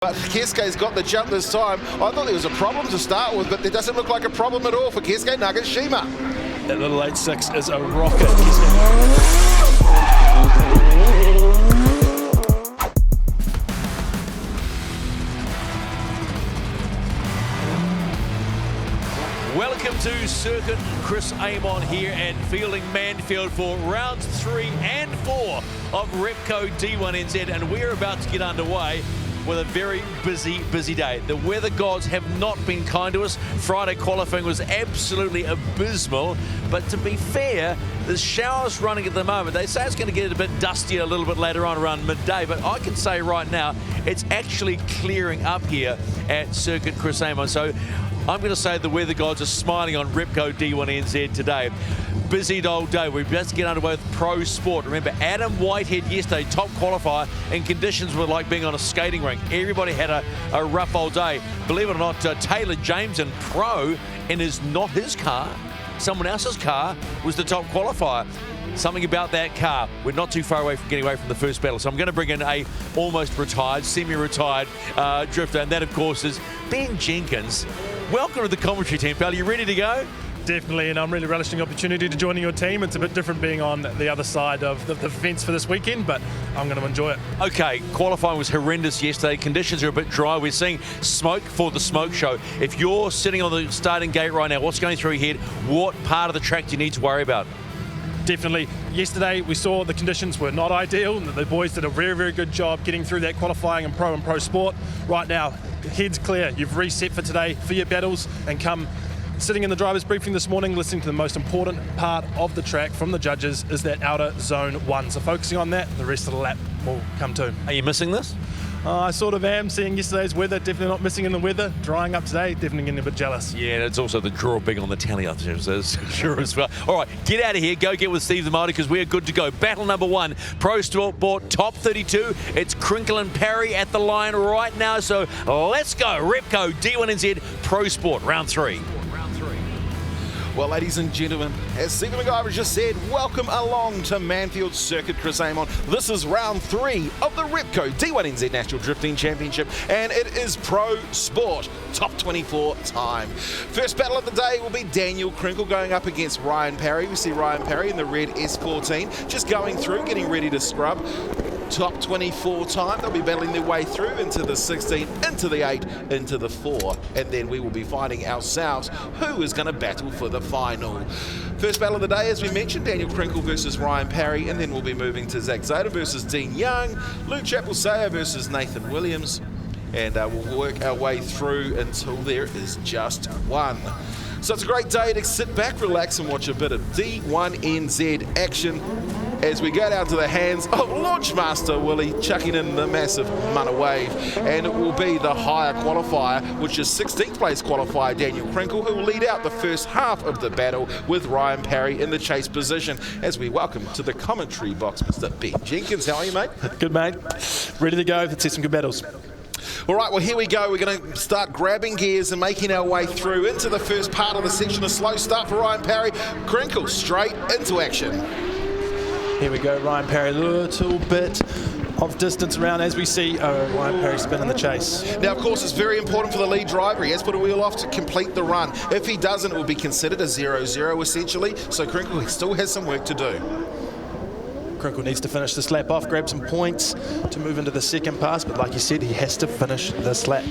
But Kesuke's got the jump this time. I thought there was a problem to start with, but there doesn't look like a problem at all for Kesuke Nagashima. That little 8.6 is a rocket. Welcome to Circuit. Chris Amon here and fielding Manfeild for rounds 3 and 4 of Repco D1NZ, and we're about to get underway with a very busy day. The weather gods have not been kind to us. Friday qualifying was absolutely abysmal, but to be fair, the showers running at the moment. They say it's going to get a bit dustier a little bit later on around midday, but I can say right now it's actually clearing up here at Circuit Chris Amon. So I'm going to say the weather gods are smiling on Repco D1NZ today. Busy old day. We're about to get underway with pro sport. Remember, Adam Whitehead yesterday, top qualifier, and conditions were like being on a skating rink. Everybody had a rough old day. Believe it or not, Taylor Jameson, pro, and is not his car, someone else's car, was the top qualifier. Something about that car. We're not too far away from getting away from the first battle. So I'm going to bring in a almost retired, semi-retired drifter, and that, of course, is Ben Jenkins. Welcome to the commentary team, pal. Are you ready to go? Definitely, and I'm really relishing the opportunity to join your team. It's a bit different being on the other side of the fence for this weekend, but I'm going to enjoy it. Okay, qualifying was horrendous yesterday. Conditions are a bit dry. We're seeing smoke for the smoke show. If you're sitting on the starting gate right now, what's going through your head? What part of the track do you need to worry about? Definitely. Yesterday we saw the conditions were not ideal, and the boys did a very good job getting through that qualifying in pro sport. Right now, head's clear. You've reset for today for your battles, and come sitting in the driver's briefing this morning, listening to the most important part of the track from the judges is that outer zone 1. So focusing on that, the rest of the lap will come too. Are you missing this? I sort of am, seeing yesterday's weather, definitely not missing in the weather. Drying up today, definitely getting a bit jealous. Yeah, and it's also the draw big on the tally, I think, sure as well. All right, get out of here, go get with Steve the Mighty, because we're good to go. Battle number 1, Pro Sport Top 32. It's Crinkle and Parry at the line right now, so let's go. Repco D1NZ Pro Sport, round 3. Well, ladies and gentlemen, as Stephen McIver just said, welcome along to Manfeild Circuit Chris Amon. This is round 3 of the Repco D1NZ National Drifting Championship, and it is Pro Sport Top 24 time. First battle of the day will be Daniel Crinkle going up against Ryan Parry. We see Ryan Parry in the red S14, just going through, getting ready to scrub. Top 24 time. They'll be battling their way through into the 16, into the 8, into the 4, and then we will be finding ourselves who is going to battle for the final. First battle of the day, as we mentioned, Daniel Crinkle versus Ryan Parry, and then we'll be moving to Zach Zoda versus Dean Young, Luke Chappell-Sayer versus Nathan Williams, and we'll work our way through until there is just one. So it's a great day to sit back, relax, and watch a bit of D1NZ action as we go down to the hands of Launchmaster Willie, chucking in the massive Mana Wave. And it will be the higher qualifier, which is 16th place qualifier Daniel Crinkle, who will lead out the first half of the battle with Ryan Parry in the chase position. As we welcome to the commentary box, Mr. Ben Jenkins. How are you, mate? Good, mate. Ready to go. Let's see some good battles. All right, well, here we go. We're going to start grabbing gears and making our way through into the first part of the section. A slow start for Ryan Parry. Crinkle straight into action. Here we go, Ryan Parry, a little bit of distance around as we see Ryan Parry spin in the chase. Now, of course, it's very important for the lead driver. He has put a wheel off to complete the run. If he doesn't, it will be considered a 0-0 essentially. So Crinkle still has some work to do. Crinkle needs to finish this lap off, grab some points to move into the second pass, but like you said, he has to finish this lap.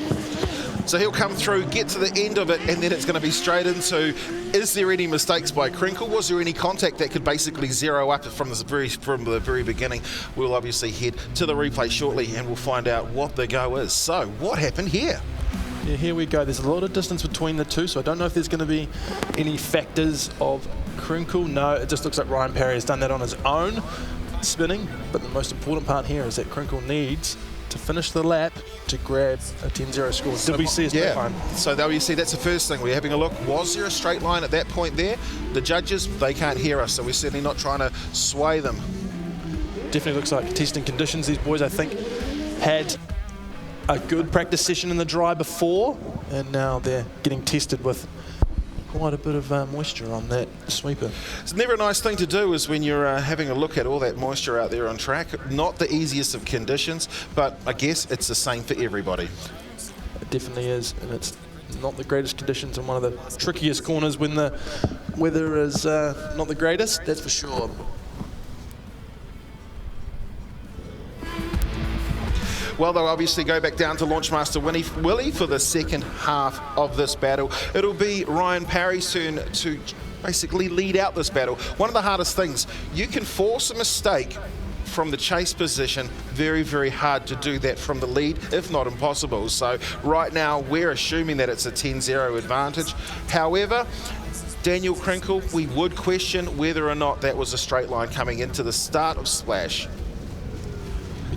So he'll come through, get to the end of it, and then it's going to be straight into, is there any mistakes by Crinkle? Was there any contact that could basically zero up from the very beginning? We'll obviously head to the replay shortly, and we'll find out what the go is. So what happened here? Yeah, here we go. There's a lot of distance between the two, so I don't know if there's going to be any factors of Crinkle. No, it just looks like Ryan Parry has done that on his own, spinning. But the most important part here is that Crinkle needs to finish the lap to grab a 10-0 score. Did we see a straight line? So there you see, that's the first thing. We're having a look. Was there a straight line at that point there? The judges, they can't hear us, so we're certainly not trying to sway them. Definitely looks like testing conditions. These boys, I think, had a good practice session in the dry before, and now they're getting tested with quite a bit of moisture on that sweeper. It's never a nice thing to do is when you're having a look at all that moisture out there on track. Not the easiest of conditions, but I guess it's the same for everybody. It definitely is, and it's not the greatest conditions on one of the trickiest corners when the weather is not the greatest, that's for sure. Well, they'll obviously go back down to Launchmaster Willie for the second half of this battle. It'll be Ryan Parry's turn to basically lead out this battle. One of the hardest things, you can force a mistake from the chase position. Very, very hard to do that from the lead, if not impossible. So right now, we're assuming that it's a 10-0 advantage. However, Daniel Krinkle, we would question whether or not that was a straight line coming into the start of Splash.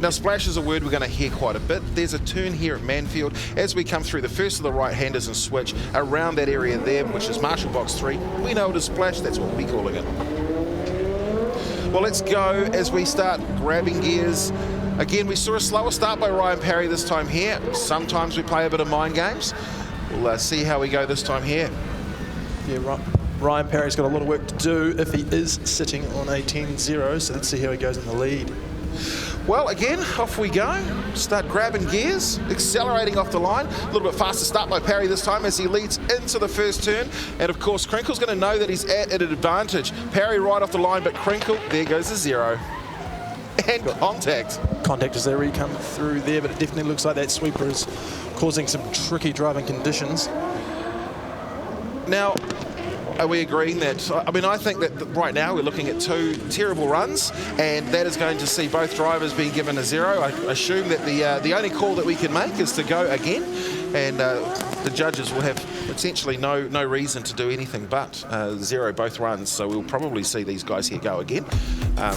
Now, splash is a word we're going to hear quite a bit. There's a turn here at Manfeild as we come through the first of the right-handers and switch around that area there, which is Marshall Box 3. We know it is splash, that's what we'll be calling it. Well, let's go as we start grabbing gears. Again, we saw a slower start by Ryan Parry this time here. Sometimes we play a bit of mind games. We'll see how we go this time here. Yeah, right. Ryan Parry's got a lot of work to do if he is sitting on a 10-0, so let's see how he goes in the lead. Well, again, off we go. Start grabbing gears, accelerating off the line. A little bit faster start by Parry this time as he leads into the first turn. And of course, Krinkle's going to know that he's at an advantage. Parry right off the line, but Krinkle, there goes a 0. And contact. Contact is there, he come through there, but it definitely looks like that sweeper is causing some tricky driving conditions. Now, are we agreeing that, I mean, I think that right now we're looking at 2 terrible runs, and that is going to see both drivers being given a 0. I assume that the only call that we can make is to go again, and the judges will have essentially no reason to do anything but 0 both runs. So we'll probably see these guys here go again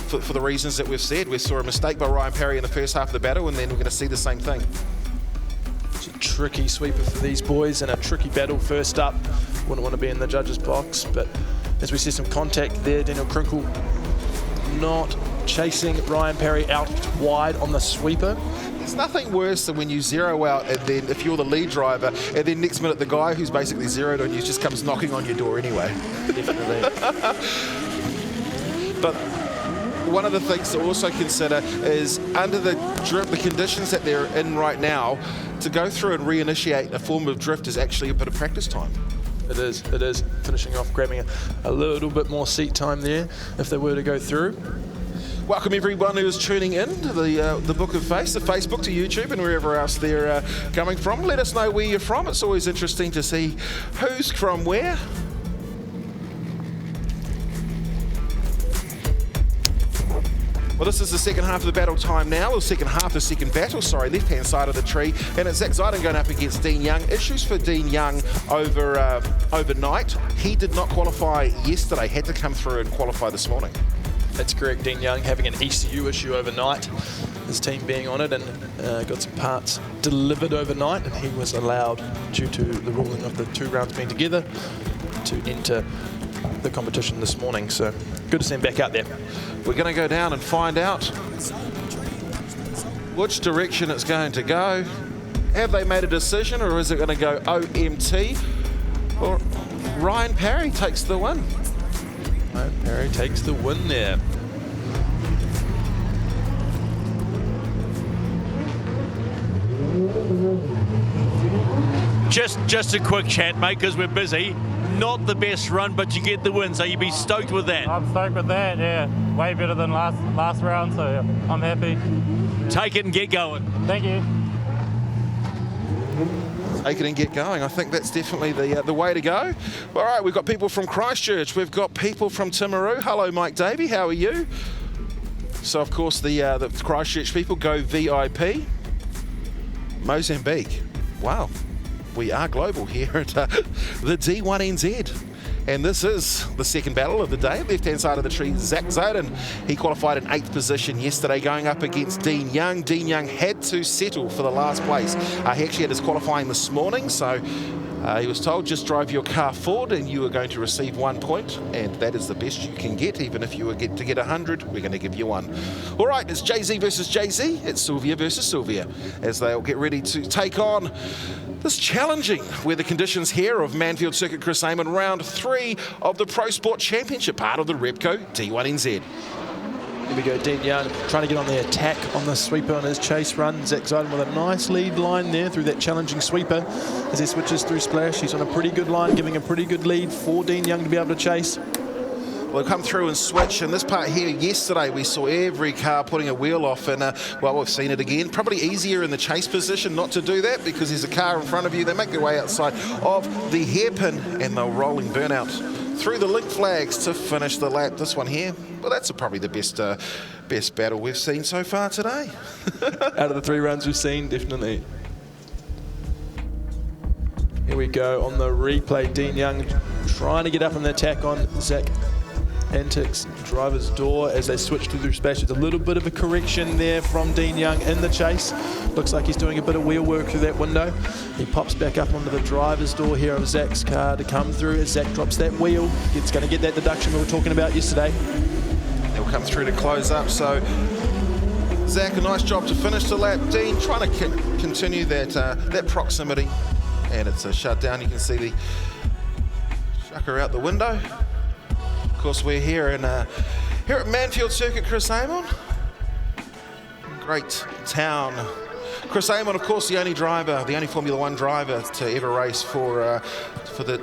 for the reasons that we've said. We saw a mistake by Ryan Parry in the first half of the battle, and then we're going to see the same thing. It's a tricky sweeper for these boys and a tricky battle first up. Wouldn't want to be in the judges' box, but as we see some contact there, Daniel Krinkle not chasing Ryan Parry out wide on the sweeper. There's nothing worse than when you 0 out, and then if you're the lead driver, and then next minute the guy who's basically 0'd on you just comes knocking on your door anyway. Definitely. But one of the things to also consider is under the conditions that they're in right now, to go through and reinitiate a form of drift is actually a bit of practice time. It is. Finishing off, grabbing a little bit more seat time there if they were to go through. Welcome everyone who is tuning in to the Book of Face, the Facebook to YouTube and wherever else they're coming from. Let us know where you're from. It's always interesting to see who's from where. Well, this is the second half of the battle time now, or second half of the second battle, sorry, left-hand side of the tree. And it's Zach Zeiden going up against Dean Young. Issues for Dean Young overnight. He did not qualify yesterday, had to come through and qualify this morning. That's correct, Dean Young having an ECU issue overnight, his team being on it, and got some parts delivered overnight, and he was allowed, due to the ruling of the 2 rounds being together, to enter the competition this morning. So good to see him back out there. We're going to go down and find out which direction it's going to go. Have they made a decision, or is it going to go OMT? Or Ryan Parry takes the win. Ryan Parry takes the win there. Just a quick chat, mate, because we're busy. Not the best run, but you get the win, so you'd be stoked with that. I'm stoked with that, yeah. Way better than last round, so yeah, I'm happy. Take it and get going. Thank you. Take it and get going. I think that's definitely the way to go. All right, we've got people from Christchurch. We've got people from Timaru. Hello, Mike Davey. How are you? So, of course, the Christchurch people go VIP. Mozambique. Wow. We are global here at the D1NZ. And this is the second battle of the day. Left-hand side of the tree, Zach Zeiden. He qualified in 8th position yesterday, going up against Dean Young. Dean Young had to settle for the last place. He actually had his qualifying this morning, so He was told just drive your car forward and you are going to receive 1 point, and that is the best you can get. Even if you were to get 100, we're going to give you 1. All right, it's Jay-Z versus Jay-Z. It's Sylvia versus Sylvia as they'll get ready to take on this challenging weather conditions here of Manfeild Circuit Chris Amon, round 3 of the Pro Sport Championship, part of the Repco D1NZ. Here we go, Dean Young trying to get on the attack on the sweeper on his chase run. Zach Zeiden with a nice lead line there through that challenging sweeper. As he switches through Splash, he's on a pretty good line, giving a pretty good lead for Dean Young to be able to chase. Well, come through and switch, and this part here, yesterday we saw every car putting a wheel off, and well, we've seen it again. Probably easier in the chase position not to do that because there's a car in front of you. They make their way outside of the hairpin, and they're rolling burnout through the link flags to finish the lap. This one here, well, that's probably the best battle we've seen so far today. Out of the 3 rounds we've seen, definitely. Here we go on the replay. Dean Young trying to get up on the attack on Zach Antics driver's door as they switch through Splash. There's a little bit of a correction there from Dean Young in the chase. Looks like he's doing a bit of wheel work through that window. He pops back up onto the driver's door here of Zach's car to come through as Zach drops that wheel. It's going to get that deduction we were talking about yesterday. They'll come through to close up, so Zach, a nice job to finish the lap. Dean trying to continue that proximity, and it's a shutdown. You can see the shucker out the window. Of course, we're here at Manfeild Circuit Chris Amon. Great town. Chris Amon, of course, the only Formula 1 driver to ever race for the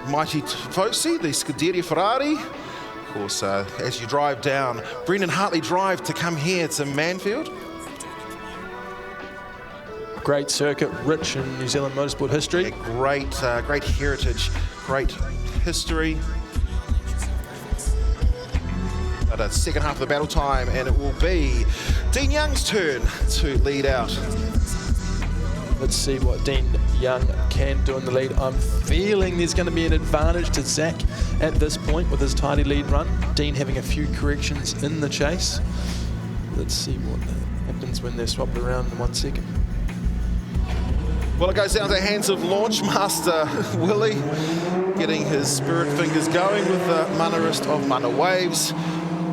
mighty Tifosi, the Scuderia Ferrari. Of course, as you drive down Brendan Hartley Drive to come here to Manfeild. Great circuit, rich in New Zealand motorsport history. Yeah, great heritage, great history. But second half of the battle time, and it will be Dean Young's turn to lead out. Let's see what Dean Young can do in the lead. I'm feeling there's going to be an advantage to Zach at this point with his tidy lead run. Dean having a few corrections in the chase. Let's see what happens when they're swapped around in 1 second. Well, it goes down to the hands of Launch Master Willie, getting his spirit fingers going with the Manarist of Mana Waves.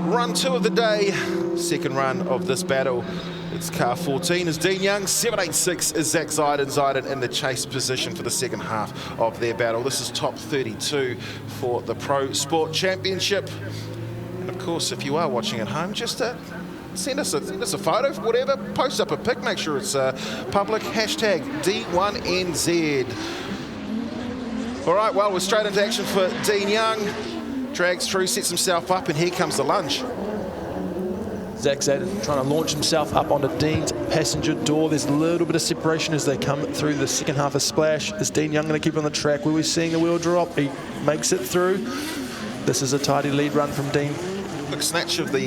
Run 2 of the day, second run of this battle. It's car 14 is Dean Young, 786 is Zach Zeiden. Zeiden in the chase position for the second half of their battle. This is top 32 for the Pro Sport Championship. And of course, if you are watching at home, just send us a photo, whatever, post up a pic, make sure it's public, hashtag D1NZ. All right, well, we're straight into action for Dean Young. Drags through, sets himself up, and here comes the lunge. Zach Zeiden trying to launch himself up onto Dean's passenger door. There's a little bit of separation as they come through the second half of Splash. Is Dean Young going to keep on the track? Where we're seeing the wheel drop, he makes it through. This is a tidy lead run from Dean. Quick snatch of the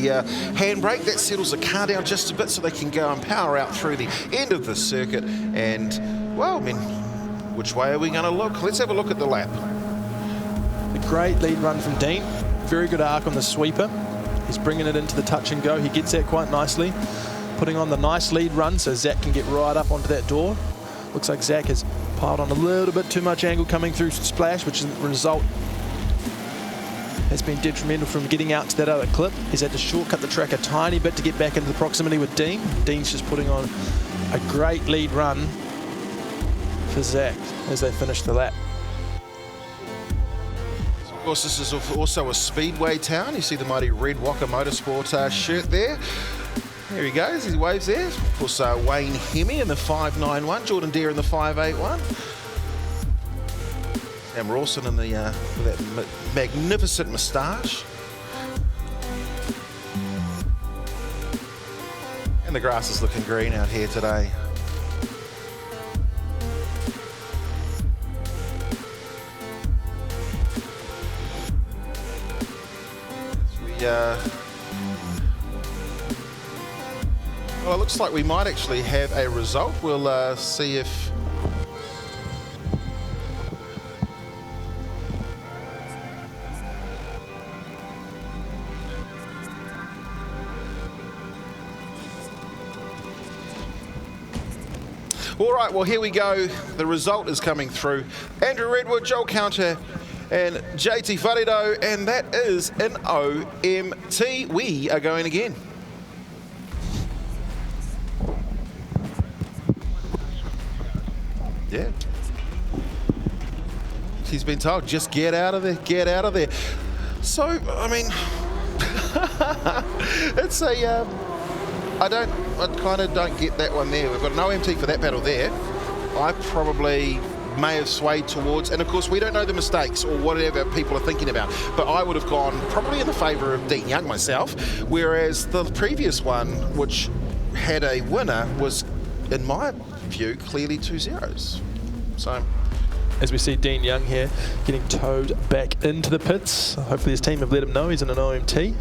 handbrake, that settles the car down just a bit so they can go and power out through the end of the circuit. And, well, I mean, which way are we going to look? Let's have a look at the lap. A great lead run from Dean. Very good arc on the sweeper. He's bringing it into the touch and go. He gets that quite nicely. Putting on the nice lead run so Zach can get right up onto that door. Looks like Zach has piled on a little bit too much angle coming through Splash, which is the result has been detrimental from getting out to that other clip. He's had to shortcut the track a tiny bit to get back into the proximity with Dean. Dean's just putting on a great lead run for Zach as they finish the lap. Of course, this is also a speedway town. You see the mighty red Waka Motorsport shirt there. There he goes, he waves there. Of course, Wayne Hemme in the 591, Jordan Deere in the 581. Sam Rawson in the with that magnificent moustache. And the grass is looking green out here today. Well, it looks like we might actually have a result. We'll see if... All right, well, here we go. The result is coming through. Andrew Redwood, Joel Counter, and JT Wharedo, and that is an OMT. We are going again. Yeah. He's been told, just get out of there, get out of there. So, I mean, it's a, I kind of don't get that one there. We've got an OMT for that battle there. I probably may have swayed towards, and of course we don't know the mistakes or whatever people are thinking about, but I would have gone probably in the favour of Dean Young myself, whereas the previous one, which had a winner, was, in my view, clearly 2 zeros. So, as we see Dean Young here getting towed back into the pits. Hopefully his team have let him know he's in an OMT.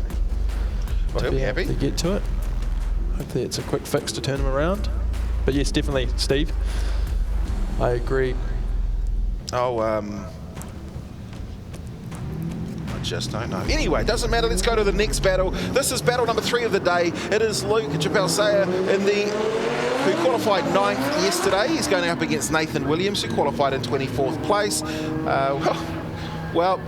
well, he'll be happy to get to it. Hopefully it's a quick fix to turn him around. But yes, definitely, Steve. I agree. Oh, I just don't know. Anyway, doesn't matter. Let's go to the next battle. This is battle number 3 of the day. It is Luke Chapelsayer who qualified 9th yesterday. He's going up against Nathan Williams, who qualified in 24th place. Well,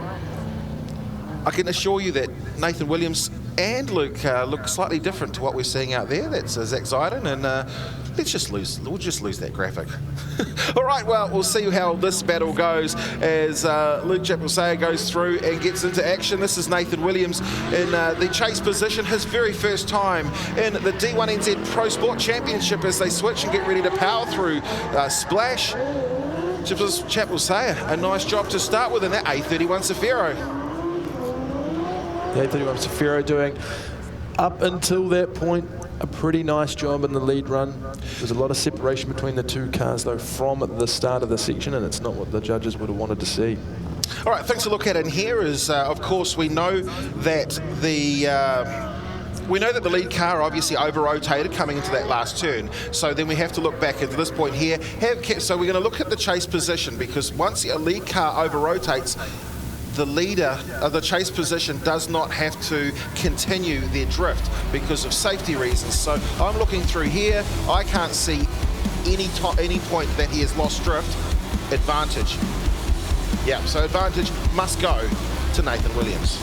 I can assure you that Nathan Williams and Luke look slightly different to what we're seeing out there. That's Zach Zyden, and we'll just lose that graphic. All right, well, we'll see how this battle goes as Luke Chapelsayer goes through and gets into action. This is Nathan Williams in the chase position, his very first time in the D1NZ Pro Sport Championship as they switch and get ready to power through Splash. Chapelsayer, a nice job to start with in that A31 Safiro. The A31 Safiro doing, up until that point, a pretty nice job in the lead run. There's a lot of separation between the two cars, though, from the start of the section, and it's not what the judges would have wanted to see. All right, things to look at in here is, of course, we know that the lead car obviously over-rotated coming into that last turn. So then we have to look back at this point here. So we're going to look at the chase position, because once a lead car over-rotates, the leader of the chase position does not have to continue their drift because of safety reasons. So I'm looking through here. I can't see any point that he has lost drift. Advantage. Yeah, so advantage must go to Nathan Williams.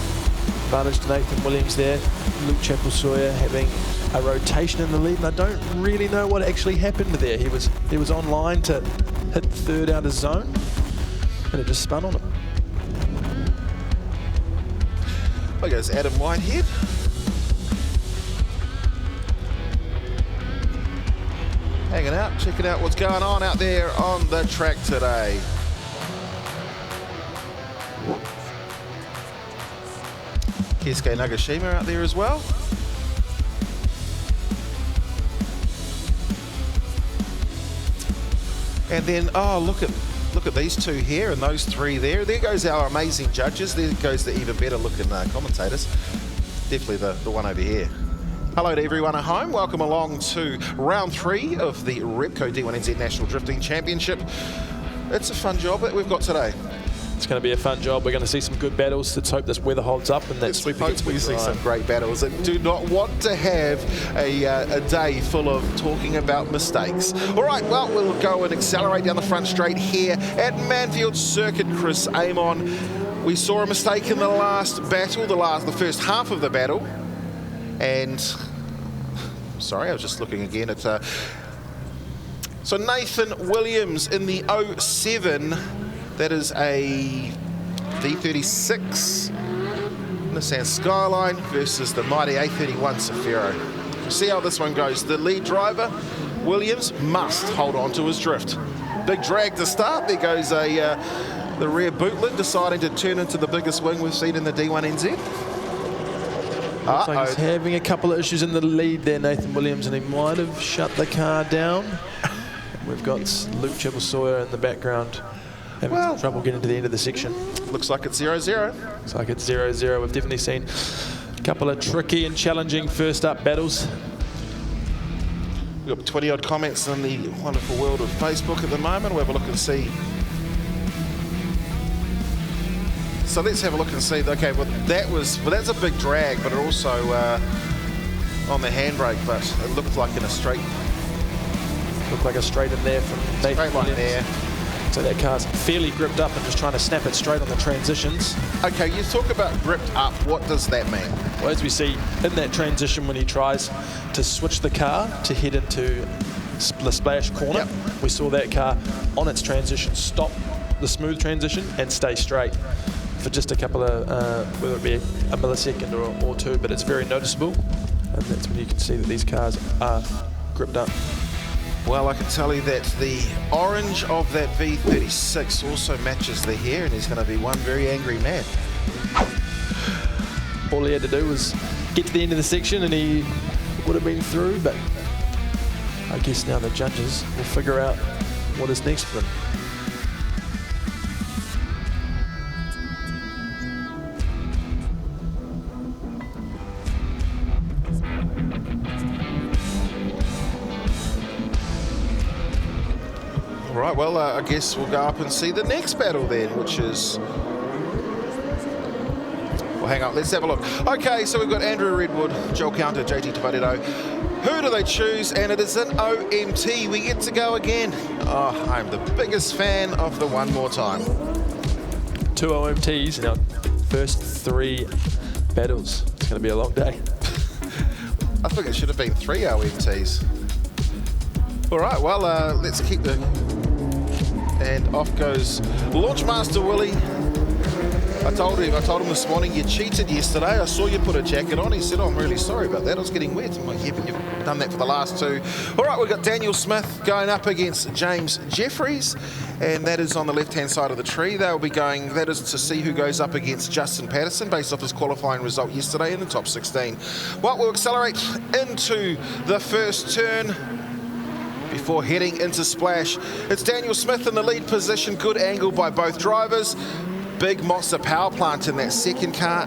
Advantage to Nathan Williams there. Luke Chapelsayer having a rotation in the lead, and I don't really know what actually happened there. He was on line to hit third out of zone, and it just spun on him. There goes Adam Whitehead. Hanging out, checking out what's going on out there on the track today. Keisuke Nagashima out there as well. And then, oh, look at these two here and those three there. There goes our amazing judges. There goes the even better looking commentators. Definitely the one over here. Hello to everyone at home. Welcome along to round 3 of the Repco D1NZ National Drifting Championship. It's a fun job that we've got today. It's going to be a fun job. We're going to see some good battles. Let's hope this weather holds up and that sweep gets we see some great battles. I do not want to have a day full of talking about mistakes. All right, well, we'll go and accelerate down the front straight here at Manfeild Circuit. Chris Amon. We saw a mistake in the last battle, the first half of the battle. And, sorry, I was just looking again at... So Nathan Williams in the 07... That is a D36 Nissan Skyline versus the mighty A31 Safiro. We'll see how this one goes. The lead driver, Williams, must hold on to his drift. Big drag to start. There goes the rear bootlet deciding to turn into the biggest wing we've seen in the D1NZ. Looks like he's having a couple of issues in the lead there, Nathan Williams, and he might have shut the car down. We've got Luke Chapelsayer in the background. Having some trouble getting to the end of the section. Looks like it's 0-0. Looks like it's 0-0. We've definitely seen a couple of tricky and challenging first up battles. We've got 20 odd comments in the wonderful world of Facebook at the moment. We'll have a look and see. So let's have a look and see. Okay, well that's a big drag, but it also on the handbrake, but it looked like in a straight Looked like a straight in there from Nathan Straight line Williams. there. So that car's fairly gripped up and just trying to snap it straight on the transitions. Okay, you talk about gripped up. What does that mean? Well, as we see in that transition when he tries to switch the car to head into the splash corner, we saw that car on its transition stop the smooth transition and stay straight for just a couple of, whether it be a millisecond or two, but it's very noticeable. And that's when you can see that these cars are gripped up. Well, I can tell you that the orange of that V36 also matches the hair, and he's going to be one very angry man. All he had to do was get to the end of the section and he would have been through, but I guess now the judges will figure out what is next for him. Right, well, I guess we'll go up and see the next battle then, which is... Well, hang on, let's have a look. Okay, so we've got Andrew Redwood, Joel Counter, JT Tavaredo. Who do they choose? And it is an OMT. We get to go again. Oh, I'm the biggest fan of the One More Time. 2 OMTs in our first 3 battles. It's going to be a long day. I think it should have been 3 OMTs. All right, well, let's keep the... And off goes Launchmaster Willie. I told him this morning, you cheated yesterday. I saw you put a jacket on. He said, oh, I'm really sorry about that. I was getting wet. I'm like, yeah, but you've done that for the last 2. All right, we've got Daniel Smith going up against James Jeffries, and that is on the left-hand side of the tree. They'll be going, that is to see who goes up against Justin Patterson based off his qualifying result yesterday in the top 16. Well, we'll accelerate into the first turn before heading into Splash. It's Daniel Smith in the lead position. Good angle by both drivers. Big Monster power plant in that second car.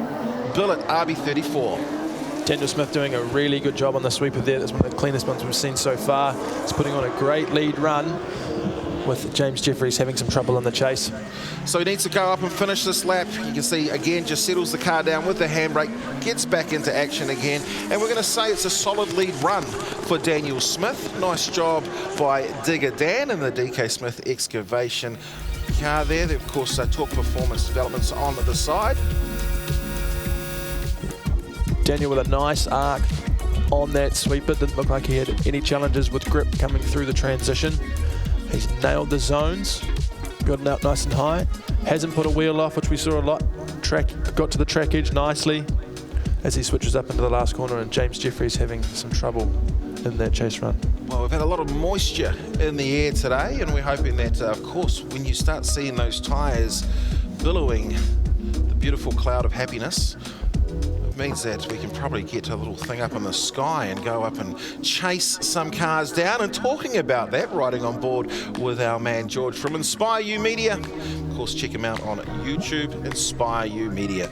Billet RB34. Daniel Smith doing a really good job on the sweeper there. That's one of the cleanest ones we've seen so far. He's putting on a great lead run with James Jeffries having some trouble in the chase. So he needs to go up and finish this lap. You can see, again, just settles the car down with the handbrake, gets back into action again. And we're going to say it's a solid lead run for Daniel Smith. Nice job by Digger Dan and the DK Smith excavation car there. Of course, Torque Performance Developments on the side. Daniel with a nice arc on that sweeper. Didn't look like he had any challenges with grip coming through the transition. He's nailed the zones, got it out nice and high. Hasn't put a wheel off, which we saw a lot. Got to the track edge nicely as he switches up into the last corner, and James Jeffries having some trouble in that chase run. Well, we've had a lot of moisture in the air today, and we're hoping that, of course, when you start seeing those tyres billowing the beautiful cloud of happiness, it means that we can probably get a little thing up in the sky and go up and chase some cars down. And talking about that, riding on board with our man George from Inspire You Media. Of course, check him out on YouTube, Inspire You Media.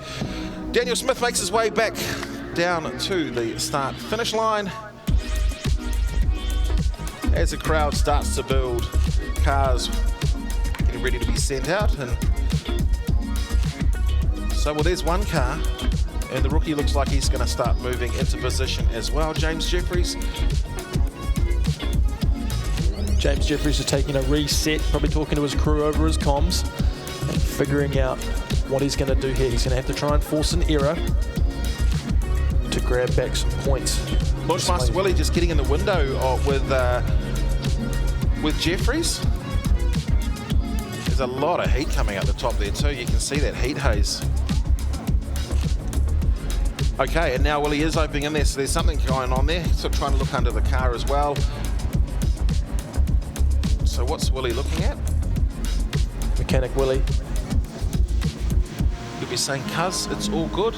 Daniel Smith makes his way back down to the start-finish line as the crowd starts to build, cars getting ready to be sent out. And so, well, there's one car, and the rookie looks like he's going to start moving into position as well. James Jeffries. James Jeffries is taking a reset, probably talking to his crew over his comms and figuring out what he's going to do here. He's going to have to try and force an error to grab back some points. Launchmaster Willie just getting in the window with Jeffries. There's a lot of heat coming out the top there too. You can see that heat haze. Okay, and now Willie is opening in there, so there's something going on there. So trying to look under the car as well. So what's Willie looking at? Mechanic Willie. You'll be saying, cuz, it's all good.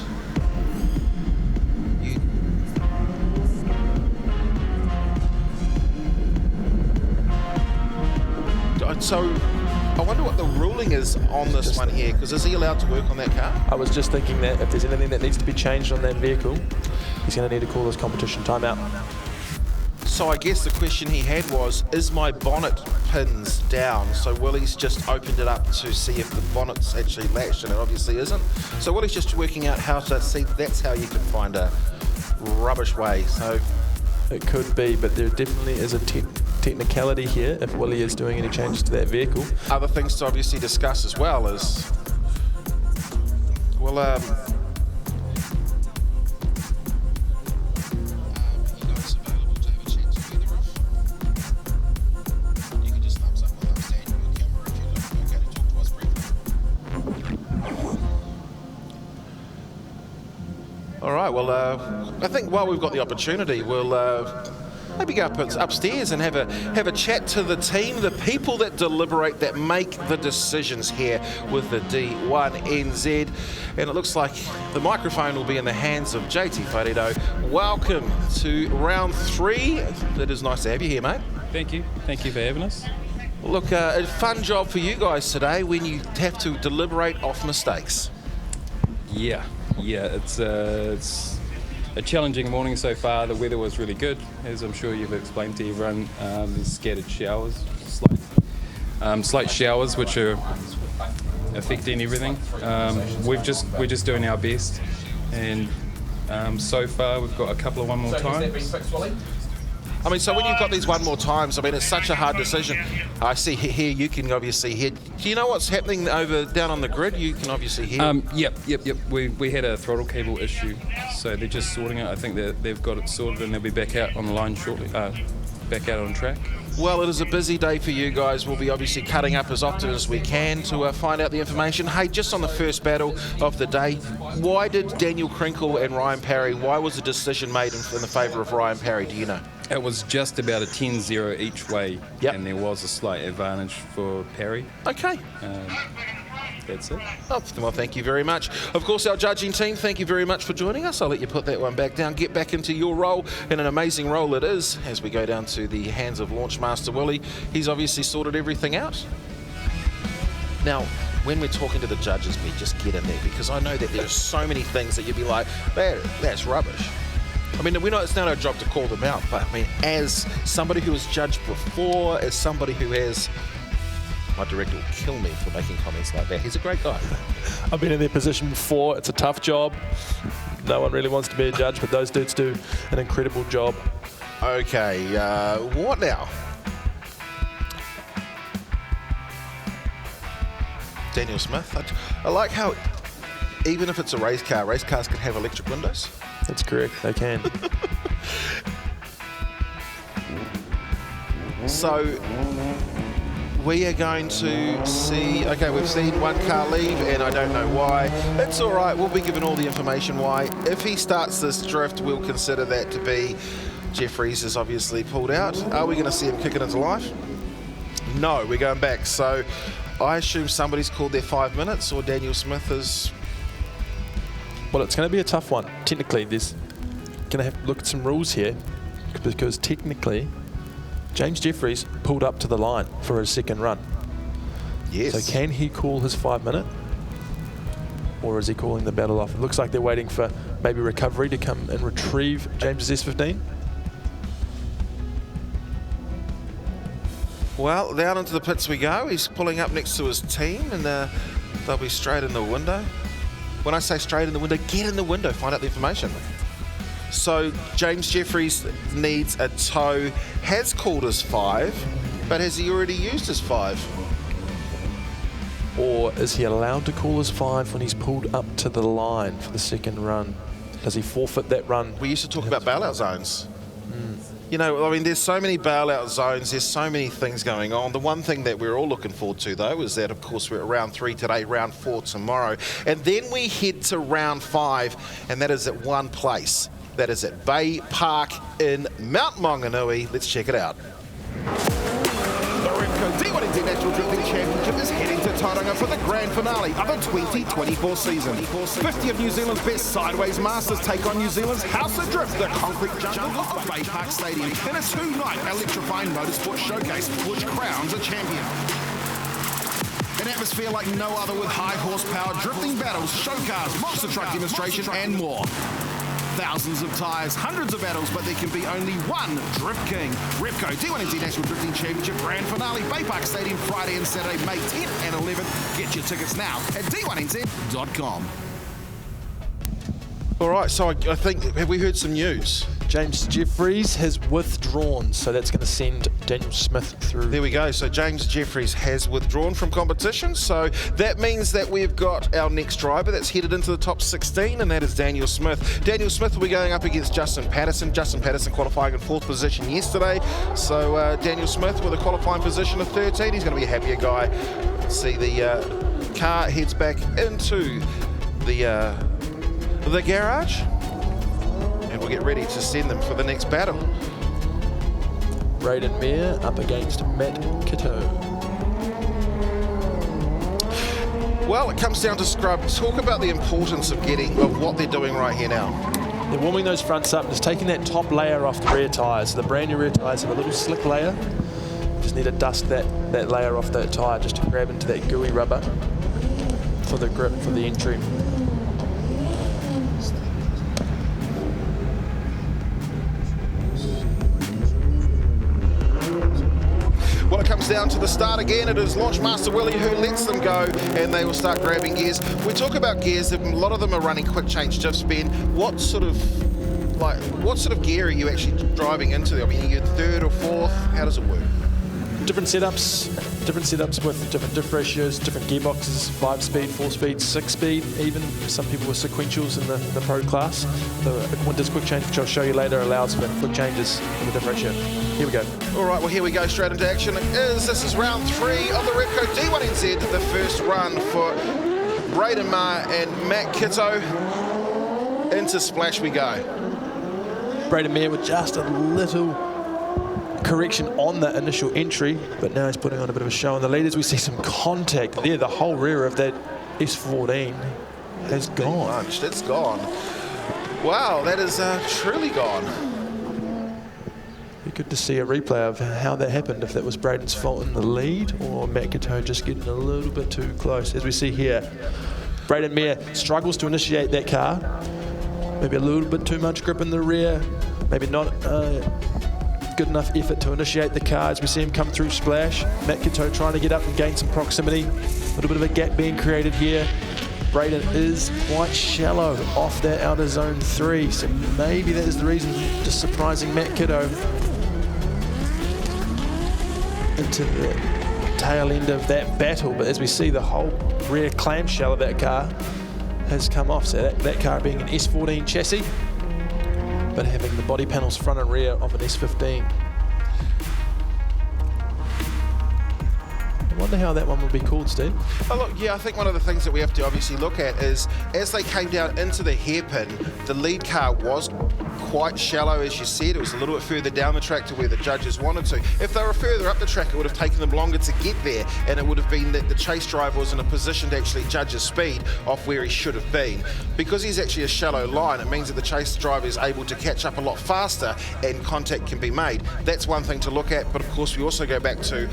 So I wonder what the ruling is on this one here, because is he allowed to work on that car? I was just thinking that if there's anything that needs to be changed on that vehicle, he's going to need to call this competition timeout. So I guess the question he had was, is my bonnet pins down? So Willie's just opened it up to see if the bonnet's actually latched, and it obviously isn't. So Willie's just working out how to see. That's how you can find a rubbish way. So it could be, but there definitely is a technicality here if Willie is doing any changes to that vehicle. Other things to obviously discuss as well is, well, all right, well, I think while we've got the opportunity, we'll maybe go upstairs and have a chat to the team, the people that deliberate, that make the decisions here with the D1NZ. And it looks like the microphone will be in the hands of JT Wharedo. Welcome to round 3. It is nice to have you here, mate. Thank you. Thank you for having us. Look, a fun job for you guys today when you have to deliberate off mistakes. Yeah, it's a challenging morning so far. The weather was really good, as I'm sure you've explained to everyone. There's scattered showers, slight showers, which are affecting everything. We're just doing our best, and so far we've got a couple of one more times. I mean, so when you've got these one more times, I mean, it's such a hard decision. I see here, you can obviously hear. Do you know what's happening down on the grid? You can obviously hear. Yep. We had a throttle cable issue, so they're just sorting it. I think that they've got it sorted and they'll be back out on the line shortly, back out on track. Well, it is a busy day for you guys. We'll be obviously cutting up as often as we can to find out the information. Hey, just on the first battle of the day, why did Daniel Krinkle and Ryan Parry, why was the decision made in the favour of Ryan Parry? Do you know? It was just about a 10-0 each way, and there was a slight advantage for Parry. Okay. That's it. Oh, well, thank you very much. Of course, our judging team, thank you very much for joining us. I'll let you put that one back down. Get back into your role, and an amazing role it is, as we go down to the hands of Launchmaster Willie. He's obviously sorted everything out. Now, when we're talking to the judges, we just get in there, because I know that there are so many things that you'd be like, that's rubbish. I mean, we know it's not our job to call them out, but I mean, as somebody who has judged before, as somebody who has... My director will kill me for making comments like that. He's a great guy. I've been in their position before. It's a tough job. No one really wants to be a judge, but those dudes do an incredible job. Okay, what now? Daniel Smith. I like how, even if it's a race car, race cars can have electric windows. That's correct, they can. So we are going to see, okay, we've seen one car leave, and I don't know why. It's all right, we'll be given all the information why. If he starts this drift, we'll consider that to be Jeffries is obviously pulled out. Are we going to see him kick it into life? No, we're going back. So I assume somebody's called their 5 minutes, or Daniel Smith is... Well, it's going to be a tough one. Technically, there's going to have to look at some rules here, because technically James Jeffries pulled up to the line for his second run. Yes. So can he call his 5 minute, or is he calling the battle off? It looks like they're waiting for maybe recovery to come and retrieve James's S15. Well, down into the pits we go. He's pulling up next to his team, and they'll be straight in the window. When I say straight in the window, get in the window, find out the information. So James Jeffries needs a tow, has called his 5, but has he already used his 5? Or is he allowed to call his 5 when he's pulled up to the line for the second run? Does he forfeit that run? We used to talk about bailout zones. You know, I mean, there's so many bailout zones, there's so many things going on. The one thing that we're all looking forward to, though, is that, of course, we're at round 3 today, round 4 tomorrow. And then we head to round 5, and that is at one place. That is at Bay Park in Mount Maunganui. Let's check it out. The Repco D1NZ National Drifting Championship is heading to Tauranga for the grand finale of the 2024 season. 50 of New Zealand's best sideways masters take on New Zealand's House of Drift, the concrete jungle of Bay Park Stadium, in a 2-night electrifying motorsport showcase, which crowns a champion. An atmosphere like no other, with high horsepower drifting battles, show cars, monster truck demonstration, and more. Thousands of tyres, hundreds of battles, but there can be only one Drift King. Repco D1NZ National Drifting Championship Grand Finale, Bay Park Stadium, Friday and Saturday, May 10th and 11th. Get your tickets now at D1NZ.com. All right, so I think, have we heard some news? James Jeffries has withdrawn, so that's going to send Daniel Smith through. There we go. So James Jeffries has withdrawn from competition. So that means that we've got our next driver that's headed into the top 16, and that is Daniel Smith. Daniel Smith will be going up against Justin Patterson. Justin Patterson qualifying in 4th position yesterday. So Daniel Smith with a qualifying position of 13. He's going to be a happier guy. See the car heads back into the garage. And we'll get ready to send them for the next battle. Braden Mayer up against Matt Kitto. Well, it comes down to scrub. Talk about the importance of what they're doing right here now. They're warming those fronts up, just taking that top layer off the rear tyres. The brand new rear tyres have a little slick layer. Just need to dust that layer off that tyre just to grab into that gooey rubber for the grip, for the entry. Well, it comes down to the start again. It is Launchmaster Willie who lets them go, and they will start grabbing gears. We talk about gears. A lot of them are running quick change diff spin. What sort of gear are you actually driving into? I mean, are you 3rd or 4th? How does it work? Different setups with different diff ratios, different gearboxes, 5-speed, 4-speed, 6-speed even. Some people with sequentials in the pro class. The Winter's quick change, which I'll show you later, allows for quick changes in the diff ratio. Here we go. All right, well, here we go straight into action. This is round 3 of the Repco D1NZ, the first run for Braden Maher and Matt Kitto. Into Splash we go. Braden Maher with just a little correction on the initial entry, but now he's putting on a bit of a show on the leaders. We see some contact there. The whole rear of that S14 has gone. Munched. It's gone. Wow, that is truly gone. Be good to see a replay of how that happened, if that was Braden's fault in the lead or Matt Kitto just getting a little bit too close. As we see here, Braden Maher struggles to initiate that car. Maybe a little bit too much grip in the rear, maybe not good enough effort to initiate the car as we see him come through Splash. Matt Kitto trying to get up and gain some proximity. A little bit of a gap being created here. Braden is quite shallow off that outer zone 3, so maybe that is the reason, just surprising Matt Kitto into the tail end of that battle. But as we see, the whole rear clamshell of that car has come off. So that car being an S14 chassis, but having the body panels front and rear of an S15. I wonder how that one would be called, Steve. Oh, look, yeah, I think one of the things that we have to obviously look at is as they came down into the hairpin, the lead car was quite shallow, as you said. It was a little bit further down the track to where the judges wanted to. If they were further up the track, it would have taken them longer to get there, and it would have been that the chase driver was in a position to actually judge his speed off where he should have been. Because he's actually a shallow line, it means that the chase driver is able to catch up a lot faster and contact can be made. That's one thing to look at, but of course we also go back to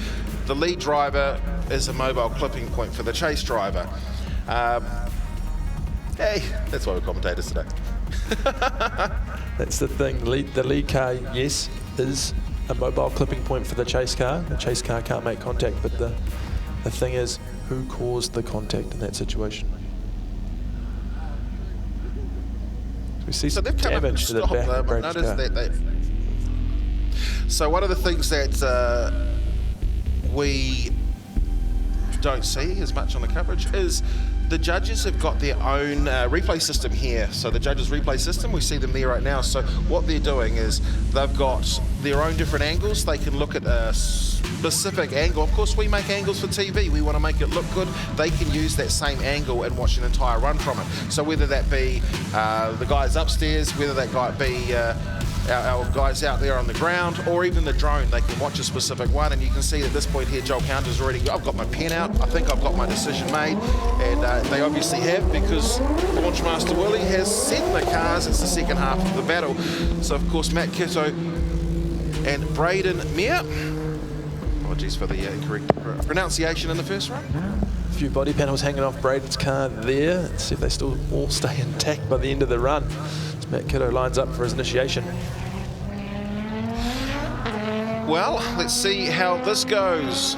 the lead driver is a mobile clipping point for the chase driver. Hey, that's why we're commentators today. That's the thing. The lead car, yes, is a mobile clipping point for the chase car. The chase car can't make contact, but the thing is, who caused the contact in that situation? We see some damage to the back of Braden's car. So one of the things that we don't see as much on the coverage is the judges have got their own replay system here. So the judges replay system, we see them there right now. So what they're doing is they've got their own different angles. They can look at a specific angle. Of course, we make angles for TV. We want to make it look good. They can use that same angle and watch an entire run from it. So whether that be the guys upstairs, whether that guy be our guys out there on the ground, or even the drone, they can watch a specific one. And you can see at this point here, Joel Counter's already, I've got my pen out, I think I've got my decision made, and they obviously have, because Launchmaster Willie has sent the cars. It's the second half of the battle. So of course Matt Kitto and Braden Maher, apologies for the incorrect pronunciation in the first run. A few body panels hanging off Braden's car there. Let's see if they still all stay intact by the end of the run. As Matt Kitto lines up for his initiation. Well, let's see how this goes.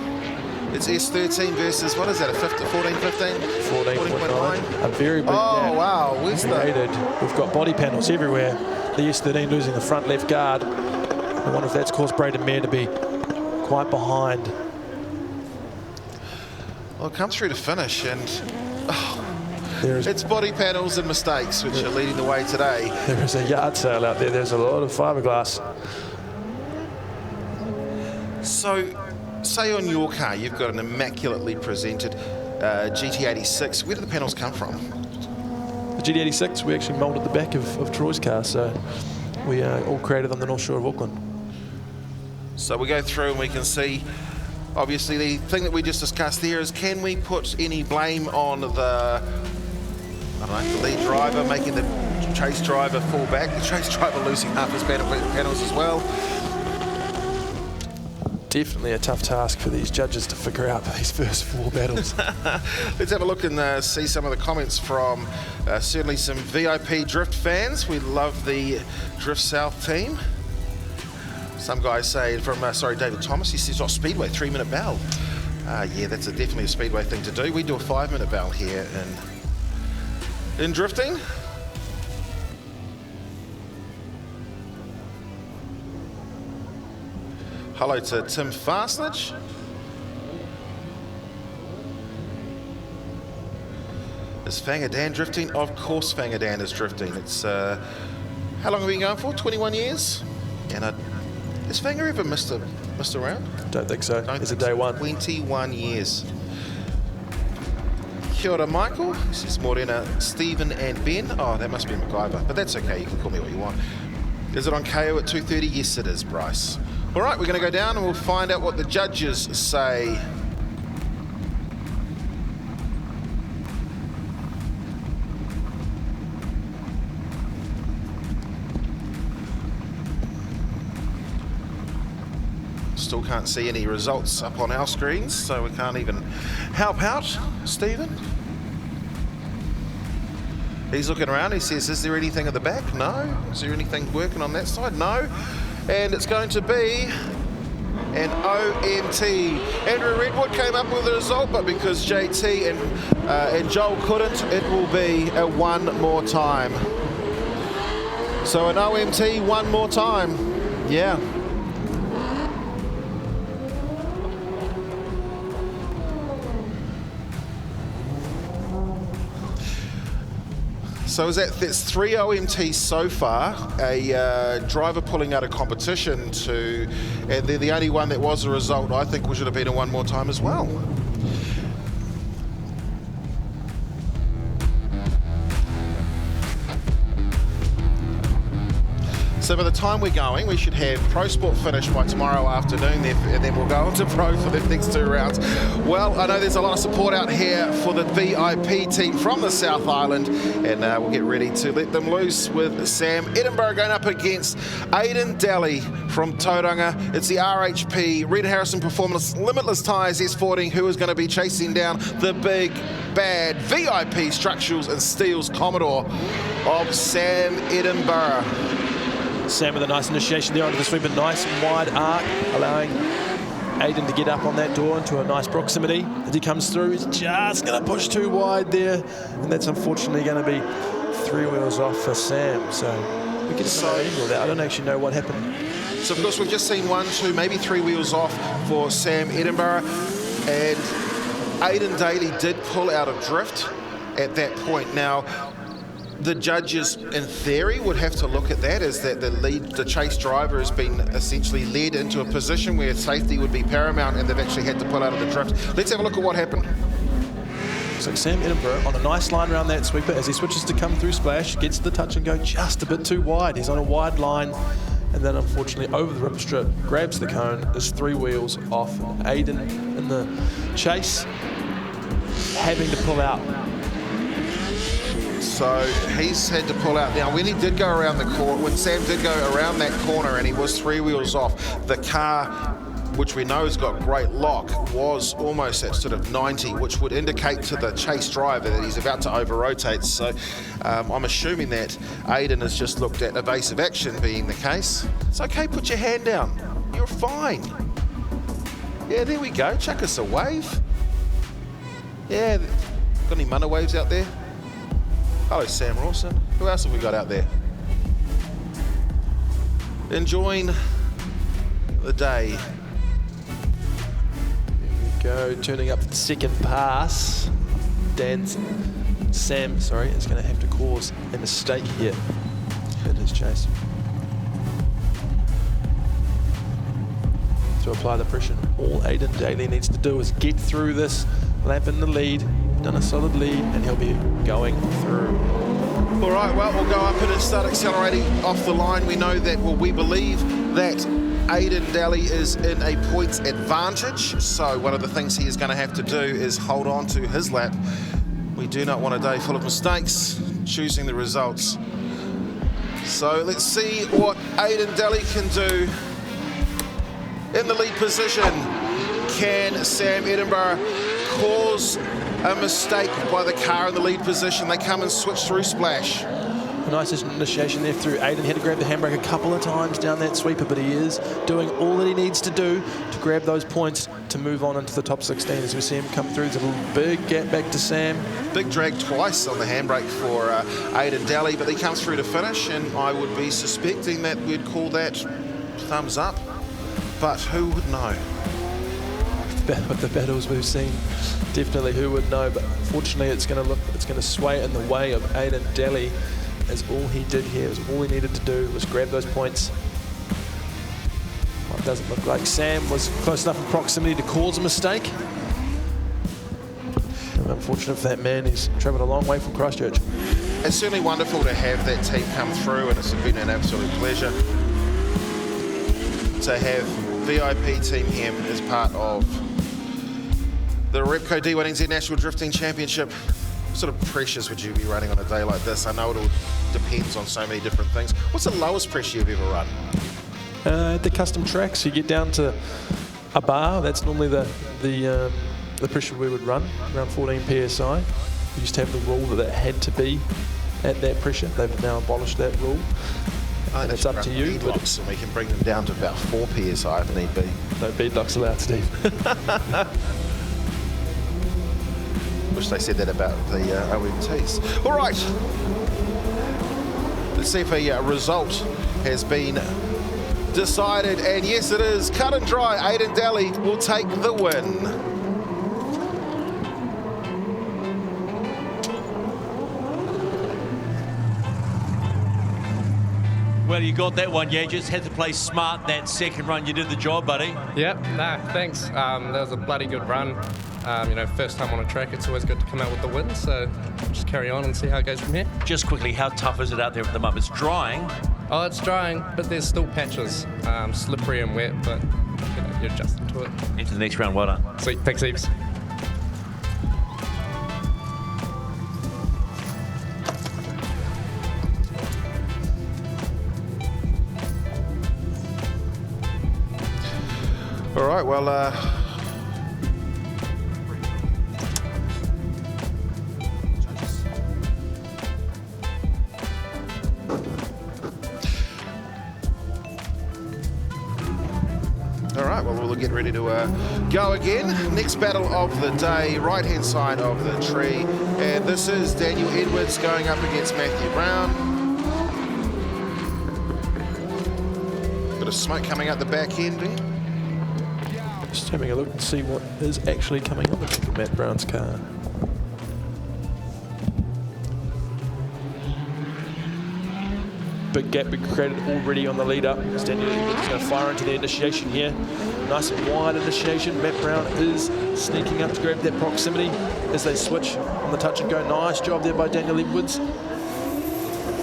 It's S13 versus, what is that, a 14, 15? 14.9. A very big Oh, gap wow. Where's created. We've got body panels everywhere. The S13 losing the front left guard. I wonder if that's caused Braden Mayer to be quite behind. Well, it comes through to finish, and There's it's body panels and mistakes which are leading the way today. There is a yard sale out there. There's a lot of fiberglass. So, say on your car you've got an immaculately presented GT86. Where do the panels come from? The GT86, we actually moulded the back of Troy's car, so we are all created on the North Shore of Auckland. So we go through and we can see, obviously the thing that we just discussed there is, can we put any blame on the, I don't know, the lead driver making the chase driver fall back, the chase driver losing half his panels as well? Definitely a tough task for these judges to figure out these first 4 battles. Let's have a look and see some of the comments from certainly some VIP Drift fans. We love the Drift South team. Some guys say from, David Thomas, he says, Speedway, 3-minute bell. Yeah, that's definitely a Speedway thing to do. We do a 5-minute bell here in drifting. Hello to Tim Fastnage. Is Fangadan drifting? Of course Fangadan is drifting. It's, how long have we been going for? 21 years? And has Fanga ever missed a round? Don't think so. It's a day one. 21 years. Kia ora, Michael. This is Morena, Stephen and Ben. Oh, that must be MacGyver, but that's okay. You can call me what you want. Is it on KO at 2:30? Yes, it is, Bryce. All right, we're going to go down and we'll find out what the judges say. Still can't see any results up on our screens, so we can't even help out. Stephen? He's looking around, he says, is there anything at the back? No. Is there anything working on that side? No. And it's going to be an OMT. Andrew Redwood came up with the result, but because JT and Joel couldn't, it will be a one more time. So an OMT one more time. Yeah. So that's 3 OMTs so far, a driver pulling out of competition and they're the only one that was a result. I think we should have been a one more time as well. So by the time we're going, we should have Pro Sport finished by tomorrow afternoon, and then we'll go on to Pro for the next 2 rounds. Well, I know there's a lot of support out here for the VIP team from the South Island, and we'll get ready to let them loose with Sam Edinburgh going up against Aidan Daly from Tauranga. It's the RHP, Red Harrison Performance Limitless Tires S14, who is going to be chasing down the big, bad VIP Structurals and Steels Commodore of Sam Edinburgh. Sam with a nice initiation there onto the sweep, a nice wide arc, allowing Aidan to get up on that door into a nice proximity. As he comes through, he's just going to push too wide there, and that's unfortunately going to be 3 wheels off for Sam. So we get some angle of that. I don't actually know what happened. So of course we've just seen 1, 2, maybe 3 wheels off for Sam Edinburgh, and Aidan Daly did pull out of drift at that point. Now, the judges, in theory, would have to look at that as that the chase driver has been essentially led into a position where safety would be paramount, and they've actually had to pull out of the drift. Let's have a look at what happened. Looks like Sam Edinburgh on a nice line around that sweeper as he switches to come through splash, gets the touch and go just a bit too wide. He's on a wide line, and then unfortunately over the ripper strip, grabs the cone, is 3 wheels off. Aidan in the chase, having to pull out. So he's had to pull out. Now, when he did go around the corner, when Sam did go around that corner and he was 3 wheels off, the car, which we know has got great lock, was almost at sort of 90, which would indicate to the chase driver that he's about to over-rotate. So I'm assuming that Aidan has just looked at evasive action being the case. It's okay, put your hand down. You're fine. Yeah, there we go. Chuck us a wave. Yeah, got any Munna waves out there? Hello, Sam Rawson. Who else have we got out there? Enjoying the day. There we go, turning up the second pass. Sam is going to have to cause a mistake here in his chase. To apply the pressure, all Aidan Daly needs to do is get through this lap in the lead, done a solid lead, and he'll be going through. All right, well, we'll go up and start accelerating off the line. We know that, well, we believe that Aidan Daly is in a points advantage, so one of the things he is going to have to do is hold on to his lap. We do not want a day full of mistakes, choosing the results. So let's see what Aidan Daly can do. In the lead position, can Sam Edinburgh cause a mistake by the car in the lead position? They come and switch through Splash. A nice initiation there through Aidan. He had to grab the handbrake a couple of times down that sweeper, but he is doing all that he needs to do to grab those points to move on into the top 16 as we see him come through. There's a big gap back to Sam. Big drag twice on the handbrake for Aidan Daly, but he comes through to finish, and I would be suspecting that we'd call that thumbs up, but who would know? With the battles we've seen, definitely who would know, but unfortunately it's going to sway in the way of Aidan Daly, as all he did here was all he needed to do was grab those points. Well, it doesn't look like Sam was close enough in proximity to cause a mistake. And unfortunate for that man, he's travelled a long way from Christchurch. It's certainly wonderful to have that team come through, and it's been an absolute pleasure to have VIP Team Hem as part of the Repco D1NZ National Drifting Championship. What sort of pressures would you be running on a day like this? I know it all depends on so many different things. What's the lowest pressure you've ever run? At the custom tracks, you get down to a bar. That's normally the pressure we would run, around 14 PSI. We used to have the rule that it had to be at that pressure. They've now abolished that rule. And it's up to you. Beadlocks, and we can bring them down to about 4 PSI if need be. No beadlocks allowed, Steve. Wish they said that about the OMTs. All right. Let's see if a result has been decided. And yes, it is. Cut and dry. Aidan Daly will take the win. Well, you got that one, yeah. Just had to play smart that second run. You did the job, buddy. Yep, thanks. That was a bloody good run. First time on a track, it's always good to come out with the win, so just carry on and see how it goes from here. Just quickly, how tough is it out there at the moment? It's drying. Oh, it's drying, but there's still patches. Slippery and wet, but you're adjusting to it. Into the next round, well done. Sweet, thanks heaps. All right, well, we'll get ready to go again. Next battle of the day, right-hand side of the tree. And this is Daniel Edwards going up against Matthew Brown. Bit of smoke coming out the back end there. Just having a look and see what is actually coming on the back of Matt Brown's car. Big gap being created already on the lead up. Daniel Edwards going to fire into the initiation here. Nice and wide initiation. Matt Brown is sneaking up to grab that proximity as they switch on the touch and go. Nice job there by Daniel Edwards.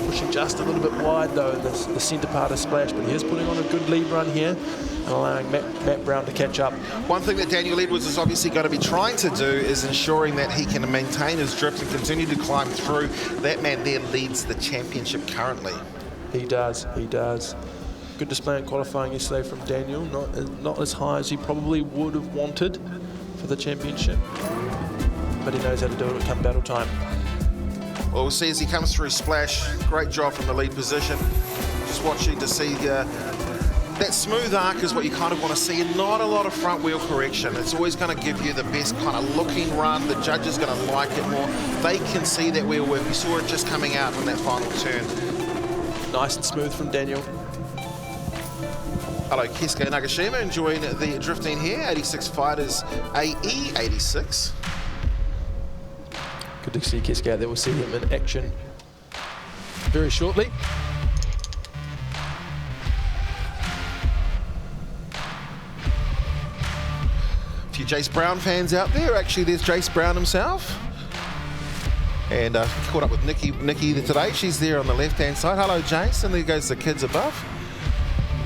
Pushing just a little bit wide though in the centre part of Splash, but he is putting on a good lead run here and allowing Matt Brown to catch up. One thing that Daniel Edwards is obviously going to be trying to do is ensuring that he can maintain his drift and continue to climb through. That man there leads the championship currently. He does. Good display in qualifying yesterday from Daniel, not as high as he probably would have wanted for the championship, but he knows how to do it come battle time. Well, we'll see as he comes through Splash. Great job from the lead position. Just watching to see That smooth arc is what you kind of want to see, and not a lot of front wheel correction. It's always going to give you the best kind of looking run. The judge is going to like it more. They can see that wheel work. We saw it just coming out on that final turn. Nice and smooth from Daniel. Hello, Keisuke Nagashima, enjoying the drifting here. 86 Fighters AE 86. Good to see Keisuke out there. We'll see him in action very shortly. A few Jace Brown fans out there. Actually, there's Jace Brown himself. And caught up with Nikki today. She's there on the left-hand side. Hello, Jace. And there goes the kids above.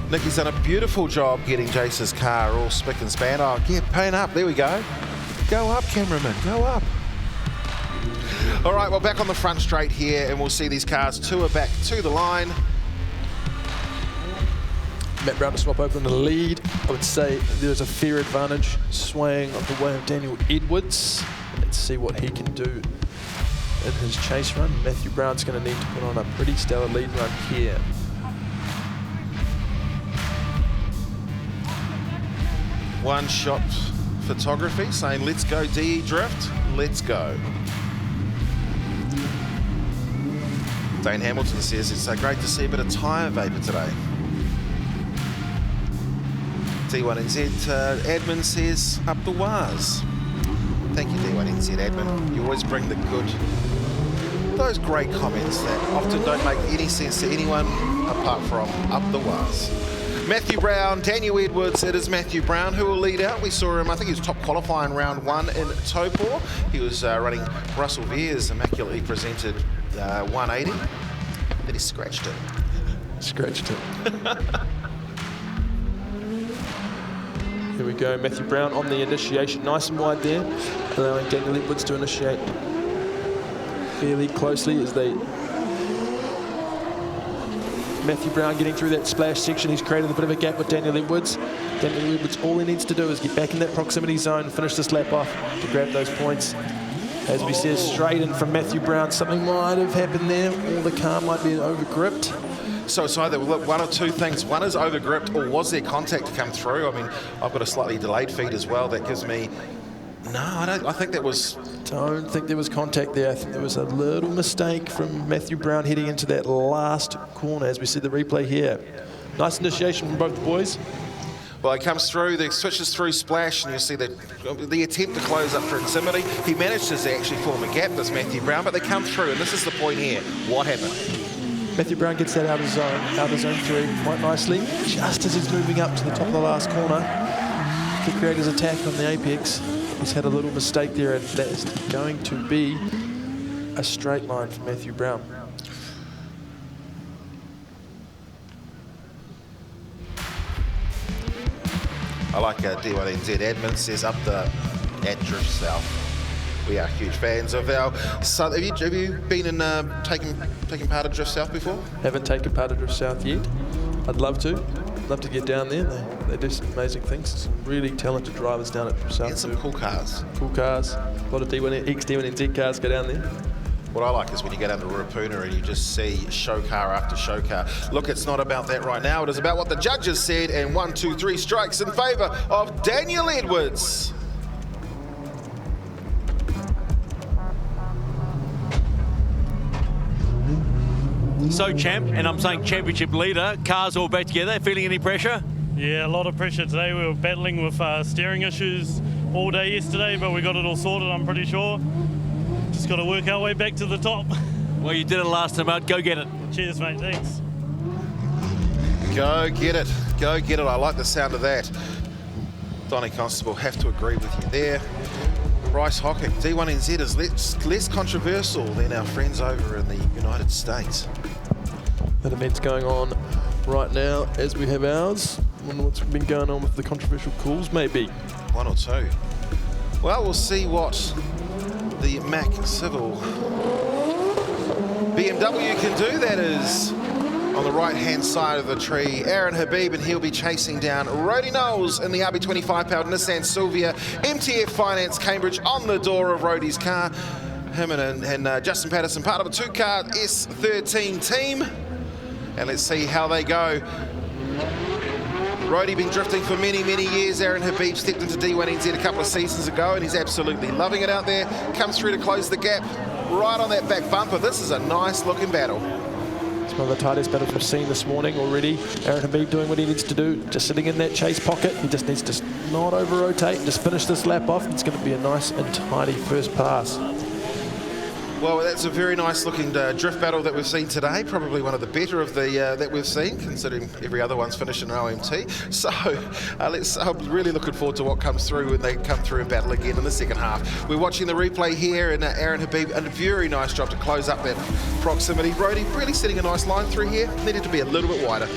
Nikki's done a beautiful job getting Jace's car all spick and span. Oh, yeah, paint up. There we go. Go up, cameraman. Go up. All right, well, back on the front straight here, and we'll see these cars tour back to the line. Matt Brown to swap over in the lead. I would say there's a fair advantage swaying on the way of Daniel Edwards. Let's see what he can do in his chase run. Matthew Brown's going to need to put on a pretty stellar lead run here. One shot photography saying, let's go DE Drift, let's go. Dane Hamilton says, it's great to see a bit of tyre vapour today. D1NZ admin says, up the wires. Thank you, D1NZ admin. You always bring the good, those great comments that often don't make any sense to anyone apart from up the wires. Matthew Brown, Daniel Edwards. It is Matthew Brown who will lead out. We saw him, I think he was top qualifying round 1 in Topor. He was running Russell Vere's immaculately presented 180. Then he scratched it. Scratched it. Here we go, Matthew Brown on the initiation. Nice and wide there, allowing Daniel Edwards to initiate fairly closely as they... Matthew Brown getting through that splash section. He's created a bit of a gap with Daniel Edwards. Daniel Edwards, all he needs to do is get back in that proximity zone and finish this lap off to grab those points. As we said, straight in from Matthew Brown. Something might have happened there, or the car might be over-gripped. So it's either one or two things. One is over-gripped, or was there contact to come through? I mean, I've got a slightly delayed feed as well. That gives me... No, I think that was... Don't think there was contact there. I think there was a little mistake from Matthew Brown heading into that last corner as we see the replay here. Nice initiation from both the boys. Well, it comes through, the switches through splash, and you see the attempt to close up proximity. He managed to actually form a gap, this Matthew Brown, but they come through, and this is the point here. What happened? Matthew Brown gets that out of zone 3 quite nicely, just as he's moving up to the top of the last corner to create his attack on the apex. He's had a little mistake there, and that is going to be a straight line for Matthew Brown. I like D1NZ admin says up the at Drift South. We are huge fans of our. So have you been in taking part of Drift South before? Haven't taken part of Drift South yet. I'd love to. Love to get down there. They do some amazing things. Some really talented drivers down at Drift South. And some cool cars. Cool cars. A lot of ex-D1NZ cars go down there. What I like is when you go down to Rapuna and you just see show car after show car. Look, it's not about that right now. It is about what the judges said, and 1, 2, 3 strikes in favour of Daniel Edwards. So, champ, and I'm saying championship leader, cars all back together. Feeling any pressure? Yeah, a lot of pressure today. We were battling with steering issues all day yesterday, but we got it all sorted, I'm pretty sure. Just got to work our way back to the top. Well, you did it last time out. Go get it. Cheers, mate. Thanks. Go get it. Go get it. I like the sound of that. Donny Constable, have to agree with you there. Bryce Hocking, D1NZ is less controversial than our friends over in the United States. That event's going on right now as we have ours. I wonder what's been going on with the controversial calls, maybe. 1 or 2. Well, we'll see what the Mac Civil BMW can do. That is on the right-hand side of the tree, Aaron Habib, and he'll be chasing down Rody Knowles in the RB25-powered Nissan Silvia MTF Finance Cambridge on the door of Rody's car. Him and Justin Patterson, part of a 2-car S13 team. And let's see how they go. Rody been drifting for many, many years. Aaron Habib stepped into D1NZ a couple of seasons ago and he's absolutely loving it out there. Comes through to close the gap right on that back bumper. This is a nice looking battle. It's one of the tightest battles we've seen this morning already. Aaron Habib doing what he needs to do, just sitting in that chase pocket. He just needs to not over-rotate and just finish this lap off. It's going to be a nice and tidy first pass. Well, that's a very nice looking drift battle that we've seen today. Probably one of the better of the that we've seen, considering every other one's finished in an OMT. So I'm really looking forward to what comes through when they come through and battle again in the second half. We're watching the replay here, and Aaron Habib, a very nice job to close up that proximity. Rody really setting a nice line through here. Needed to be a little bit wider.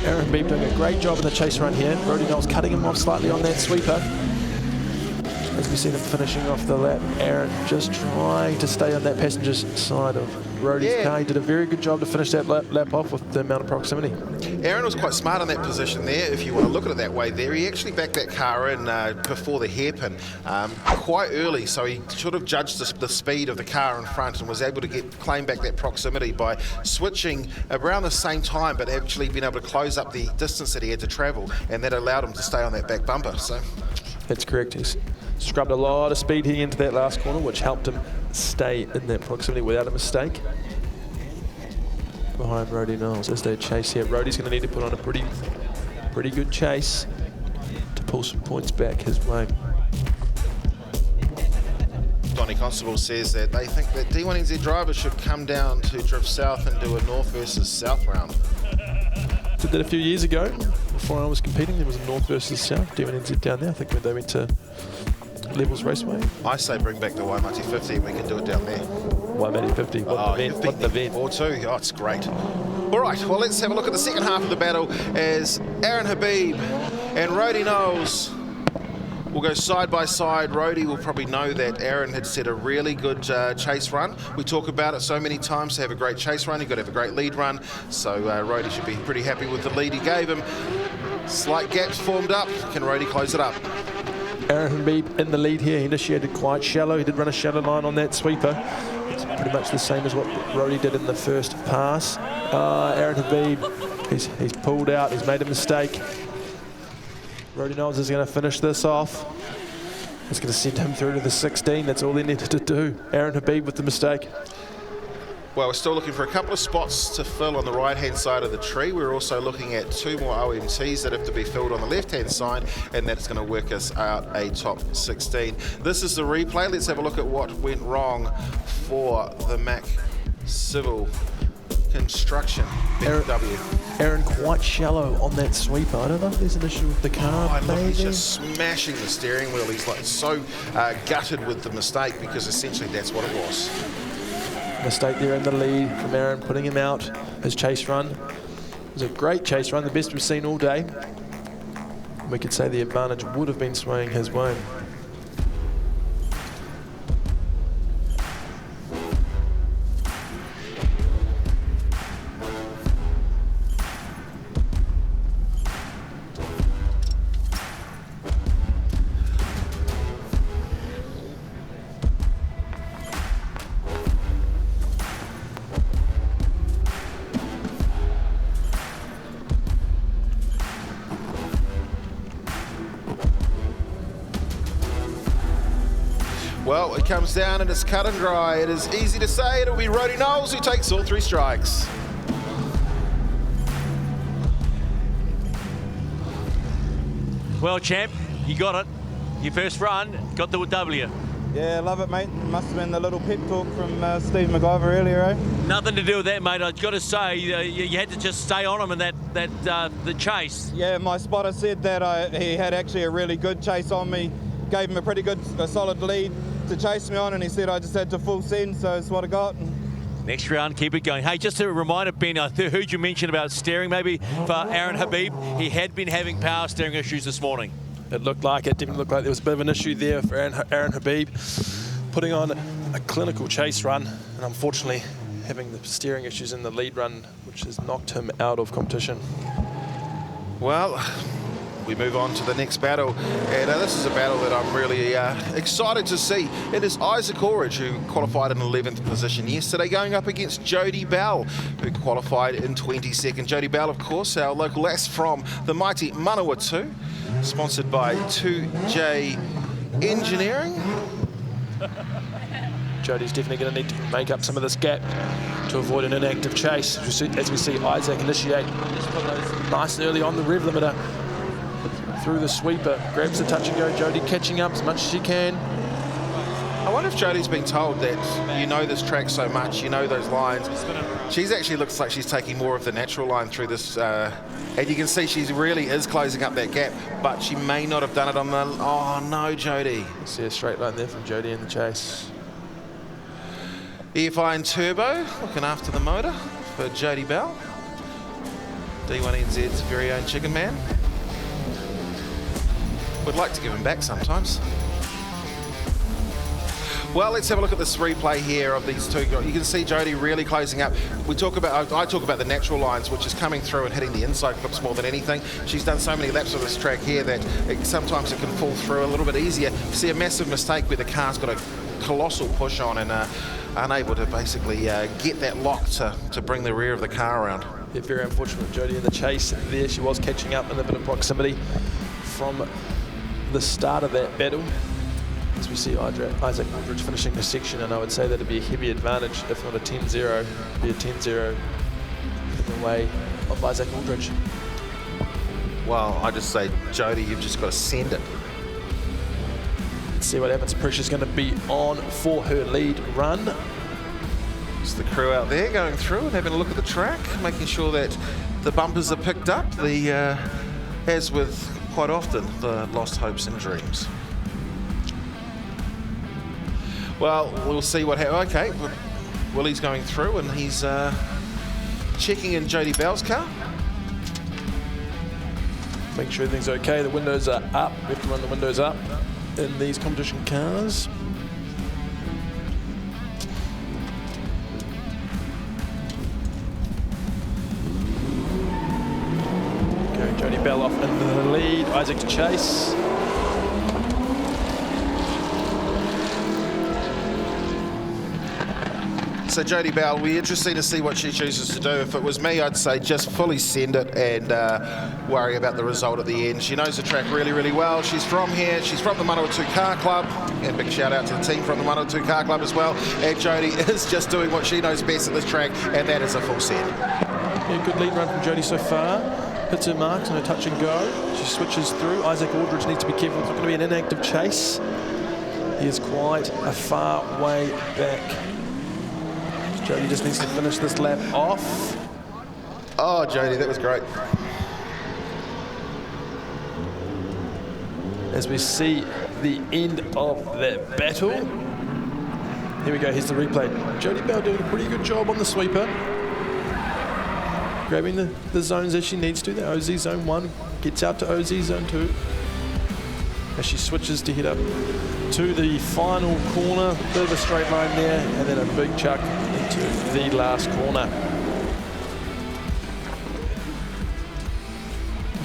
Aaron Habib doing a great job in the chase run here. Rody Knowles cutting him off slightly on that sweeper. As we see them finishing off the lap, Aaron just trying to stay on that passenger's side of Rody's car. He did a very good job to finish that lap off with the amount of proximity. Aaron was quite smart on that position there, if you want to look at it that way there. He actually backed that car in before the hairpin quite early, so he should have judged the speed of the car in front and was able to claim back that proximity by switching around the same time, but actually being able to close up the distance that he had to travel, and that allowed him to stay on that back bumper. So that's correct. He's scrubbed a lot of speed here into that last corner, which helped him stay in that proximity without a mistake. Behind Rody Knowles as they chase here. Rody's going to need to put on a pretty good chase to pull some points back his way. Donnie Constable says that they think that D1NZ drivers should come down to Drift South and do a North versus South round. Did that a few years ago. Before I was competing, there was a North versus South, D1NZ down there. I think when they went to Levels Raceway. I say bring back the Waimati 50 and we can do it down there. Waimati 50, what the event. Or two, oh, it's great. All right, well, let's have a look at the second half of the battle as Aaron Habib and Rody Knowles will go side by side. Rody will probably know that Aaron had set a really good chase run. We talk about it so many times, to have a great chase run, you've got to have a great lead run. So Rody should be pretty happy with the lead he gave him. Slight gaps formed up. Can Rody close it up? Aaron Habib in the lead here. He initiated quite shallow. He did run a shallow line on that sweeper. It's pretty much the same as what Rody did in the first pass. Aaron Habib, he's pulled out. He's made a mistake. Rody Knowles is going to finish this off. It's going to send him through to the 16. That's all he needed to do. Aaron Habib with the mistake. Well, we're still looking for a couple of spots to fill on the right-hand side of the tree. We're also looking at 2 more OMTs that have to be filled on the left-hand side, and that's going to work us out a top 16. This is the replay. Let's have a look at what went wrong for the Mac Civil Construction BMW. Aaron quite shallow on that sweeper. I don't know if there's an issue with the car. Look, he's just smashing the steering wheel. He's like so gutted with the mistake, because essentially that's what it was. Mistake there in the lead from Aaron, putting him out. His chase run it was a great chase run, the best we've seen all day. We could say the advantage would have been swaying his way. Well, it comes down and it's cut and dry. It is easy to say it'll be Rody Knowles who takes all 3 strikes. Well, champ, you got it. Your first run, got the W. Yeah, love it, mate. Must have been the little pep talk from Steve McIver earlier, eh? Nothing to do with that, mate. I've got to say, you had to just stay on him in the chase. Yeah, my spotter said that he had actually a really good chase on me. Gave him a pretty good, solid lead to chase me on, and he said I just had to full send, so it's what I got. Next round, keep it going. Hey, just a reminder, Ben, I heard you mention about steering maybe for Aaron Habib. He had been having power steering issues this morning. It looked like it. Definitely looked like there was a bit of an issue there for Aaron Habib, putting on a clinical chase run, and unfortunately having the steering issues in the lead run, which has knocked him out of competition. Well, We move on to the next battle, and this is a battle that I'm really excited to see. It is Isaac Orridge, who qualified in 11th position yesterday, going up against Jody Bell, who qualified in 22nd. Jody Bell, of course, our local lass from the mighty Manawatu, sponsored by 2J Engineering. Jody's definitely going to need to make up some of this gap to avoid an inactive chase. As we see Isaac initiate nice and early on the rev limiter through the sweeper, grabs the touch and go. Jody catching up as much as she can. I wonder if Jody's been told that you know this track so much, you know those lines. She's actually looks like she's taking more of the natural line through this, and you can see she really is closing up that gap, but she may not have done it on the, oh no, Jody. See a straight line there from Jody in the chase. EFI and Turbo looking after the motor for Jody Bell. D1NZ's very own chicken man. Would like to give him back sometimes. Well, let's have a look at this replay here of these two. You can see Jody really closing up. I talk about the natural lines, which is coming through and hitting the inside clips more than anything. She's done so many laps of this track here that sometimes it can fall through a little bit easier. You see a massive mistake where the car's got a colossal push on and unable to basically get that lock to bring the rear of the car around. Yeah, very unfortunate Jody in the chase there. She was catching up in a bit of proximity from the start of that battle. As we see Isaac Aldridge finishing the section, and I would say that'd be a heavy advantage, if not a 10-0. It'd be a 10-0 in the way of Isaac Aldridge. Well, I just say, Jody, you've just got to send it. Let's see what happens. Pressure's going to be on for her lead run. It's the crew out there going through and having a look at the track, making sure that the bumpers are picked up, as with quite often, the lost hopes and dreams. Well, we'll see what happens. Okay, Willie's going through and he's checking in Jody Bell's car. Make sure everything's okay. The windows are up. We have to run the windows up in these competition cars. Okay, Jody Bell off into the lead. Isaac to chase. So Jody Bell, we're interested to see what she chooses to do. If it was me, I'd say just fully send it and worry about the result at the end. She knows the track really, really well. She's from here. She's from the Manawatu Car Club. And big shout out to the team from the Manawatu Car Club as well. And Jody is just doing what she knows best at this track, and that is a full send. Yeah, good lead run from Jody so far. Hits her marks on her touch and go. She switches through. Isaac Aldridge needs to be careful. It's not going to be an inactive chase. He is quite a far way back. Jody just needs to finish this lap off. Oh, Jody, that was great. As we see the end of that battle. Here we go, here's the replay. Jody Bell doing a pretty good job on the sweeper. Grabbing the zones as she needs to. The OZ zone 1 gets out to OZ zone 2. As she switches to head up to the final corner. Bit of a straight line there, and then a big chuck into the last corner.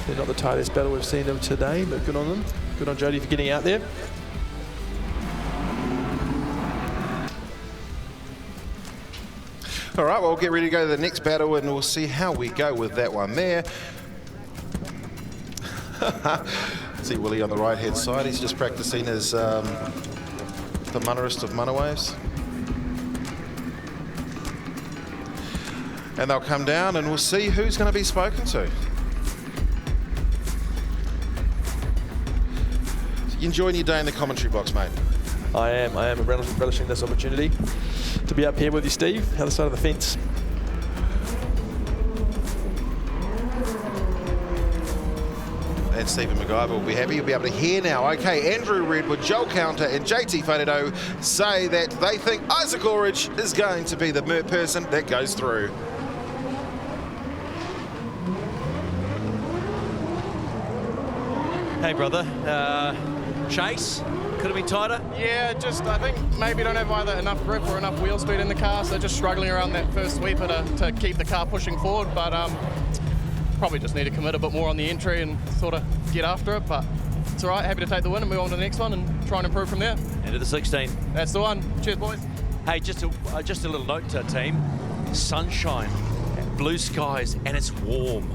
They're not the tightest battle we've seen them today, but good on them. Good on Jody for getting out there. All right, well, we'll get ready to go to the next battle, and we'll see how we go with that one there. See Willie on the right-hand side. He's just practicing his the monorist of monowaves. And they'll come down, and we'll see who's going to be spoken to. So you enjoying your day in the commentary box, mate? I am relishing this opportunity to be up here with you, Steve, other side of the fence. And Stephen McGyver will be happy. You'll be able to hear now. Okay, Andrew Redwood, Joel Counter, and JT Whanero say that they think Isaac Orridge is going to be the person that goes through. Hey, brother. Chase? Could have been tighter? Yeah, just I think maybe don't have either enough grip or enough wheel speed in the car, so just struggling around that first sweeper to keep the car pushing forward. But Probably just need to commit a bit more on the entry and sort of get after it, but it's all right. Happy to take the win and move on to the next one and try and improve from there. Into the 16. That's the one. Cheers, boys. Hey, just a little note to our team. Sunshine, blue skies, and it's warm.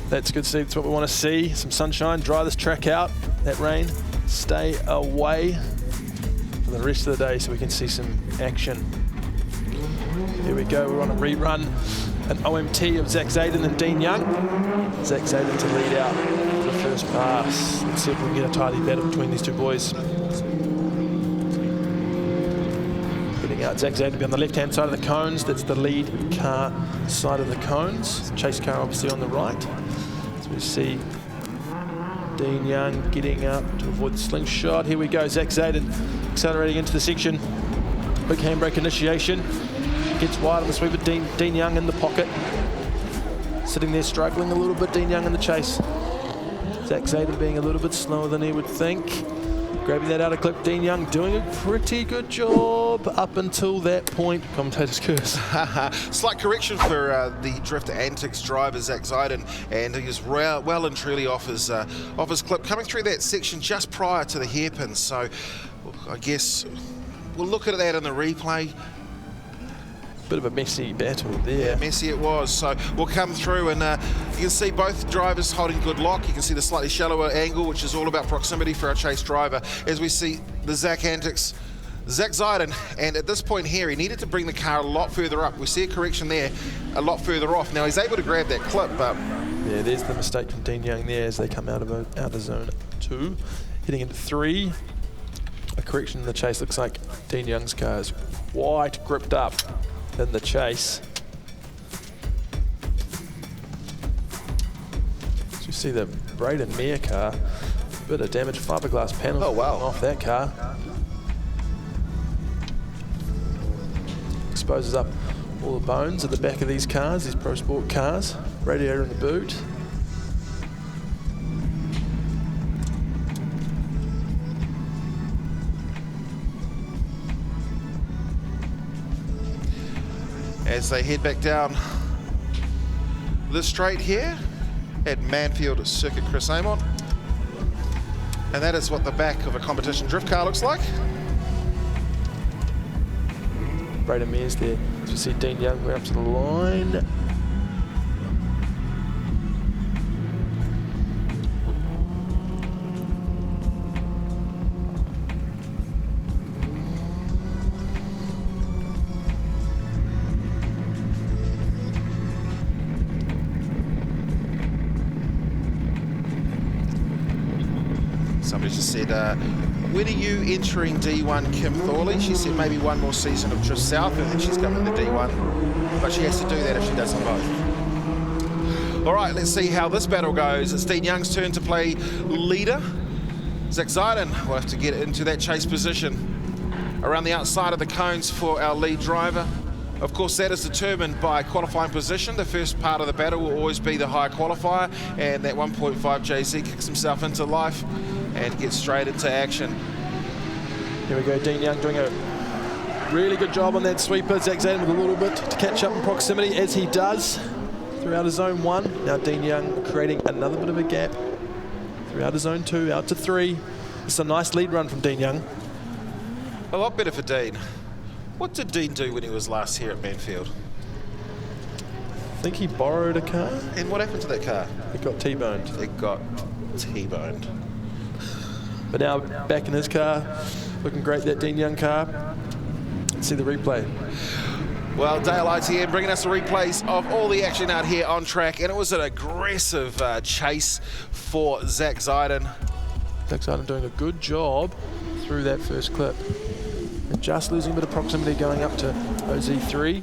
That's good, Steve. That's what we want to see. Some sunshine, dry this track out. That rain, stay away for the rest of the day so we can see some action. Here we go, we're on a rerun. An OMT of Zach Zayden and Dean Young. Zach Zayden to lead out for the first pass. Let's see if we can get a tidy battle between these two boys. Heading out, Zach Zayden to be on the left-hand side of the cones. That's the lead car side of the cones. Chase car obviously on the right. So we see Dean Young getting up to avoid the slingshot. Here we go, Zach Zayden accelerating into the section. Big handbrake initiation. Gets wide on the sweep, but Dean Young in the pocket. Sitting there struggling a little bit, Dean Young in the chase. Zach Zayden being a little bit slower than he would think. Grabbing that out of clip, Dean Young doing a pretty good job up until that point. Commentator's curse. Slight correction for the Drift Antics driver, Zach Zayden, and he is well and truly off his clip, coming through that section just prior to the hairpin. So I guess we'll look at that in the replay. Bit of a messy battle there. Yeah, messy it was. So we'll come through and you can see both drivers holding good lock. You can see the slightly shallower angle, which is all about proximity for our chase driver. As we see the Zach Antics, Zach Zayden, and at this point here, he needed to bring the car a lot further up. We see a correction there, a lot further off. Now he's able to grab that clip, but yeah, there's the mistake from Dean Young there as they come out of zone 2, heading into 3. A correction in the chase. Looks like Dean Young's car is quite gripped up in the chase. So you see the Braden Meyer car, a bit of damage, fiberglass panel off that car. Exposes up all the bones at the back of these cars, these Pro Sport cars. Radiator in the boot. as they head back down the straight here at Manfeild Circuit Chris Amon. And that is what the back of a competition drift car looks like. Braden Mears there. As we see Dean Young going up to the line. Somebody just said, when are you entering D1, Kim Thorley? She said maybe one more season of Drift South and then she's coming to D1. But she has to do that if she does them both. All right, let's see how this battle goes. It's Dean Young's turn to play leader. Zach Zayden will have to get into that chase position around the outside of the cones for our lead driver. Of course, that is determined by qualifying position. The first part of the battle will always be the high qualifier, and that 1.5 JZ kicks himself into life and gets straight into action. Here we go, Dean Young doing a really good job on that sweeper. Zach Zayden with a little bit to catch up in proximity, as he does throughout his zone 1. Now Dean Young creating another bit of a gap throughout his zone 2, out to 3. It's a nice lead run from Dean Young. A lot better for Dean. What did Dean do when he was last here at Manfeild? I think he borrowed a car. And what happened to that car? It got T-boned. It got T-boned. But now back in his car, looking great, that Dean Young car. Let's see the replay. Well, Dale ITN bringing us the replays of all the action out here on track, and it was an aggressive chase for Zach Zayden. Zach Zayden doing a good job through that first clip. And just losing a bit of proximity going up to OZ3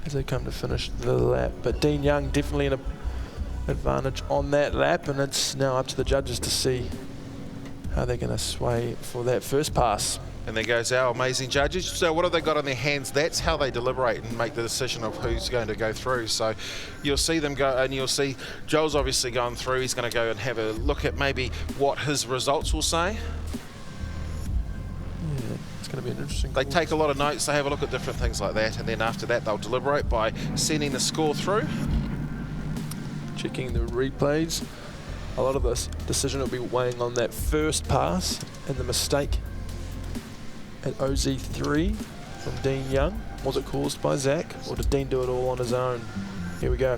as they come to finish the lap. But Dean Young definitely in an advantage on that lap, and it's now up to the judges to see how they're going to sway for that first pass. And there goes our amazing judges. So what have they got on their hands? That's how they deliberate and make the decision of who's going to go through. So you'll see them go, and you'll see Joel's obviously going through. He's going to go and have a look at maybe what his results will say. It's going to be an interesting They call. take a lot of notes, they have a look at different things like that, and then after that they'll deliberate by sending the score through. Checking the replays. A lot of this decision will be weighing on that first pass and the mistake at OZ3 from Dean Young. Was it caused by Zach, or did Dean do it all on his own? Here we go.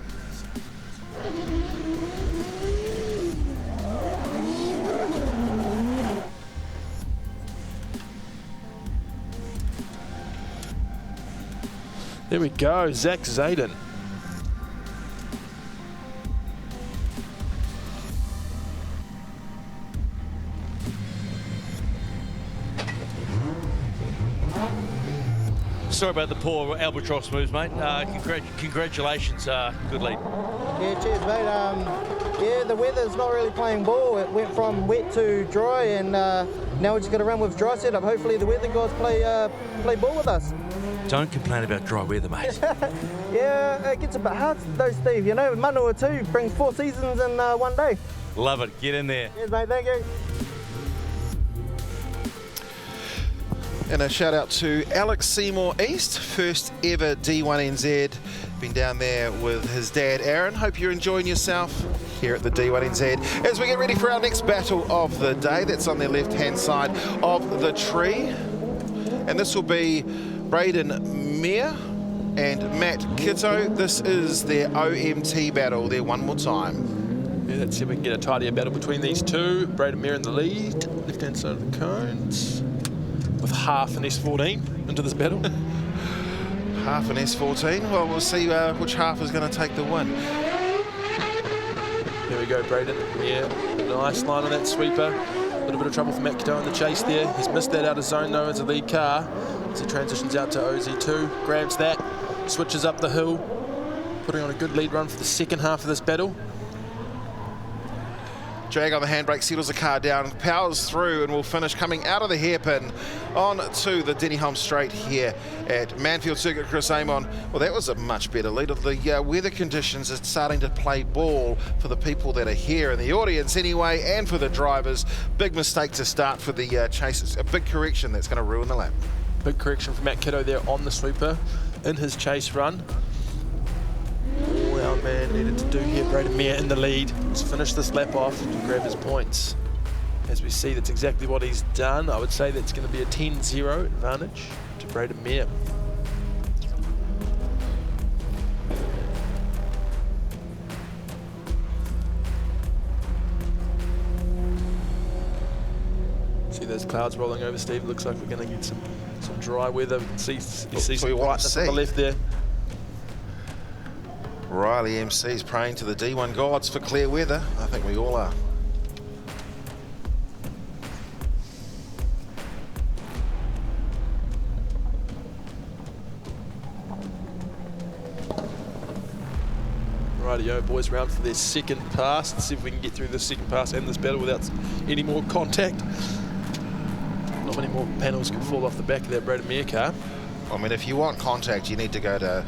There we go, Zach Zayden. Sorry about the poor albatross moves, mate. Congratulations, good lead. Yeah, cheers, mate. Yeah, the weather's not really playing ball. It went from wet to dry, and now we're just going to run with dry setup. Hopefully the weather gods play ball with us. Don't complain about dry weather, mate. Yeah, it gets a bit hard though, Steve. You know, Manua 2 brings 4 seasons in one day. Love it. Get in there. Cheers, mate. Thank you. And a shout out to Alex Seymour East, first ever D1NZ. Been down there with his dad Aaron. Hope you're enjoying yourself here at the D1NZ as we get ready for our next battle of the day. That's on the left hand side of the tree. And this will be Braden Meir and Matt Kitto. This is their OMT battle, their one more time. Yeah, let's see if we can get a tidier battle between these two. Braden Meir in the lead, left hand side of the cones, with half an S14 into this battle. Half an S14. Well, we'll see which half is going to take the win. Here we go, Braden. Yeah, nice line on that sweeper. A little bit of trouble for Matt Cadeau in the chase there. He's missed that out of zone though as a lead car. As he transitions out to OZ2, grabs that, switches up the hill, putting on a good lead run for the second half of this battle. Drag on the handbrake, settles the car down, powers through, and will finish coming out of the hairpin on to the Dennyholm Straight here at Manfeild Circuit. Chris Amon. Well, that was a much better lead. The weather conditions are starting to play ball for the people that are here in the audience anyway, and for the drivers. Big mistake to start for the chase. It's a big correction that's going to ruin the lap. Big correction from Matt Cadeau there on the sweeper in his chase run. All our man needed to do here, Braden Meir in the lead. Let's finish this lap off to grab his points. As we see, that's exactly what he's done. I would say that's going to be a 10-0 advantage to Braden Meir. See those clouds rolling over, Steve. Looks like we're going to get some dry weather. You see some brightness on the left there. Riley MC's praying to the D1 gods for clear weather. I think we all are. Rightio, boys, round for their second pass. Let's see if we can get through this second pass and this battle without any more contact. Not many more panels can fall off the back of that Braden Meir car. I mean, if you want contact, you need to go to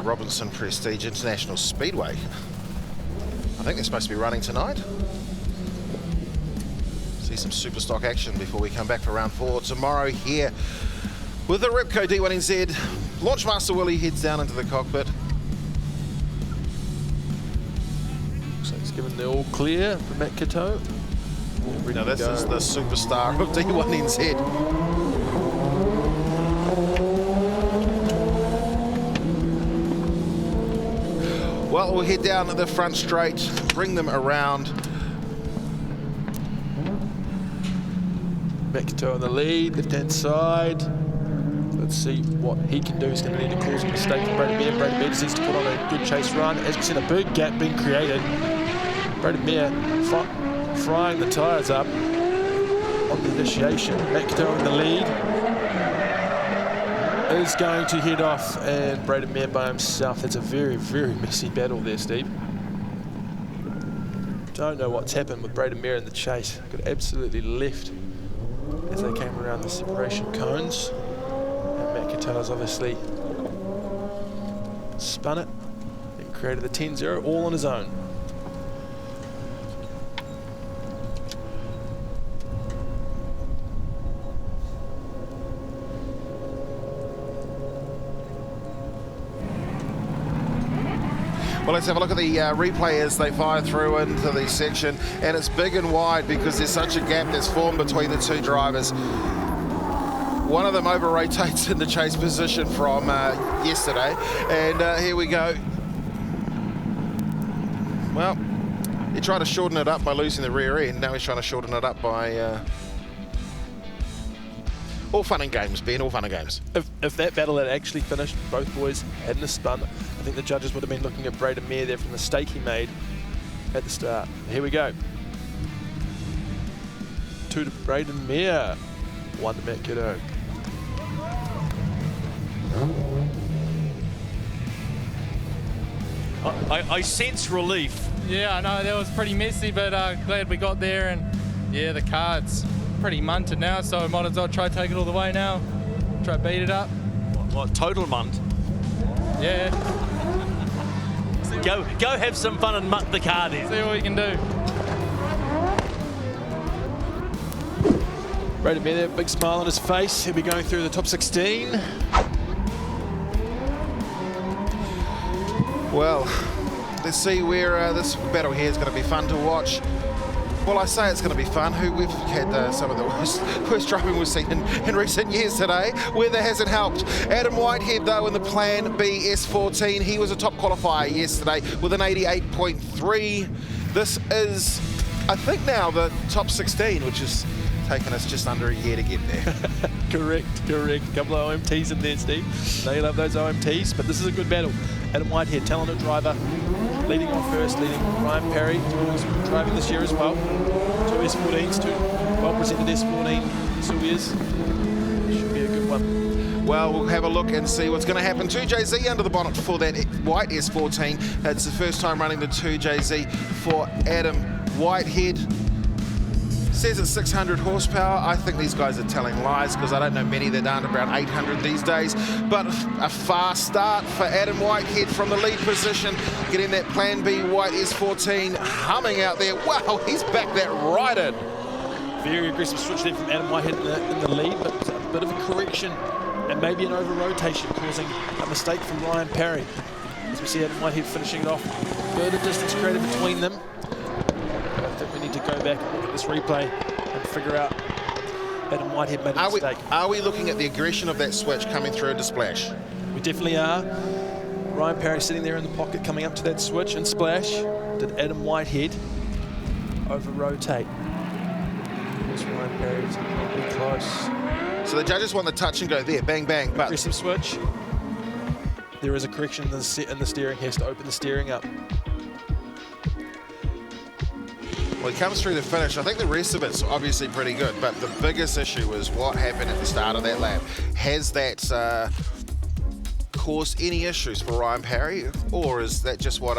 Robinson Prestige International Speedway. I think they're supposed to be running tonight. See some super stock action before we come back for round 4 tomorrow here with the Repco D1NZ. Launchmaster Willie heads down into the cockpit. Looks like he's given the all clear for Matt Cadeau. Now this is the superstar of D1NZ. Well, we'll head down to the front straight, bring them around. Matt Cadeau on the lead, left-hand side. Let's see what he can do. He's going to need to cause a mistake for Braden Meir. Braden Meir just needs to put on a good chase run. As we've seen, a big gap being created. Braden Meir frying the tyres up on the initiation. Matt Cadeau in the lead. Is going to head off, and Braden Meir by himself. That's a very, very messy battle there, Steve. Don't know what's happened with Braden Meir in the chase. Got absolutely left as they came around the separation cones. And Matt Cadeau's obviously spun it and created the 10-0 all on his own. Well, let's have a look at the replay as they fire through into the section, and it's big and wide because there's such a gap that's formed between the two drivers. One of them over-rotates in the chase position from yesterday, and here we go. Well, he tried to shorten it up by losing the rear end. Now he's trying to shorten it up by... all fun and games, Ben, all fun and games. If that battle had actually finished, both boys hadn't a spun, I think the judges would have been looking at Braden Mayer there from the mistake he made at the start. Here we go. 2 to Braden Mayer, 1 to Matt Kiddo. I sense relief. Yeah, I know that was pretty messy, but glad we got there. And yeah, the car's pretty munted now, so I might as well try to take it all the way now. Try to beat it up. What total munt? Yeah. Go have some fun and mutt the car then. See what we can do. Braden Mayer, big smile on his face. He'll be going through the top 16. Well, let's see where this battle here is going to be fun to watch. Well, I say it's going to be fun. We've had some of the worst driving we've seen in recent years today. Weather hasn't helped. Adam Whitehead, though, in the Plan B S14. He was a top qualifier yesterday with an 88.3. This is, I think now, the top 16, which has taken us just under a year to get there. Correct. Couple of OMTs in there, Steve. They love those OMTs, but this is a good battle. Adam Whitehead, talented driver, leading on first, leading Ryan Perry, who's driving this year as well. 2 S14s, 2 well-presented S14 Sylvias. Should be a good one. Well, we'll have a look and see what's going to happen. 2JZ under the bonnet for that white S14. It's the first time running the 2JZ for Adam Whitehead. Says it's 600 horsepower. I think these guys are telling lies because I don't know many that aren't around 800 these days. But a fast start for Adam Whitehead from the lead position, getting that Plan B white S14 humming out there. Wow, he's backed that right in. Very aggressive switch there from Adam Whitehead in the lead, but a bit of a correction and maybe an over-rotation causing a mistake from Ryan Perry. As we see Adam Whitehead finishing it off. Bit of distance created between them. I think we need to go back and look at this replay and figure out Adam Whitehead made a mistake. Are we looking at the aggression of that switch coming through into Splash? We definitely are. Ryan Perry sitting there in the pocket coming up to that switch and Splash. Did Adam Whitehead over-rotate? Ryan Perry's pretty close. So the judges want the touch and go there, bang, bang. But aggressive switch. There is a correction in the steering. He has to open the steering up. Well, he comes through the finish. I think the rest of it's obviously pretty good, but the biggest issue is what happened at the start of that lap. Has that caused any issues for Ryan Perry, or is that just what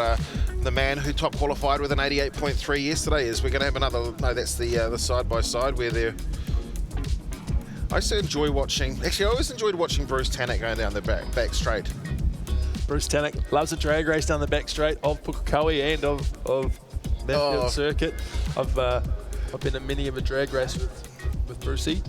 the man who top qualified with an 88.3 yesterday is? We're going to have another. No, that's the side by side where they're. I used to enjoy watching. Actually, I always enjoyed watching Bruce Tannock going down the back straight. Bruce Tannock loves a drag race down the back straight of Pukekohe and of Manfeild circuit. I've been in many of a drag race with Brucey.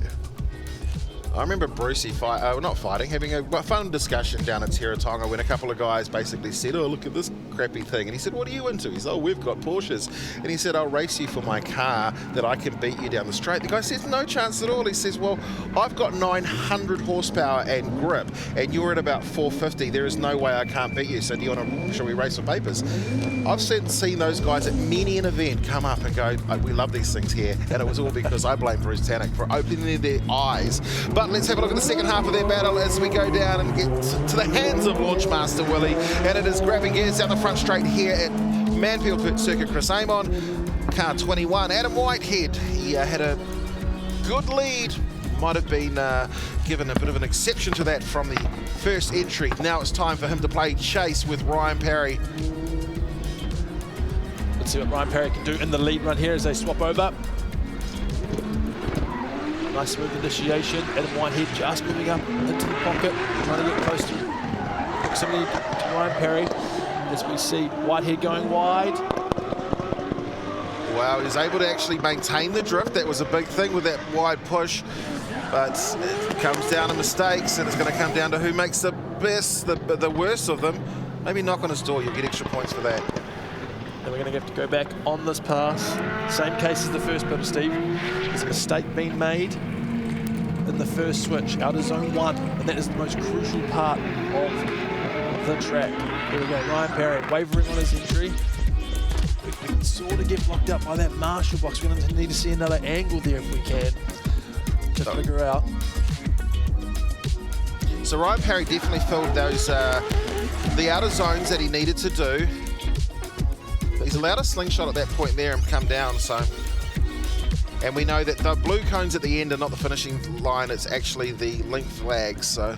I remember Brucey having a fun discussion down at Teretonga when a couple of guys basically said, "Oh, look at this crappy thing." And he said, "What are you into?" He said, "Oh, we've got Porsches." And he said, "I'll race you for my car that I can beat you down the straight." The guy says, "No chance at all." He says, "Well, I've got 900 horsepower and grip, and you're at about 450. There is no way I can't beat you. So shall we race for papers?" I've seen those guys at many an event come up and go, "We love these things here." And it was all because I blame Bruce Tannock for opening their eyes. But let's have a look at the second half of their battle as we go down and get to the hands of Launchmaster Willie. And it is grabbing gears down the front straight here at Manfeild Circuit. Chris Amon, car 21. Adam Whitehead, he had a good lead. Might have been given a bit of an exception to that from the first entry. Now it's time for him to play chase with Ryan Perry. Let's see what Ryan Perry can do in the lead run here as they swap over. Nice smooth initiation. Adam Whitehead just moving up into the pocket, trying to get close to proximity to Ryan Perry. As we see Whitehead going wide. Wow, he's able to actually maintain the drift. That was a big thing with that wide push. But it comes down to mistakes, and it's going to come down to who makes the best, the worst of them. Maybe knock on his door, you'll get extra points for that. And we're going to have to go back on this pass. Same case as the first battle, Steve. There's a mistake being made in the first switch out of zone 1, and that is the most crucial part of the track. Here we go, Ryan Perry wavering on his entry. We can sort of get blocked up by that Marshall box. We're going to need to see another angle there if we can to figure out. So Ryan Perry definitely filled those the outer zones that he needed to do. He's allowed a slingshot at that point there and come down, so. And we know that the blue cones at the end are not the finishing line, it's actually the link flags, so.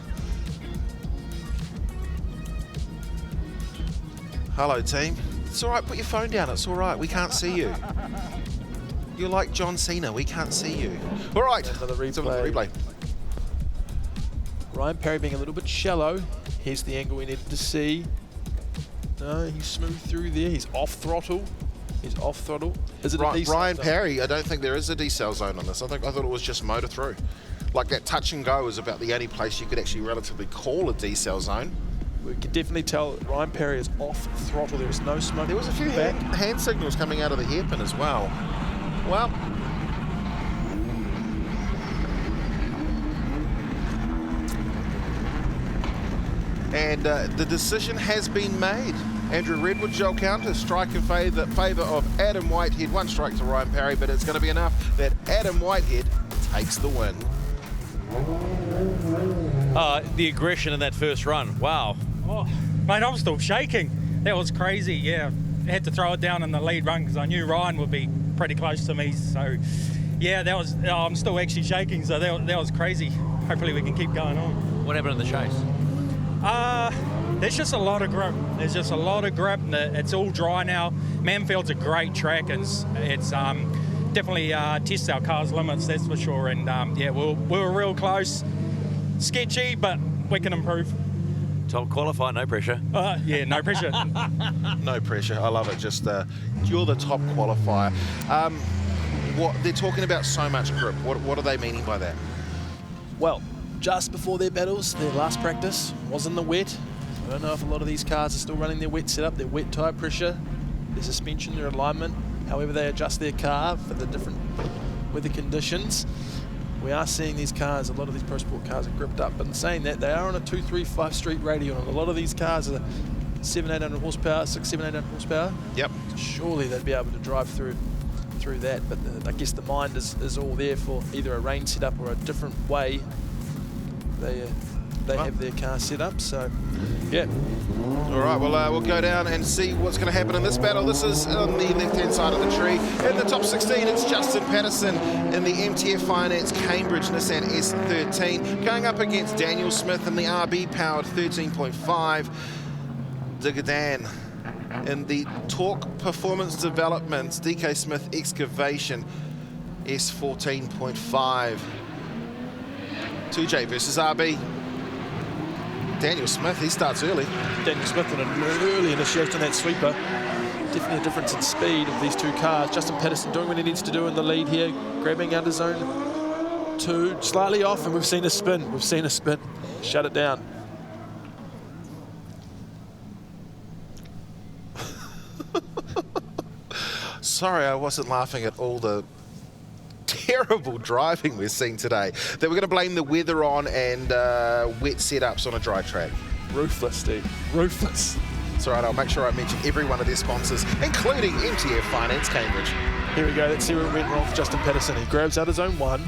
Hello, team. It's all right, put your phone down, it's all right, we can't see you. You're like John Cena, we can't see you. All right, another replay. Ryan Perry being a little bit shallow. Here's the angle we needed to see. No, he's smooth through there. He's off throttle. He's off throttle. Is it a decel Ryan zone? Perry, I don't think there is a decel zone on this. I thought it was just motor through. Like that touch and go is about the only place you could actually relatively call a decel zone. We can definitely tell Ryan Perry is off throttle. There was no smoke. There was a few hand signals coming out of the hairpin as well. Well, and the decision has been made. Andrew Redwood, Joel Counter, strike in favour of Adam Whitehead. One strike to Ryan Perry, but it's going to be enough that Adam Whitehead takes the win. The aggression in that first run, wow. Oh, mate, I'm still shaking. That was crazy, yeah. I had to throw it down in the lead run because I knew Ryan would be pretty close to me. So, yeah, that was. I'm still actually shaking, so that was crazy. Hopefully we can keep going on. What happened in the chase? There's just a lot of grip. There's just a lot of grip. It's all dry now. Manfield's a great track. It's definitely tests our car's limits, that's for sure. And yeah, we were real close. Sketchy, but we can improve. Top qualifier, no pressure. Yeah, no pressure. No pressure. I love it. Just you're the top qualifier. What they're talking about, so much grip. What are they meaning by that? Well, just before their battles, their last practice was in the wet. I don't know if a lot of these cars are still running their wet setup, their wet tyre pressure, their suspension, their alignment, however they adjust their car for the different weather conditions. We are seeing these cars, a lot of these Pro Sport cars are gripped up, but in saying that, they are on a 235 street radial, and a lot of these cars are 700-800 horsepower, 600-700-800 horsepower. Yep. Surely they'd be able to drive through that, but I guess the mind is all there for either a rain setup or a different way they have their car set up, so yeah. All right, well, we'll go down and see what's going to happen in this battle. This is on the left-hand side of the tree. In the top 16, it's Justin Patterson in the MTF Finance Cambridge Nissan S13, going up against Daniel Smith in the RB-powered 13.5. Digadan in the Torque Performance Developments DK Smith Excavation S14.5. 2J versus RB. Daniel Smith, he starts early. Daniel Smith on an early initiation on that sweeper. Definitely a difference in speed of these two cars. Justin Patterson doing what he needs to do in the lead here, grabbing out of zone 2, slightly off, and we've seen a spin. Shut it down. Sorry, I wasn't laughing at all the terrible driving we're seeing today that we're going to blame the weather on and wet setups on a dry track. Ruthless, Steve. Ruthless. It's all right, I'll make sure I mention every one of their sponsors, including MTF Finance Cambridge. Here we go, let's see where it went wrong for Justin Patterson. He grabs out of zone 1,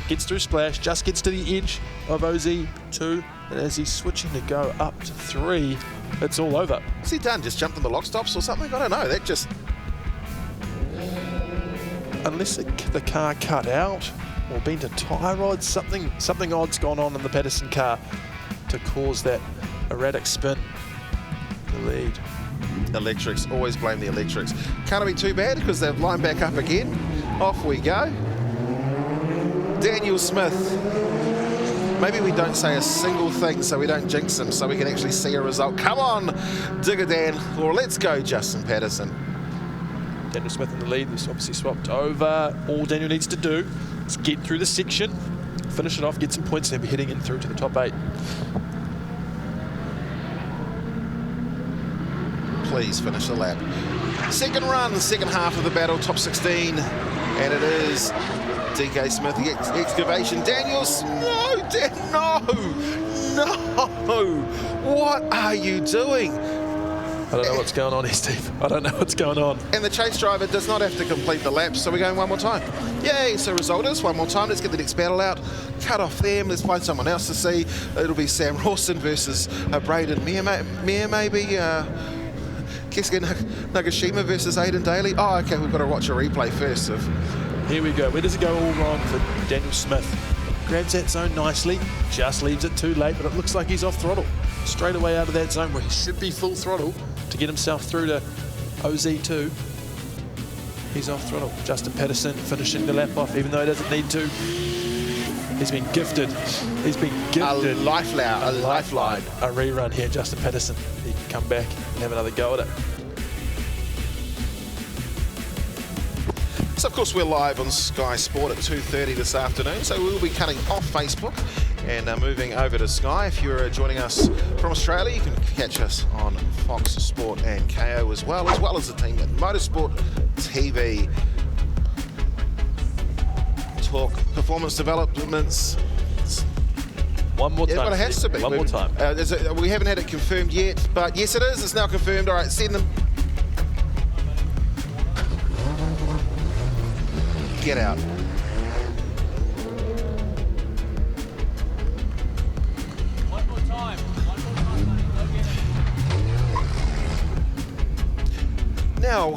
gets through splash, just gets to the edge of OZ2, and as he's switching to go up to 3, it's all over. What's he done? Just jumped in the lock stops or something? I don't know. That just... Unless the car cut out or bent a tyre rod, something odd's gone on in the Patterson car to cause that erratic spin. The lead. Electrics, always blame the electrics. Can't be too bad because they've lined back up again. Off we go. Daniel Smith. Maybe we don't say a single thing so we don't jinx him, so we can actually see a result. Come on, Digadan, or let's go, Justin Patterson. Daniel Smith in the lead, this obviously swapped over. All Daniel needs to do is get through the section, finish it off, get some points, and then be heading in through to the top 8. please finish the lap. Second run, the second half of the battle, top 16, and it is DK Smith, the excavation. Daniels, no, no, what are you doing? I don't know what's going on here, Steve. I don't know what's going on. And the chase driver does not have to complete the lap, so we're going one more time. Yay, so result is one more time. Let's get the next battle out. Cut off them. Let's find someone else to see. It'll be Sam Rawson versus Braden Meir, maybe. Keisuke Nagashima versus Aidan Daly. Oh, okay, we've got to watch a replay first. Here we go. Where does it go all wrong for Daniel Smith? Grabs that zone nicely, just leaves it too late, but it looks like he's off throttle. Straight away out of that zone where he should be full throttle to get himself through to OZ2. He's off throttle. Justin Patterson finishing the lap off, even though he doesn't need to. He's been gifted. He's been gifted. A lifeline. A rerun here, Justin Patterson. He can come back and have another go at it. So, of course, we're live on Sky Sport at 2:30 this afternoon, so we'll be cutting off Facebook and moving over to Sky. If you're joining us from Australia, you can catch us on Fox Sport and KO as well as the team at Motorsport TV. Talk performance developments. One more time. Yeah, but it has to be. One more time. We haven't had it confirmed yet, but yes, it is. It's now confirmed. All right, send them. Get out. One more time. Now,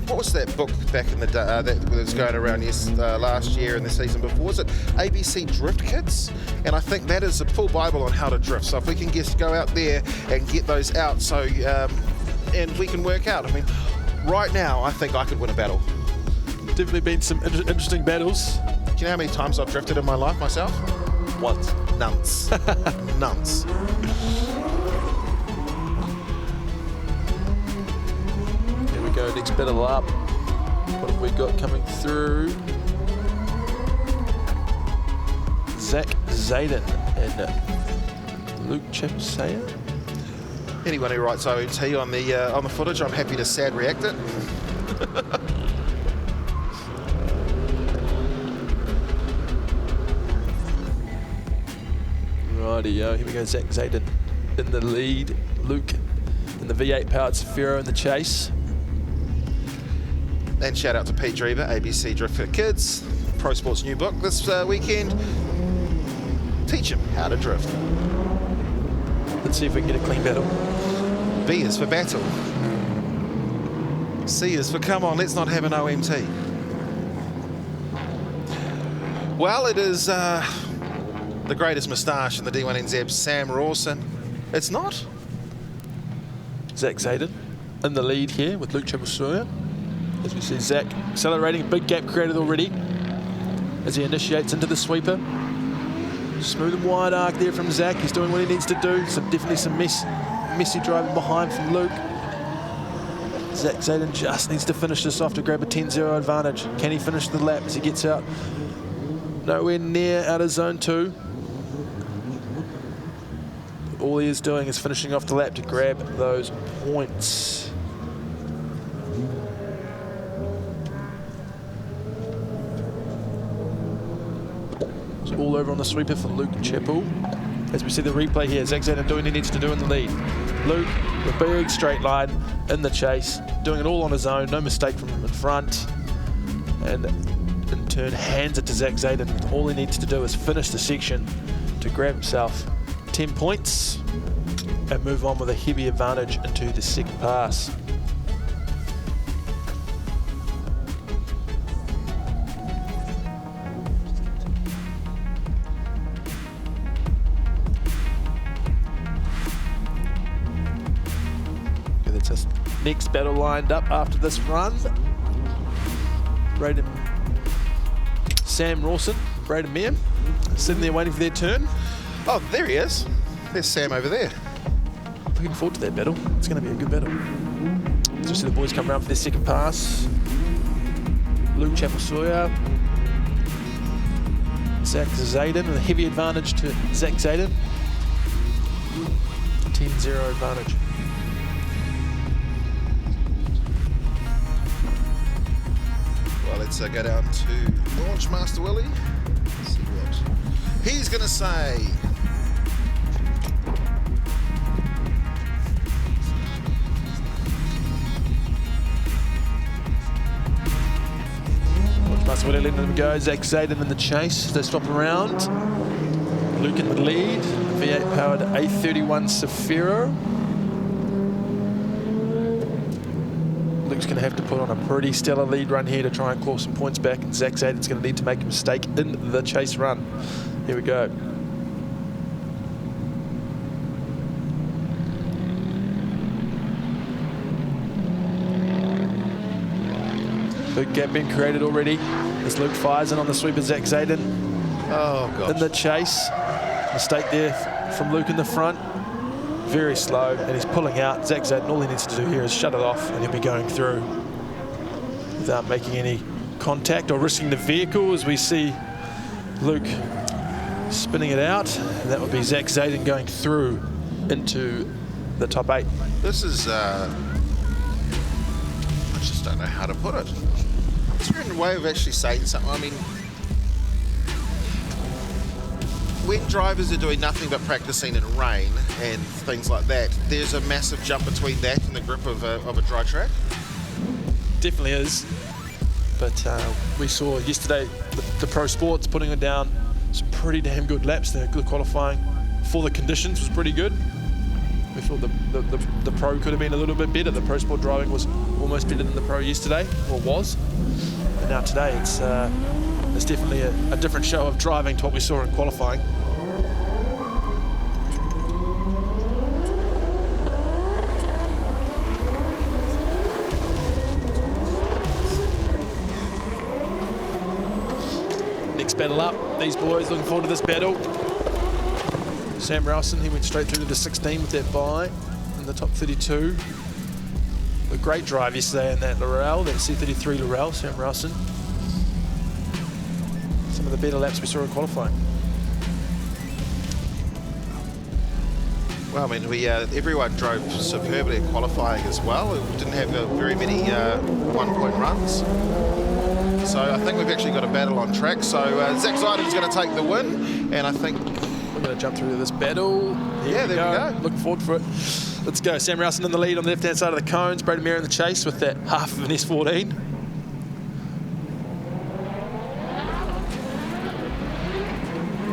what was that book back in the day that was going around last year and the season before? Was it ABC Drift Kids? And I think that is a full Bible on how to drift. So if we can just go out there and get those out, so and we can work out. I mean, right now, I think I could win a battle. Definitely been some interesting battles. Do you know how many times I've drifted in my life myself? Once. Nunts. Nunts. Here we go, next battle up. What have we got coming through? Zach Zayden and Luke Chapsaya. Anyone who writes OT on the footage, I'm happy to sad react it. Rightio, here we go, Zach Zayden in the lead, Luke in the V8 powered Safiro in the chase. And shout out to Pete Drever, ABC Drift for Kids, Pro Sports new book this weekend. Teach him how to drift. Let's see if we can get a clean battle. B is for battle. C is for come on, let's not have an OMT. Well, it is the greatest moustache in the D1NZ, Sam Rawson. It's not. Zach Zayden in the lead here with Luke Chapsaya. As we see Zach accelerating, big gap created already as he initiates into the sweeper. Smooth and wide arc there from Zach. He's doing what he needs to do. Definitely some messy driving behind from Luke. Zach Zayden just needs to finish this off to grab a 10-0 advantage. Can he finish the lap as he gets out? Nowhere near out of zone 2. All he is doing is finishing off the lap to grab those points. It's all over on the sweeper for Luke Chappell. As we see the replay here, Zach Zayden doing what he needs to do in the lead. Luke, the big straight line in the chase, doing it all on his own, no mistake from him in front. And in turn, hands it to Zach Zayden. All he needs to do is finish the section to grab himself 10 points and move on with a heavy advantage into the second pass. Okay, that's us. Next battle lined up after this run. Sam Rawson, Braden Meir, sitting there waiting for their turn. Oh, there he is. There's Sam over there. Looking forward to that battle. It's going to be a good battle. As we see the boys come around for their second pass. Luke Chapsaya, Zach Zayden with a heavy advantage to Zach Zayden. 10-0 advantage. Let's go down to Launch Master Willie. Let's see what he's going to say. Launch Master Willie letting them go. Zach Zayden in the chase. They stop around. Luke in the lead. V8 powered A31 Safiro. Luke's going to have to put on a pretty stellar lead run here to try and claw some points back, and Zach Zayden's going to need to make a mistake in the chase run. Here we go. Big gap being created already as Luke fires in on the sweeper. Zach Zayden in the chase. Mistake there from Luke in the front. Very slow, and he's pulling out. Zach Zayden, all he needs to do here is shut it off, and he'll be going through without making any contact or risking the vehicle, as we see Luke spinning it out. And that would be Zach Zayden going through into the top 8. This is, I just don't know how to put it. Is there a way of actually saying something? I mean, when drivers are doing nothing but practicing in rain and things like that, there's a massive jump between that and the grip of a dry track. Definitely is. But we saw yesterday the pro sports putting it down some pretty damn good laps there. Good qualifying for the conditions was pretty good. We thought the pro could have been a little bit better. The pro sport driving was almost better than the pro yesterday, or was. And now today it's definitely a different show of driving to what we saw in qualifying. Next battle up, these boys looking forward to this battle. Sam Rowson, he went straight through to the 16 with that bye in the top 32. A great drive yesterday in that Laurel, that C33 Laurel, Sam Rowson. Some of the better laps we saw in qualifying. Well, I mean, everyone drove superbly in qualifying as well. We didn't have very many one-point runs. So I think we've actually got a battle on track. So Zach Zayden's going to take the win, and I think we're going to jump through this battle. There we go. Looking forward for it. Let's go. Sam Rowson in the lead on the left-hand side of the cones. Braden Mayer in the chase with that half of an S14.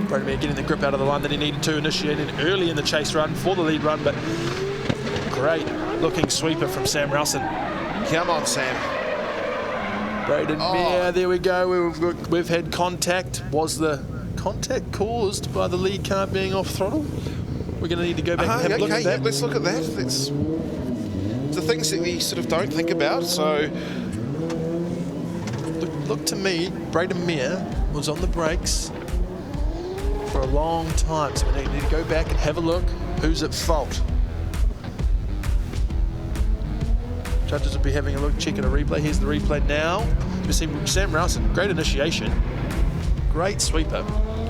Braden Mayer getting the grip out of the line that he needed to, initiated early in the chase run for the lead run, but great looking sweeper from Sam Rowson. Come on, Sam. Braden Mayer, there we go. We've had contact. Was the contact caused by the lead car being off throttle? We're going to need to go back and have a look at that. Yeah, let's look at that. It's the things that we sort of don't think about. So, look to me, Braden Mayer was on the brakes for a long time. So we need to go back and have a look. Who's at fault? Judges will be having a look, checking a replay. Here's the replay now. We see Sam Rowson, great initiation, great sweeper,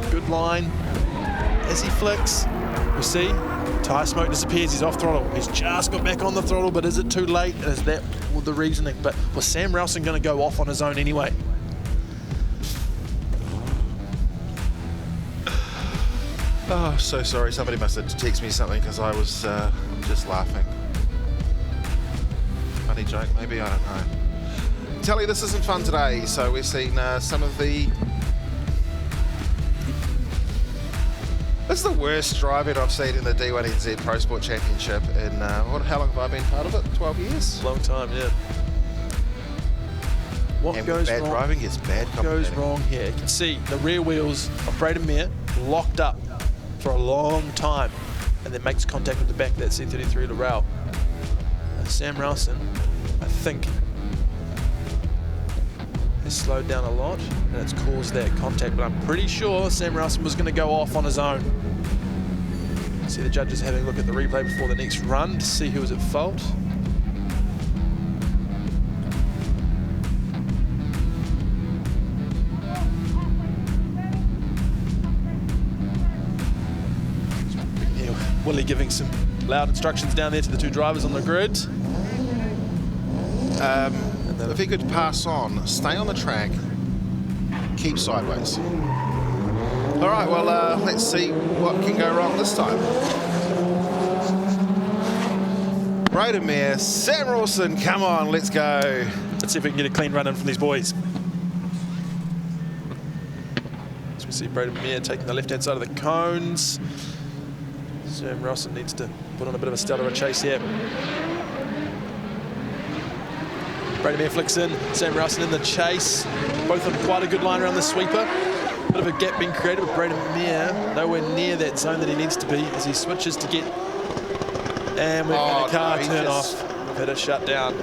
good line. As he flicks, we see tyre smoke disappears, he's off throttle. He's just got back on the throttle, but is it too late? Is that the reasoning? But was Sam Rowson going to go off on his own anyway? Oh, so sorry. Somebody must have texted me something because I was just laughing. Funny joke, maybe, I don't know. Telly, this isn't fun today. So we've seen some of the... This is the worst driving I've seen in the D1NZ Pro Sport Championship in, how long have I been part of it? 12 years? Long time, yeah. What goes wrong? Driving is bad. What goes wrong here? You can see the rear wheels of Braden Mayer locked up for a long time, and then makes contact with the back of that C33 Laurel. Sam Rowson, I think, has slowed down a lot, and it's caused that contact, but I'm pretty sure Sam Rowson was going to go off on his own. See the judges having a look at the replay before the next run to see who was at fault. Willie giving some loud instructions down there to the two drivers on the grid. if he could pass on, stay on the track, keep sideways. All right, well, let's see what can go wrong this time. Braden Mayer, Sam Rawson, come on, let's go. Let's see if we can get a clean run in from these boys. As we see Braden Mayer taking the left-hand side of the cones. Sam Rawson needs to put on a bit of a stellar of a chase here. Braden Mayer flicks in, Sam Rawson in the chase. Both on quite a good line around the sweeper. Bit of a gap being created with Braden Mayer nowhere near that zone that he needs to be as he switches to get. And we've got a car turn off. We've had it shut down.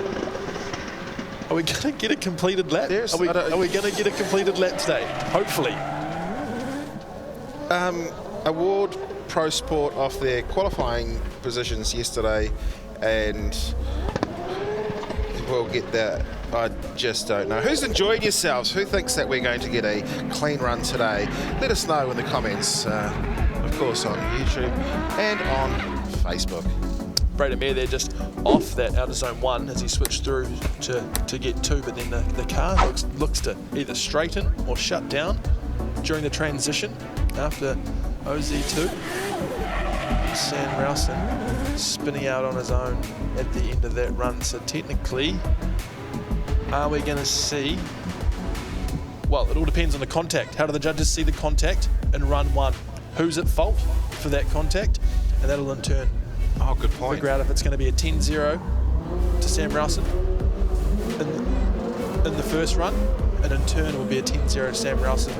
Are we going to get a completed lap? Are we going to get a completed lap today? Hopefully. Award Pro Sport off their qualifying positions yesterday, and we'll get that. I just don't know. Who's enjoyed yourselves? Who thinks that we're going to get a clean run today? Let us know in the comments, of course, on YouTube and on Facebook. Braden Mayer there just off that outer zone 1 as he switched through to get 2, but then the car looks to either straighten or shut down during the transition after OZ2. Sam Rawson spinning out on his own at the end of that run. So technically, are we going to see? Well, it all depends on the contact. How do the judges see the contact in run 1? Who's at fault for that contact? And that'll in turn good point. Figure out if it's going to be a 10-0 to Sam Rawson in the first run, and in turn it will be a 10-0 to Sam Rawson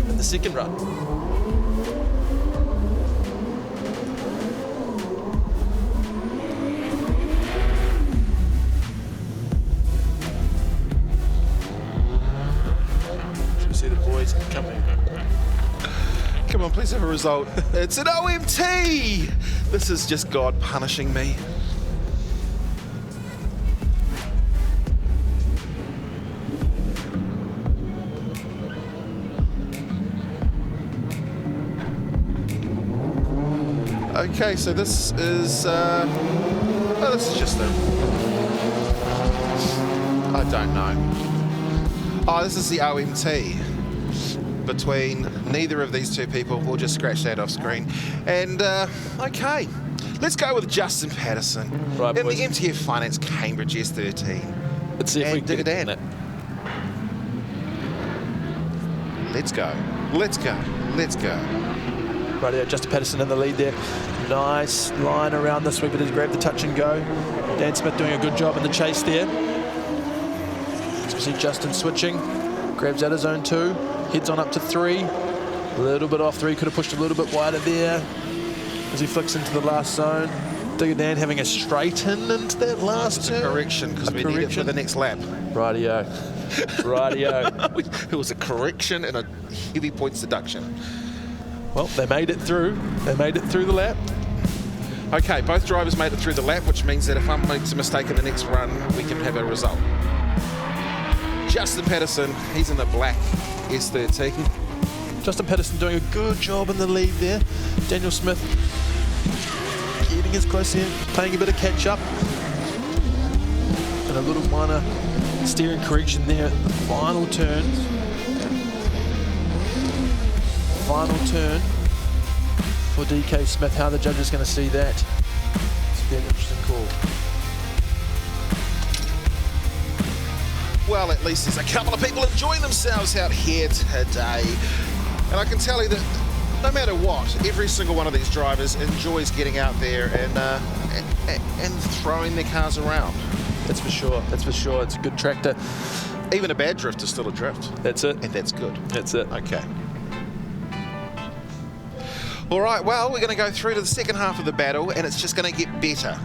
in the second run. So we see the boys coming. Come on, please have a result. It's an OMT! This is just God punishing me. Okay, so this is this is just I don't know. Oh, this is the OMT between neither of these two people. We'll just scratch that off screen. And okay, let's go with Justin Patterson right, in boys. the MTF Finance Cambridge S13. Let's see if we can get it. Let's go. Let's go. Let's go. Right, Justin Patterson in the lead there. Nice line around the sweeper to grab the touch and go. Dan Smith doing a good job in the chase there. So we see Justin switching, grabs out of zone 2, heads on up to 3. A little bit off 3, could have pushed a little bit wider there as he flicks into the last zone. Digger Dan having a straighten into that last turn. Correction, because we need it for the next lap. Rightio. Rightio. It was a correction and a heavy points deduction. Well, they made it through. They made it through the lap. Okay, both drivers made it through the lap, which means that if one makes a mistake in the next run, we can have a result. Justin Patterson, he's in the black S13. Justin Patterson doing a good job in the lead there. Daniel Smith getting as close in, playing a bit of catch up. And a little minor steering correction there at the final turn. Final turn for DK Smith. How the judge is going to see that. It's been an interesting call. Well, at least there's a couple of people enjoying themselves out here today. And I can tell you that no matter what, every single one of these drivers enjoys getting out there and throwing their cars around. That's for sure. That's for sure. It's a good tractor. Even a bad drift is still a drift. That's it. And that's good. That's it. Okay. All right, well, we're going to go through to the second half of the battle, and it's just going to get better.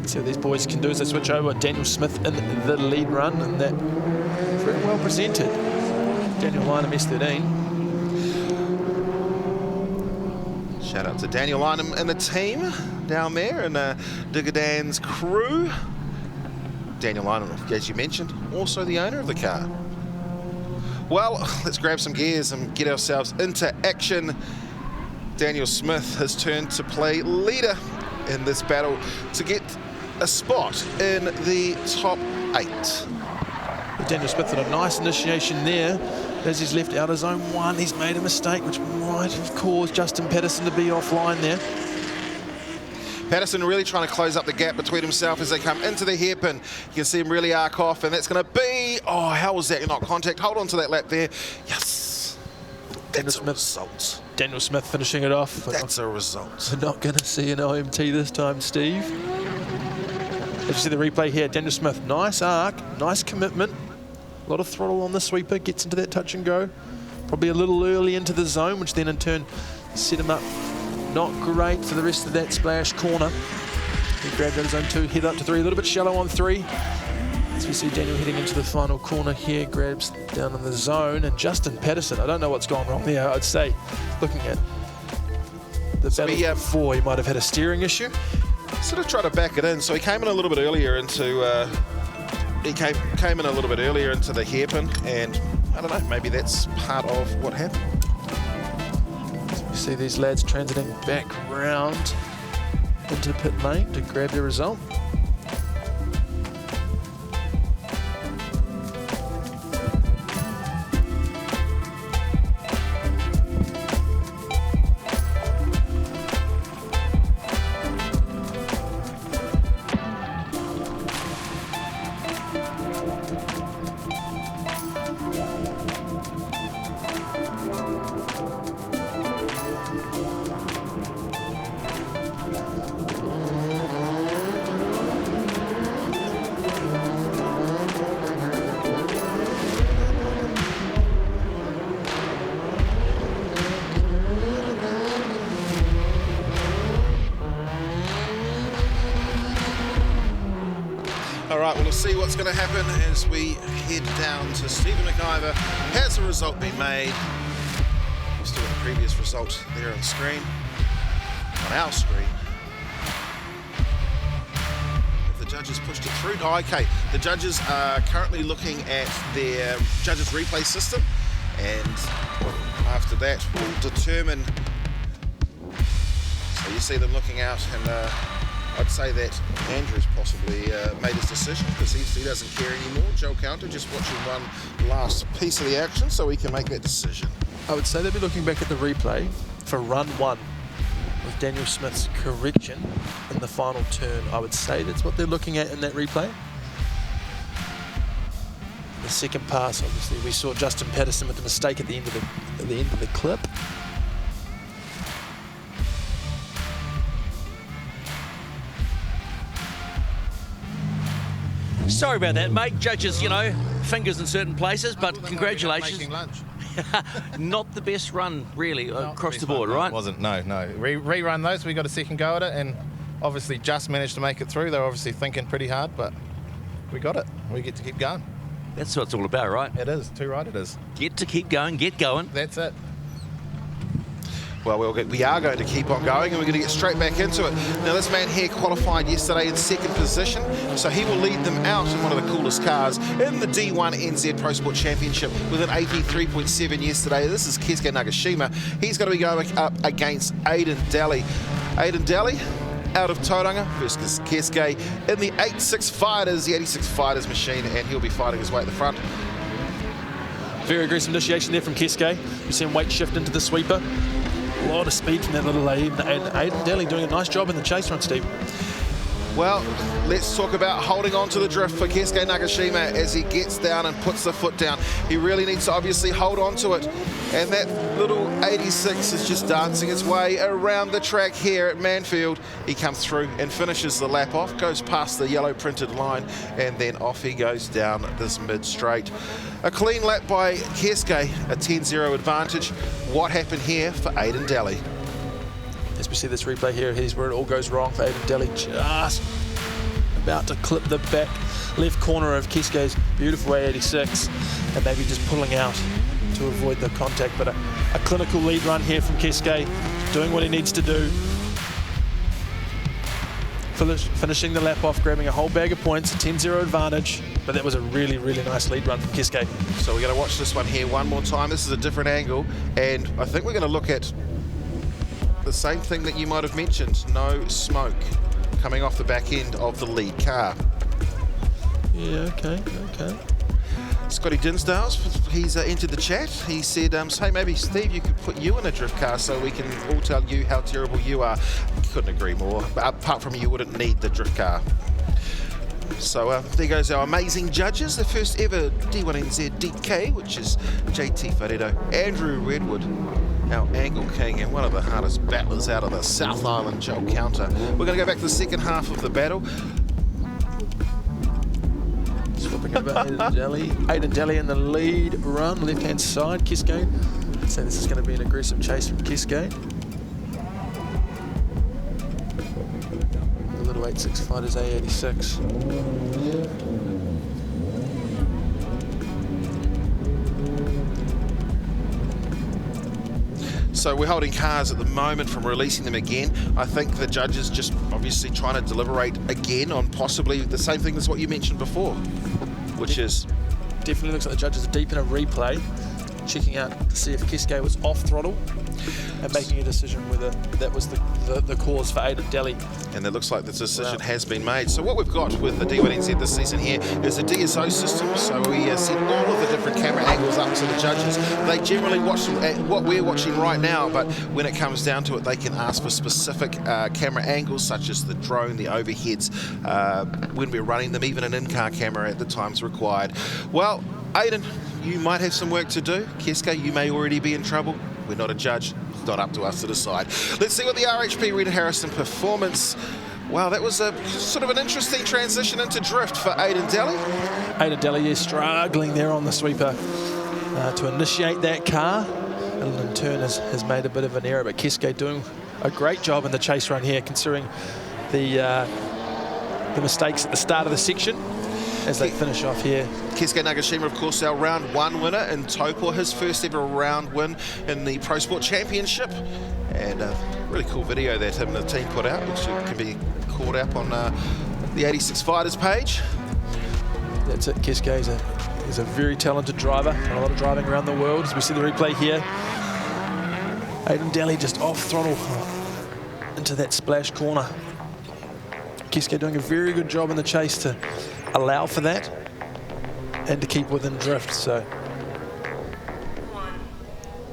See what these boys can do as they switch over. Daniel Smith in the lead run, and that very well presented. Daniel Lynham S13. Shout out to Daniel Lynham and the team down there, and Digger Dan's crew. Daniel Lynham, as you mentioned, also the owner of the car. Well, let's grab some gears and get ourselves into action. Daniel Smith has turned to play leader in this battle to get a spot in the top 8. Daniel Smith had a nice initiation there. As he's left out of zone 1, he's made a mistake which might have caused Justin Patterson to be offline there. Patterson really trying to close up the gap between himself as they come into the hairpin. You can see him really arc off, and that's going to be... Oh, how was that not contact? Hold on to that lap there. Yes. That's a result. Daniel Smith finishing it off. That's a result. We're not going to see an OMT this time, Steve. As you see the replay here, Daniel Smith, nice arc, nice commitment. A lot of throttle on the sweeper, gets into that touch and go. Probably a little early into the zone, which then in turn set him up not great for the rest of that splash corner. He grabbed out of zone 2, head up to 3, a little bit shallow on 3. As we see Daniel heading into the final corner here, grabs down in the zone. And Justin Patterson, I don't know what's gone wrong there. I'd say, looking at the battle before, he might have had a steering issue. Sort of tried to back it in, so he came in a little bit earlier into... He came in a little bit earlier into the hairpin, and I don't know, maybe that's part of what happened. You see these lads transiting back round into the pit lane to grab their result. All right, well, we'll see what's going to happen as we head down to Stephen McIver. Has the result been made? We still got the previous result there on screen, on our screen. If the judges pushed it through, oh, okay. The judges are currently looking at their judges replay system, and after that will determine. So you see them looking out, and I'd say that Andrew's possibly made his decision because he doesn't care anymore. Joe Counter just watching one last piece of the action so he can make that decision. I would say they'll be looking back at the replay for run 1 with Daniel Smith's correction in the final turn. I would say that's what they're looking at in that replay. The second pass, obviously, we saw Justin Patterson with the mistake at the end of the clip. Sorry about that, mate. Judges, you know, fingers in certain places, but congratulations. Making lunch. Not the best run, really, across the board, right? It wasn't, no. Rerun those, we got a second go at it, and obviously just managed to make it through. They were obviously thinking pretty hard, but we got it. We get to keep going. That's what it's all about, right? It is, too right it is. Get to keep going, get going. That's it. Well, we are going to keep on going, and we're going to get straight back into it. Now, this man here qualified yesterday in second position, so he will lead them out in one of the coolest cars in the D1NZ Pro Sport Championship with an 83.7 yesterday. This is Keisuke Nagashima. He's going to be going up against Aidan Daly. Aidan Daly out of Tauranga versus Keisuke in the 86 Fighters, the 86 Fighters machine, and he'll be fighting his way at the front. Very aggressive initiation there from Keisuke. You see him weight shift into the sweeper. A lot of speed from that little Aidan. Aidan Daly doing a nice job in the chase run, Steve. Well, let's talk about holding on to the drift for Keisuke Nagashima as he gets down and puts the foot down. He really needs to obviously hold on to it. And that little 86 is just dancing its way around the track here at Manfeild. He comes through and finishes the lap off, goes past the yellow printed line, and then off he goes down this mid-straight. A clean lap by Keisuke, a 10-0 advantage. What happened here for Aidan Daly? As we see this replay here, here's where it all goes wrong for Aidan Daly. Just about to clip the back left corner of Keisuke's beautiful A86 and maybe just pulling out to avoid the contact. But a clinical lead run here from Keisuke, doing what he needs to do. Finishing the lap off, grabbing a whole bag of points, a 10-0 advantage. But that was a really, really nice lead run from Keisuke. So we're going to watch this one here one more time. This is a different angle, and I think we're going to look at the same thing that you might have mentioned, no smoke coming off the back end of the lead car. Yeah, okay. Scotty Dinsdale's, he's entered the chat. He said, hey, maybe Steve, you could put you in a drift car so we can all tell you how terrible you are. Couldn't agree more. But apart from you wouldn't need the drift car. So there goes our amazing judges. The first ever D1NZ DK, which is JT Wharedo, Andrew Redwood, our angle king, and one of the hardest battlers out of the South Island, Joel Counter. We're going to go back to the second half of the battle. Swapping over Aidan Daly in the lead run, left-hand side. Kiskane. So this is going to be an aggressive chase from Kiskane. The little 86 fighters A86. So we're holding cars at the moment from releasing them again. I think the judges just obviously trying to deliberate again on possibly the same thing as what you mentioned before, which is... Definitely looks like the judges are deep in a replay, checking out to see if Kiske was off throttle and making a decision whether that was the cause for Aidan Daly. And it looks like the decision has been made. So what we've got with the D1NZ this season here is a DSO system. So we set all of the different camera angles up to the judges. They generally watch what we're watching right now, but when it comes down to it, they can ask for specific camera angles, such as the drone, the overheads, when we're running them, even an in-car camera at the times required. Well, Aidan, you might have some work to do. Keske, you may already be in trouble. We're not a judge. It's not up to us to decide. Let's see what the RHP Rita Harrison performance. Wow, that was a sort of an interesting transition into drift for Aidan Daly. Aidan Daly is struggling there on the sweeper to initiate that car, and in turn has made a bit of an error. But Keske doing a great job in the chase run here, considering the mistakes at the start of the section. As they finish off here. Keske Nagashima, of course, our round one winner in Topor, his first ever round win in the Pro Sport Championship. And a really cool video that him and the team put out, which can be caught up on the 86 Fighters page. That's it. Keske is a very talented driver, and a lot of driving around the world. As we see the replay here, Aidan Daly just off throttle into that splash corner. Keske doing a very good job in the chase to allow for that and to keep within drift. So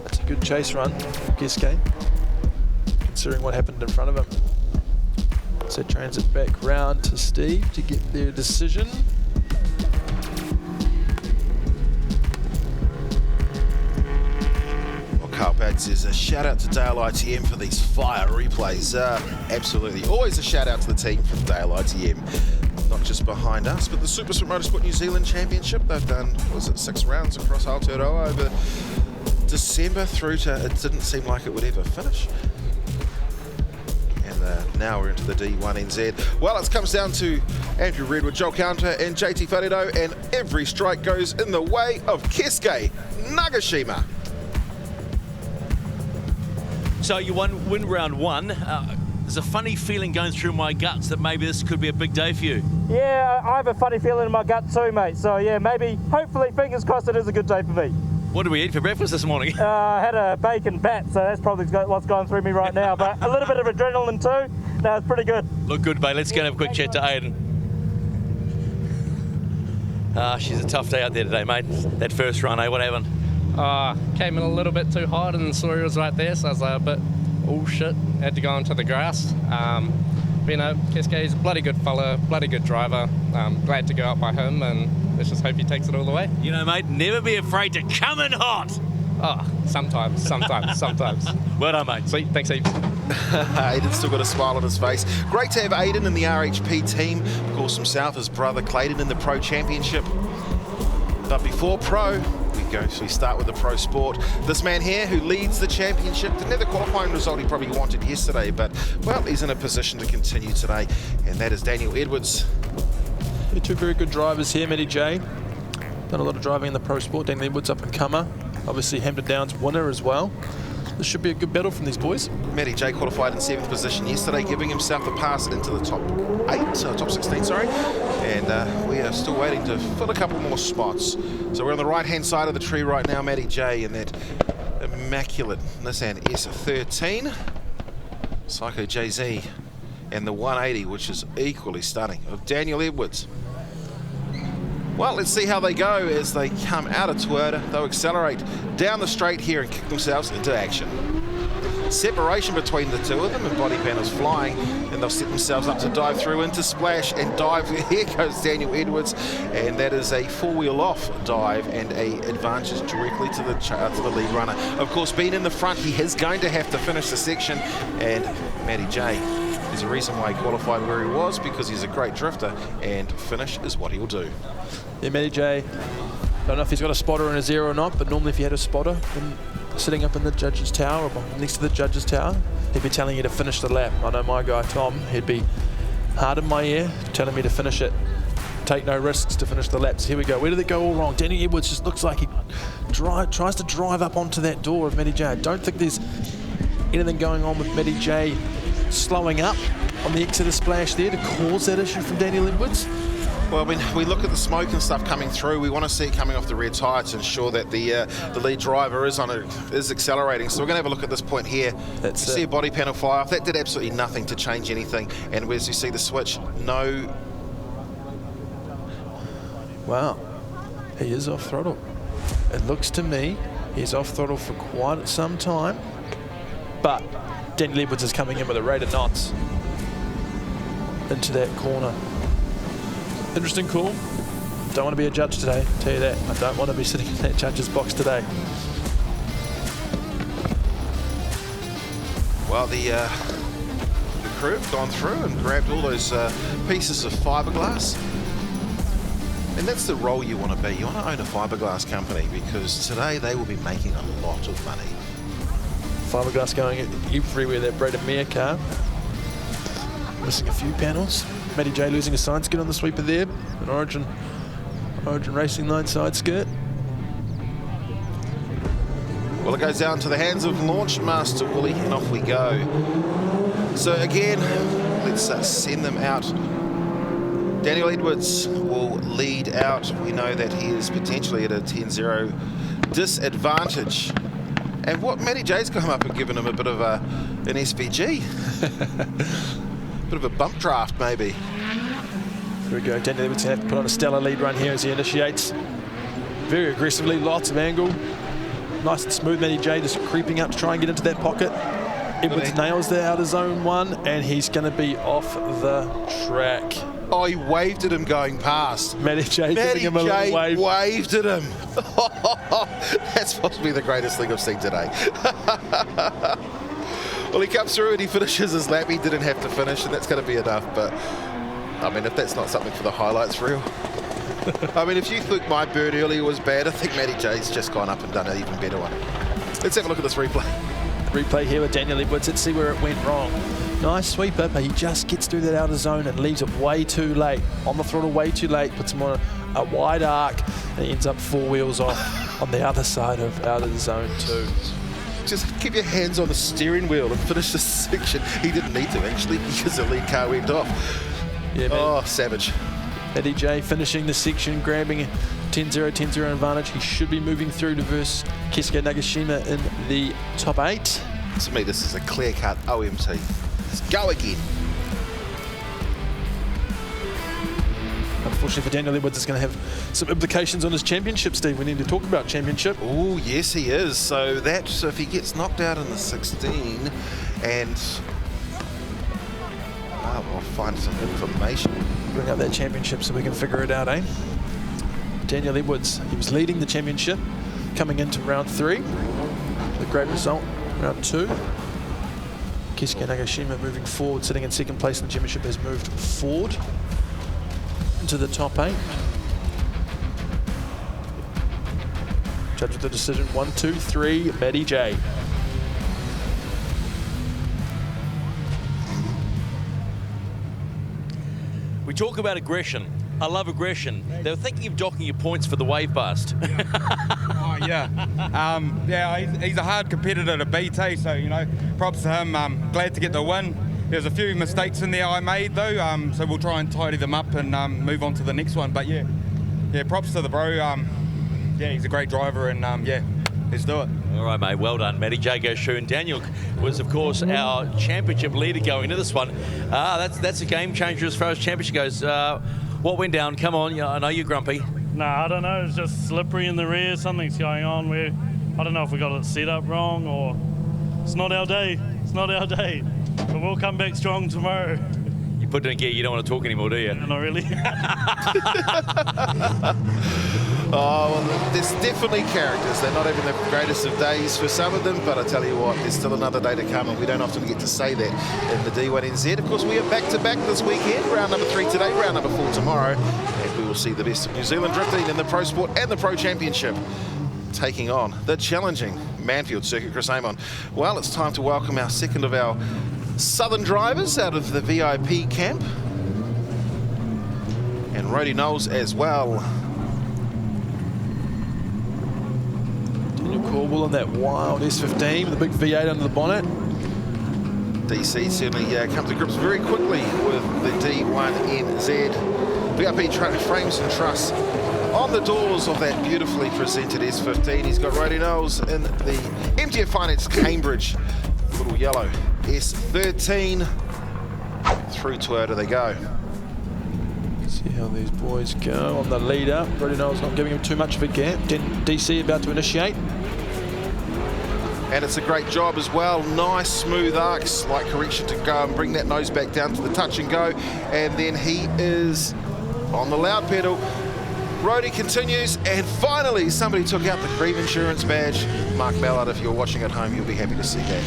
that's a good chase run from Keske, considering what happened in front of him. So transit back round to Steve to get their decision. Carl Bag says a shout out to Dale ITM for these fire replays. Absolutely. Always a shout out to the team from Dale ITM. Not just behind us, but the Super Sprint Motorsport New Zealand Championship. They've done, what was it, 6 rounds across Aotearoa over December through to, it didn't seem like it would ever finish. And now we're into the D1NZ. Well, it comes down to Andrew Redwood, Joel Counter, and JT Wharedo, and every strike goes in the way of Keske Nagashima. So you win round one. There's a funny feeling going through my guts that maybe this could be a big day for you. Yeah, I have a funny feeling in my gut too, mate. So yeah, maybe, hopefully, fingers crossed, it is a good day for me. What did we eat for breakfast this morning? I had a bacon bat, so that's probably what's going through me right now. But a little bit of adrenaline too. No, it's pretty good. Look good, mate. Let's go and have a quick chat to Aidan. She's a tough day out there today, mate. That first run, what happened? Came in a little bit too hard and the story was right there, so I was like a bit, oh shit, had to go into the grass. But, you know, Keske's a bloody good fella, bloody good driver. Glad to go out by him, and let's just hope he takes it all the way. You know, mate, never be afraid to come in hot. Oh, sometimes. Well done, mate. Sweet, thanks, Eve. Aidan's still got a smile on his face. Great to have Aidan in the RHP team. Of course, himself, his brother Clayton in the Pro Championship. But before Pro, we start with the Pro Sport. This man here who leads the championship didn't have the qualifying result he probably wanted yesterday, but, well, he's in a position to continue today, and that is Daniel Edwards. Yeah, 2 very good drivers here, Matty J. Done a lot of driving in the Pro Sport. Daniel Edwards up and comer. Obviously Hampton Downs winner as well. This should be a good battle from these boys. Matty J qualified in 7th position yesterday, giving himself a pass into the top 16, sorry. And we are still waiting to fill a couple more spots. So we're on the right-hand side of the tree right now, Matty J, in that immaculate Nissan S13. Psycho JZ and the 180, which is equally stunning, of Daniel Edwards. Well, let's see how they go as they come out of Twitter. They'll accelerate down the straight here and kick themselves into action. Separation between the two of them, and body panels flying, and they'll set themselves up to dive through into splash and dive. Here goes Daniel Edwards, and that is a four-wheel off dive and a advantage directly to the lead runner. Of course, being in the front, he is going to have to finish the section, and Matty J, there's a reason why he qualified where he was, because he's a great drifter, and finish is what he'll do. Yeah, Matty J, don't know if he's got a spotter in his ear or not, but normally if he had a spotter sitting up in the judge's tower or next to the judge's tower, he'd be telling you to finish the lap. I know my guy Tom, he'd be hard in my ear telling me to finish it, take no risks to finish the laps. Here we go. Where did it go all wrong? Daniel Edwards just looks like he tries to drive up onto that door of Matty J. I don't think there's anything going on with Matty J slowing up on the exit of splash there to cause that issue from Daniel Edwards. Well, when we look at the smoke and stuff coming through, we want to see it coming off the rear tyre to ensure that the lead driver is accelerating. So we're going to have a look at this point here. Let's see a body panel fly off. That did absolutely nothing to change anything. And as you see the switch, no. Wow, he is off throttle. It looks to me he's off throttle for quite some time. But Daniel Edwards is coming in with a rate of knots into that corner. Interesting call. Don't want to be a judge today, tell you that. I don't want to be sitting in that judge's box today. Well, the crew have gone through and grabbed all those pieces of fiberglass. And that's the role you want to be. You want to own a fiberglass company, because today they will be making a lot of money. Fiberglass going everywhere, that Braden Mere car. Missing a few panels. Matty J losing a side skirt on the sweeper there. An Origin Racing Line side skirt. Well, it goes down to the hands of Launch Master Wooly, and off we go. So again, let's send them out. Daniel Edwards will lead out. We know that he is potentially at a 10-0 disadvantage. And what Matty J's come up and given him a bit of an SVG. Bit of a bump draft, maybe. Here we go. Daniel Edwards going to have to put on a stellar lead run here as he initiates. Very aggressively, lots of angle. Nice and smooth. Matty J just creeping up to try and get into that pocket. Edwards nails the outer zone one, and he's going to be off the track. Oh, he waved at him going past. Matty J giving him a little wave. Waved at him. That's possibly the greatest thing I've seen today. Well, he comes through and he finishes his lap. He didn't have to finish, and that's going to be enough. But, I mean, if that's not something for the highlights reel. I mean, if you think my bird earlier was bad, I think Matty J's just gone up and done an even better one. Let's have a look at this replay. Replay here with Daniel Edwards. Let's see where it went wrong. Nice sweeper, but he just gets through that outer zone and leaves it way too late. On the throttle way too late, puts him on a wide arc, and he ends up four wheels off on the other side of out of the zone 2. Just keep your hands on the steering wheel and finish this section. He didn't need to, actually, because the lead car went off. Yeah, oh, savage. Matty J finishing the section, grabbing a 10-0 advantage. He should be moving through to verse Keisuke Nagashima in the top 8. To me, this is a clear-cut OMT. Let's go again. Unfortunately for Daniel Edwards, it's going to have some implications on his championship, Steve. We need to talk about championship. Oh, yes, he is. So if he gets knocked out in the 16, and I'll find some information. Bring up that championship so we can figure it out, eh? Daniel Edwards, he was leading the championship coming into round 3. A great result, round 2. Keisuke Nagashima moving forward, sitting in second place in the championship, has moved forward into the top 8. Judge with the decision, 1, 2, 3, Matty J. We talk about aggression. I love aggression. They were thinking of docking your points for the wave bust. Oh, yeah. He's a hard competitor to beat, so, you know, props to him. Glad to get the win. There's a few mistakes in there I made, though, so we'll try and tidy them up and move on to the next one. But, yeah, props to the bro. Yeah, he's a great driver, and, yeah, Let's do it. All right, mate. Well done, Matty. J. Gershon. Daniel was, of course, our championship leader going into this one. That's a game changer as far as championship goes. What went down? Come on. I know you're grumpy. Nah, I don't know. It's just slippery in the rear. Something's going on. I don't know if we got it set up wrong or it's not our day. It's not our day. But we'll come back strong tomorrow. You put it in gear, you don't want to talk anymore, do you? Not really. Oh, well, there's definitely characters. They're not having the greatest of days for some of them, but I tell you what, there's still another day to come, and we don't often get to say that in the D1NZ. Of course, we are back-to-back this weekend. Round number 3 today, round number 4 tomorrow, and we will see the best of New Zealand drifting in the Pro Sport and the Pro Championship, taking on the challenging Manfeild circuit. Chris Amon. Well, it's time to welcome our second of our Southern drivers out of the VIP camp, and Rody Knowles as well. Corwell on that wild S15 with a big V8 under the bonnet. DC certainly come to grips very quickly with the D1NZ VIP frames and truss on the doors of that beautifully presented S15. He's got Rody Knowles in the MTF Finance Cambridge little yellow S13. Through Toyota they go. See how these boys go on the lead up. Rody Knowles not giving him too much of a gap. DC about to initiate. And it's a great job as well. Nice smooth arc, slight correction to go and bring that nose back down to the touch and go. And then he is on the loud pedal. Rody continues, and finally somebody took out the Cream Insurance badge. Mark Ballard, if you're watching at home, you'll be happy to see that.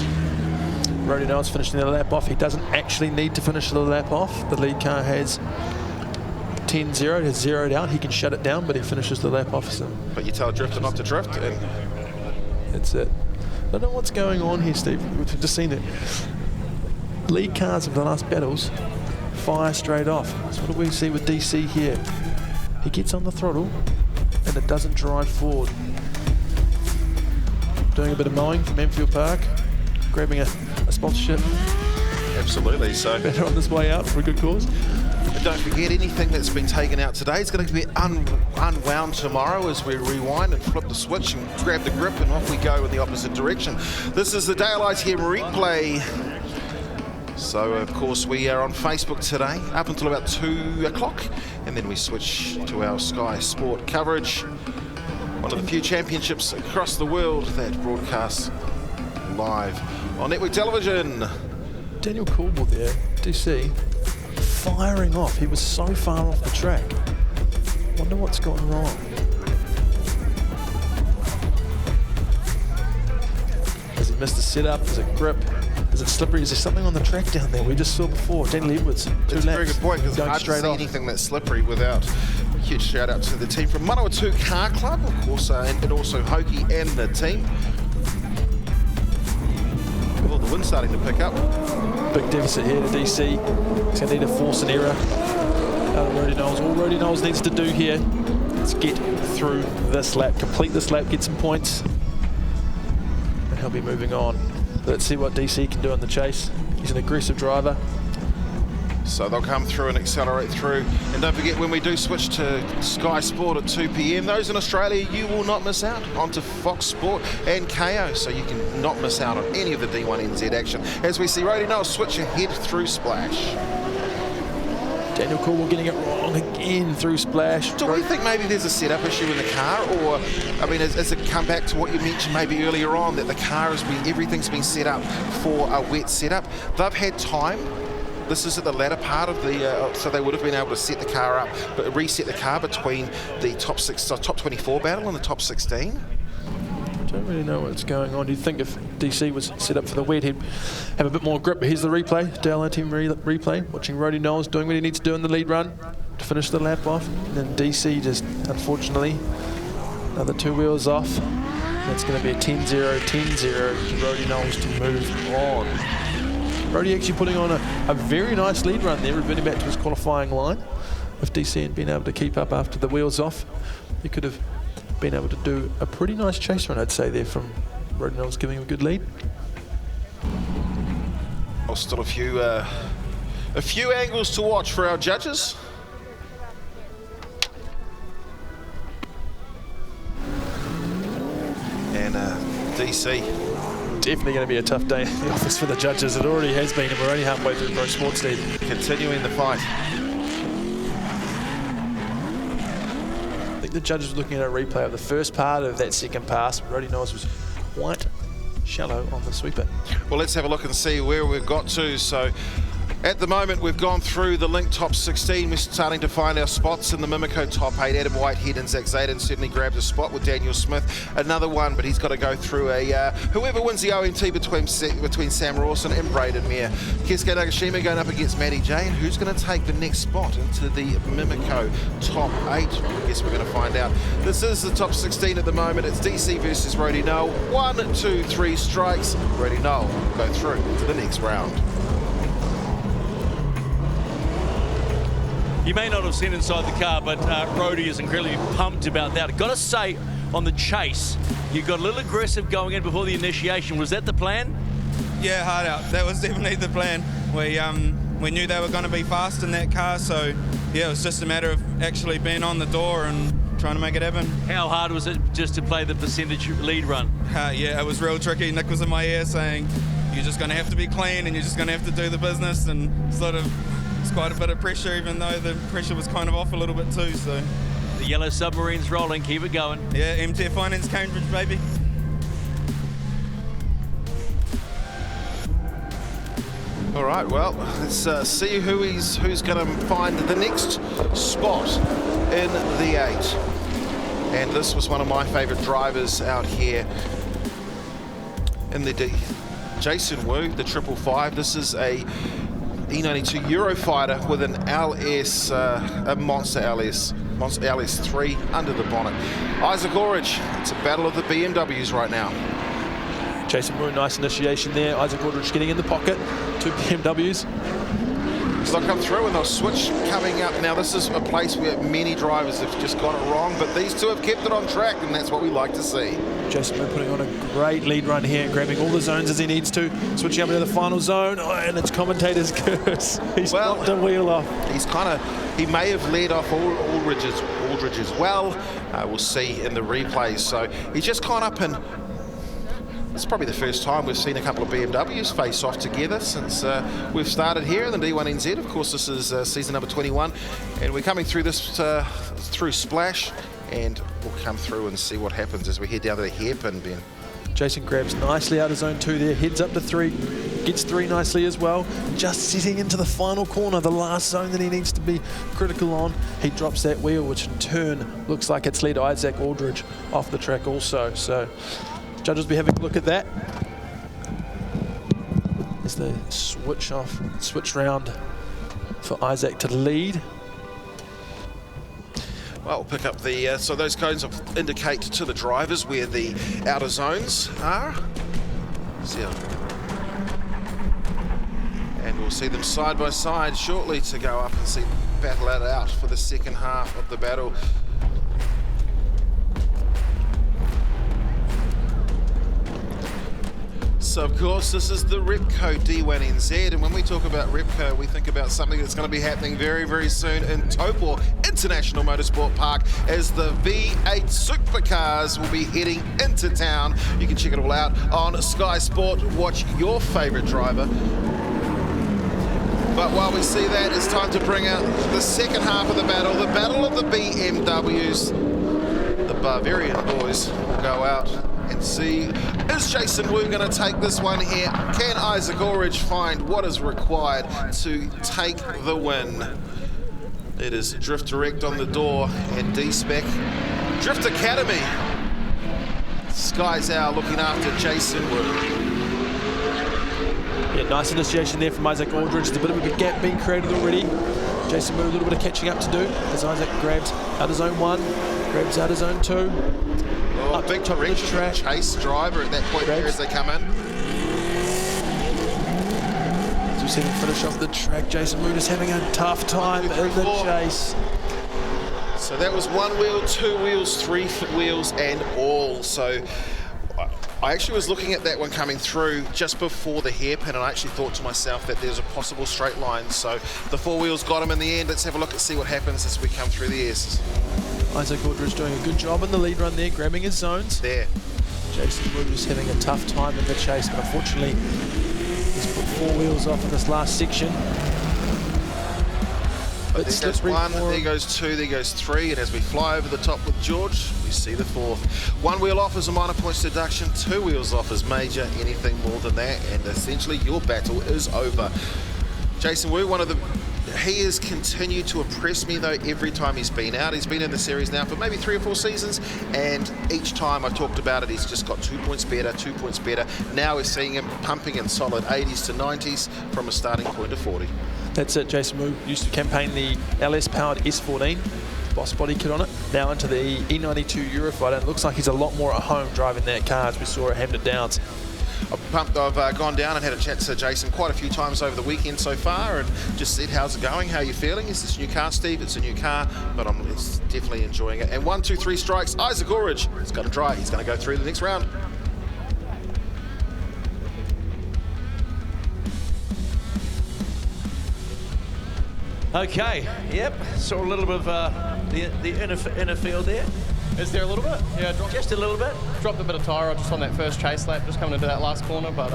Rody Knowles finishing the lap off. He doesn't actually need to finish the lap off. The lead car has 10-0, has zeroed out. He can shut it down, but he finishes the lap off. So. But you tell a drifter not to drift, and that's it. I don't know what's going on here, Steve. We've just seen it. Lead cars of the last battles fire straight off. So what do we see with DC here? He gets on the throttle and it doesn't drive forward. Doing a bit of mowing from Manfeild Park, grabbing a sponsorship. Absolutely. So better on this way out for a good cause. But don't forget, anything that's been taken out today is going to be unwound tomorrow as we rewind and flip the switch and grab the grip, and off we go in the opposite direction. This is the Daylight here replay. So, of course, we are on Facebook today up until about 2 o'clock, and then we switch to our Sky Sport coverage. One of the few championships across the world that broadcasts live on network television. Daniel Corwell there, DC, firing off. He was so far off the track. Wonder what's gone wrong. Has he missed the setup? Is it grip? Is it slippery? Is there something on the track down there? We just saw before. Daniel Edwards, 2 laps. That's a very good point, because it's hard to see anything that's slippery without a huge shout out to the team from Manawatu Car Club, of course, and also Hokie and the team. Well, the wind's starting to pick up. Big deficit here to DC. He's going to need to force an error out of Rody Knowles. All Rody Knowles needs to do here is get through this lap, complete this lap, get some points, and he'll be moving on. Let's see what DC can do in the chase. He's an aggressive driver. So they'll come through and accelerate through. And don't forget, when we do switch to Sky Sport at 2 p.m, those in Australia, you will not miss out onto Fox Sport and KO, so you can not miss out on any of the D1NZ action. As we see Rody Knowles switch ahead through Splash. Daniel Corwell getting it wrong again through Splash. Do we think maybe there's a setup issue in the car, or, I mean, has it come back to what you mentioned maybe earlier on, that the car has been, everything's been set up for a wet setup? They've had time. This is at the latter part of the, so they would have been able to set the car up, but reset the car between the top 24 battle and the top 16. I don't really know what's going on. Do you think if DC was set up for the wet, he'd have a bit more grip? But here's the replay, Dale team replay, watching Rody Knowles doing what he needs to do in the lead run to finish the lap off. And then DC just, unfortunately, another 2 wheels off. That's going to be a 10-0, 10-0 to Rody Knowles to move on. Rody actually putting on a very nice lead run there, reverting back to his qualifying line. If DC had been able to keep up after the wheels off, he could have been able to do a pretty nice chase run, I'd say, there from Rody Knowles, giving him a good lead. Well, still a few angles to watch for our judges. And DC. Definitely going to be a tough day in the office for the judges. It already has been, and we're only halfway through Pro Sports League. Continuing the fight. I think the judges were looking at a replay of the first part of that second pass. Roddy Knowles was quite shallow on the sweeper. Well, let's have a look and see where we've got to. So at the moment, we've gone through the Link top 16. We're starting to find our spots in the Mimico top 8. Adam Whitehead and Zach Zayden certainly grabbed a spot with Daniel Smith. Another one, but he's got to go through a whoever wins the ONT between Sam Rawson and Braden Mayer. Keisuke Nagashima going up against Matty J. And who's going to take the next spot into the Mimico top 8? I guess we're going to find out. This is the top 16 at the moment. It's DC versus Roddy Knoll. 1, 2, 3 strikes. Roddy Knoll will go through to the next round. You may not have seen inside the car, but Rhodey is incredibly pumped about that. I've got to say, on the chase, you got a little aggressive going in before the initiation. Was that the plan? Yeah, hard out. That was definitely the plan. We knew they were going to be fast in that car, so yeah, it was just a matter of actually being on the door and trying to make it happen. How hard was it just to play the percentage lead run? Yeah, it was real tricky. Nick was in my ear saying, you're just going to have to be clean and you're just going to have to do the business, and sort of it's quite a bit of pressure, even though the pressure was kind of off a little bit too. So the yellow submarine's rolling, keep it going. Yeah, MTF Finance Cambridge, baby. All right, well, let's see who's going to find the next spot in the 8. And this was one of my favourite drivers out here in the D. Jason Wu, the 555. This is a E92 Eurofighter with an LS, a Monster LS, Monster LS3 under the bonnet. Isaac Orridge, it's a battle of the BMWs right now. Jason Wu, nice initiation there. Isaac Aldridge getting in the pocket. 2 BMWs. They'll come through and they'll switch coming up. Now this is a place where many drivers have just got it wrong, but these two have kept it on track, and that's what we like to see. Jason Wu putting on a great lead run here, grabbing all the zones as he needs to, switching up into the final zone, and it's commentator's curse. He's knocked a wheel off. He may have led off Aldridge as well. We'll see in the replays. So he's just gone up, and it's probably the first time we've seen a couple of BMWs face off together since we've started here in the D1NZ. Of course, this is season number 21, and we're coming through this through Splash, and we'll come through and see what happens as we head down to the hairpin, Ben. Jason grabs nicely out of zone 2 there, heads up to 3, gets 3 nicely as well. Just sitting into the final corner, the last zone that he needs to be critical on. He drops that wheel, which in turn looks like it's led Isaac Aldridge off the track also. So judges will be having a look at that as they switch round for Isaac to lead. Well, we'll pick up the, so those cones will indicate to the drivers where the outer zones are. And we'll see them side by side shortly to go up and see battle it out for the second half of the battle. So of course this is the Repco D1NZ, and when we talk about Repco we think about something that's going to be happening very, very soon in Taupo International Motorsport Park as the V8 supercars will be heading into town. You can check it all out on Sky Sport. Watch your favourite driver. But while we see that, it's time to bring out the second half of the battle of the BMWs. The Bavarian boys will go out and see, is Jason Wu going to take this one here? Can Isaac Orridge find what is required to take the win? It is Drift Direct on the door and D-Spec. Drift Academy. Sky's Owl looking after Jason Wu. Yeah, nice initiation there from Isaac Aldridge. There's a bit of a gap being created already. Jason Wu a little bit of catching up to do as Isaac grabs out of zone 1, grabs out of zone 2. Oh, big direction for the chase driver at that point here as they come in. As we see them finish off the track, Jason Wu is having a tough time in the chase. So that was 1 wheel, 2 wheels, 3 wheels and all. So I actually was looking at that one coming through just before the hairpin, and I actually thought to myself that there's a possible straight line. So the 4 wheels got him in the end. Let's have a look and see what happens as we come through the S's. Isaac Aldridge doing a good job in the lead run there, grabbing his zones. There. Jason Wood was having a tough time in the chase, but unfortunately he's put 4 wheels off in this last section. But there goes 1, there goes 2, there goes 3, and as we fly over the top with George, we see the 4th. 1 wheel off is a minor points deduction, 2 wheels off is major, anything more than that, and essentially your battle is over. Jason Wu, he has continued to impress me though every time he's been out. He's been in the series now for maybe 3 or 4 seasons, and each time I talked about it, he's just got 2 points better, 2 points better. Now we're seeing him pumping in solid 80s to 90s from a starting point of 40. That's it. Jason Wu used to campaign the LS powered S14, Boss body kit on it, now into the E92 Eurofighter, and it looks like he's a lot more at home driving that car, as we saw at Hampton Downs. I've gone down and had a chat to Jason quite a few times over the weekend so far, and just said, how's it going? How are you feeling? Is this new car, Steve? It's a new car, but I'm definitely enjoying it. And 1, 2, 3 strikes. Isaac Orridge, he's going to try. He's going to go through the next round. Okay, yep, saw a little bit of the inner field there. Is there a little bit? Yeah, just a little bit. Dropped a bit of tyre just on that first chase lap, just coming into that last corner, but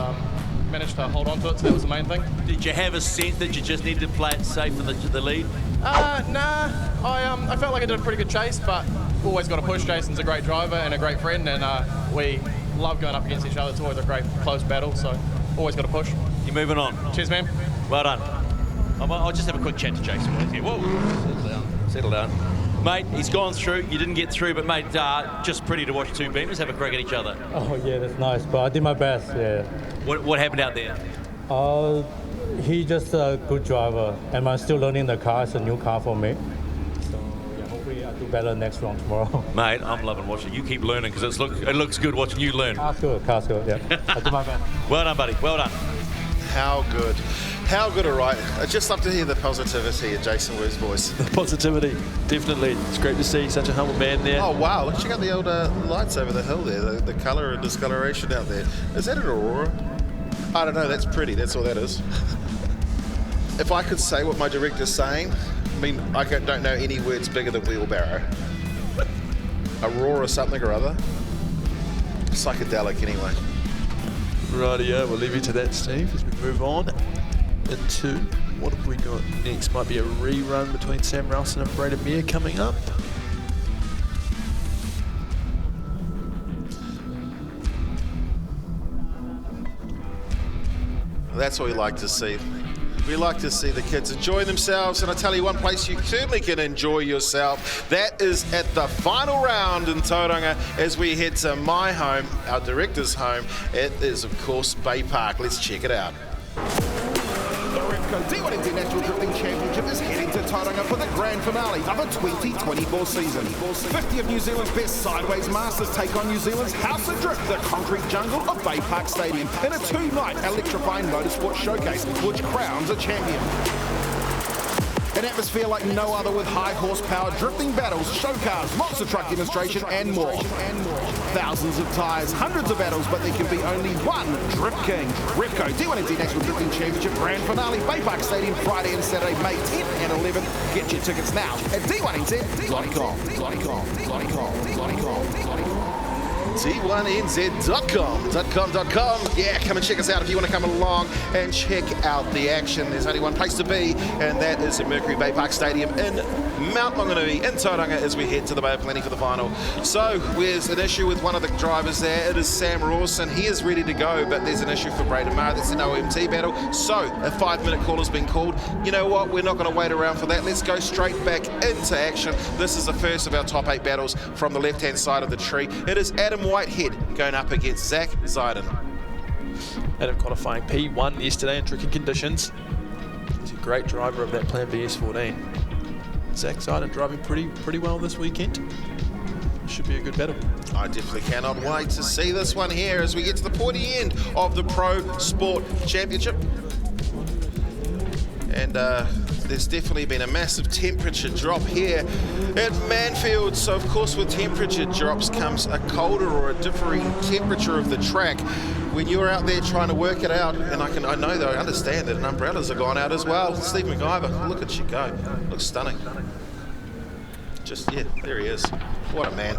managed to hold on to it, so that was the main thing. Did you have a sense that you just needed to play it safe in the lead? Nah, I felt like I did a pretty good chase, but always got to push. Jason's a great driver and a great friend, and we love going up against each other. It's always a great close battle, so always got to push. You're moving on. Cheers, man. Well done. I'll just have a quick chat to Jason. Whoa, settle down. Mate, he's gone through. You didn't get through, but mate, just pretty to watch 2 beamers have a crack at each other. Oh yeah, that's nice, but I did my best, yeah. What happened out there? He's just a good driver, and I'm still learning the car. It's a new car for me. So yeah, hopefully I'll do better next round tomorrow. Mate, I'm loving watching. You keep learning, because it looks good watching you learn. Car's good, yeah. I'll do my best. Well done, buddy, well done. How good. How good a ride. I just love to hear the positivity in Jason Wu's voice. The positivity, definitely. It's great to see such a humble man there. Oh, wow. Let's check out the old lights over the hill there, the colour and discoloration out there. Is that an Aurora? I don't know. That's pretty. That's all that is. If I could say what my director's saying, I mean, I don't know any words bigger than wheelbarrow. Aurora something or other. Psychedelic anyway. Rightio, we'll leave you to that, Steve, as we move on into what have we got next. Might be a rerun between Sam Ralston and Braden Meir coming up. That's what we like to see. We like to see the kids enjoy themselves, and I tell you one place you certainly can enjoy yourself. That is at the final round in Tauranga as we head to my home, our director's home. It is, of course, Bay Park. Let's check it out. The Repco D1NZ National Drifting Championship is heading to Tauranga for the grand finale of a 2024 season. 50 of New Zealand's best sideways masters take on New Zealand's House of Drift, the concrete jungle of Bay Park Stadium, in a 2-night electrifying motorsport showcase, which crowns a champion. An atmosphere like no other, with high horsepower drifting battles, show cars, monster truck demonstration, and more. Thousands of tyres, hundreds of battles, but there can be only one Drift King. Repco D1NZ National Drifting Championship Grand Finale, Bay Park Stadium, Friday and Saturday, May 10th and 11th. Get your tickets now at D1NZ.com. D1NZ.com. Yeah, come and check us out if you want to come along and check out the action. There's only one place to be, and that is at Mercury Bay Park Stadium in Mount Maunganui in Tauranga as we head to the Bay of Plenty for the final. So there's an issue with one of the drivers there. It is Sam Rawson. He is ready to go, but there's an issue for Braden Meir. That's an OMT battle. So a 5-minute call has been called. You know what? We're not going to wait around for that. Let's go straight back into action. This is the first of our top 8 battles from the left-hand side of the tree. It is Adam Whitehead going up against Zach Zyden. Adam qualifying P1 yesterday in tricky conditions. He's a great driver of that Plan VS14. Zach Zyden driving pretty well this weekend. Should be a good battle. I definitely cannot wait to see this one here as we get to the pointy end of the Pro Sport Championship. And there's definitely been a massive temperature drop here at Manfeild. So of course with temperature drops comes a colder or a differing temperature of the track. When you're out there trying to work it out, and I know though, I understand that, and umbrellas have gone out as well. Steve McIver, look at you go. Looks stunning. Just, yeah, there he is. What a man.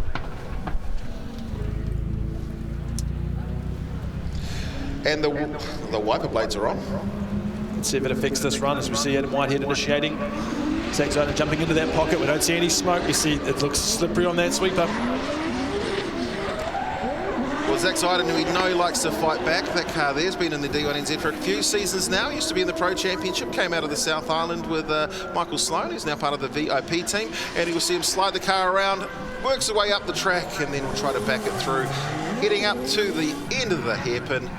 And the wiper blades are on. Let's see if it affects this run as we see Adam Whitehead initiating. Zach Zyden jumping into that pocket. We don't see any smoke. We see it looks slippery on that sweeper. Well, Zach Zyden, who we know likes to fight back. That car there's been in the D1NZ for a few seasons now. Used to be in the Pro Championship. Came out of the South Island with Michael Sloan, who's now part of the VIP team. And you will see him slide the car around, works his way up the track, and then we'll try to back it through. Heading up to the end of the hairpin.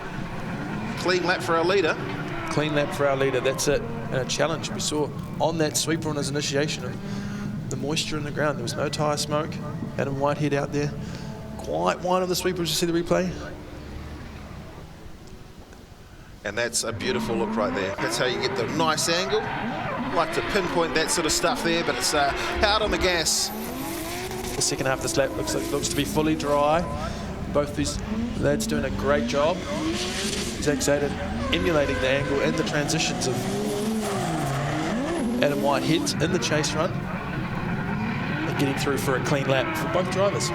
Clean lap for our leader. Clean lap for our leader, that's it. And a challenge we saw on that sweeper on his initiation of the moisture in the ground. There was no tyre smoke. Adam Whitehead out there. Quite wide on the sweeper as you see the replay. And that's a beautiful look right there. That's how you get the nice angle. Like to pinpoint that sort of stuff there, but it's hard on the gas. The second half of this lap looks to be fully dry. Both these lads doing a great job. Zach Zyden emulating the angle and the transitions of Adam Whitehead in the chase run and getting through for a clean lap for both drivers.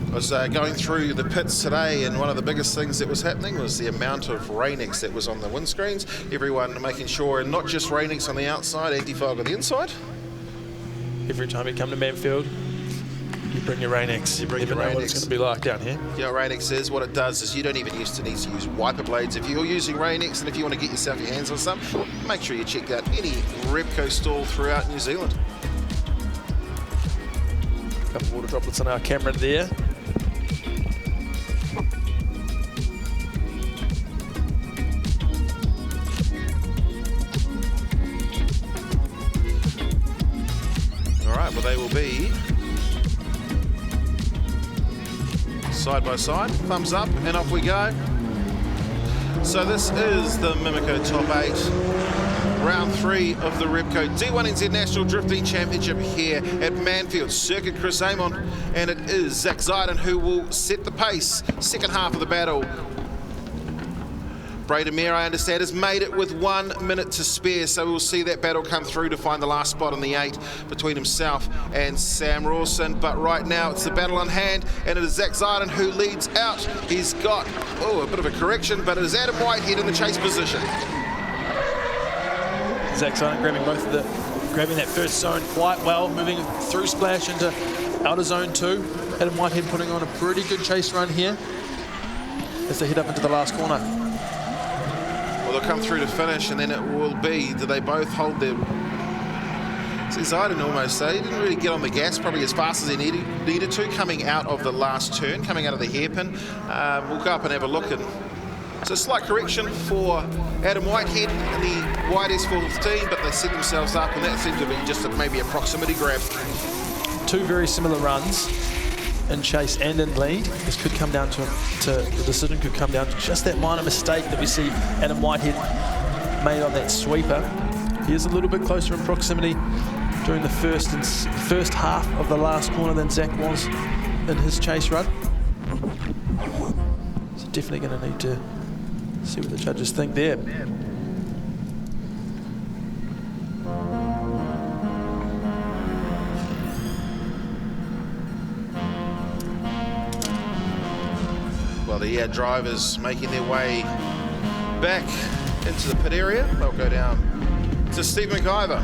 I was going through the pits today, and one of the biggest things that was happening was the amount of Rainix that was on the windscreens. Everyone making sure, and not just Rainix on the outside, anti-fog on the inside. Every time you come to Manfeild, you bring your Rainix. You never know what it's going to be like down here. You know, Rainix is, what it does is you don't even need to use wiper blades. If you're using Rainix and if you want to get yourself your hands on some, make sure you check out any Repco stall throughout New Zealand. A couple of water droplets on our camera there. All right, well, they will be side by side, thumbs up, and off we go. So this is the Mimico Top 8, round 3 of the Repco D1NZ National Drifting Championship here at Manfeild, Circuit Chris Amon, and it is Zach Zyden who will set the pace, second half of the battle. Braden Mayer, I understand, has made it with 1 minute to spare, so we'll see that battle come through to find the last spot on the 8 between himself and Sam Rawson. But right now, it's the battle on hand, and it is Zach Zyden who leads out. He's got, a bit of a correction, but it is Adam Whitehead in the chase position. Zach Zyden grabbing that first zone quite well, moving through splash into outer zone 2. Adam Whitehead putting on a pretty good chase run here as they head up into the last corner. Well, they'll come through to finish, and then it will be, do they both hold their... See, Zyden almost, he didn't really get on the gas probably as fast as he needed to, coming out of the last turn, coming out of the hairpin. We'll go up and have a look, and it's a slight correction for Adam Whitehead in the white S14, but they set themselves up, and that seemed to be just maybe a proximity grab. Two very similar runs in chase and in lead. This could come down to the decision could come down to just that minor mistake that we see Adam Whitehead made on that sweeper. He is a little bit closer in proximity during the first half of the last corner than Zach was in his chase run. So definitely going to need to see what the judges think there. Well, the drivers making their way back into the pit area. They'll go down to Steve McIver.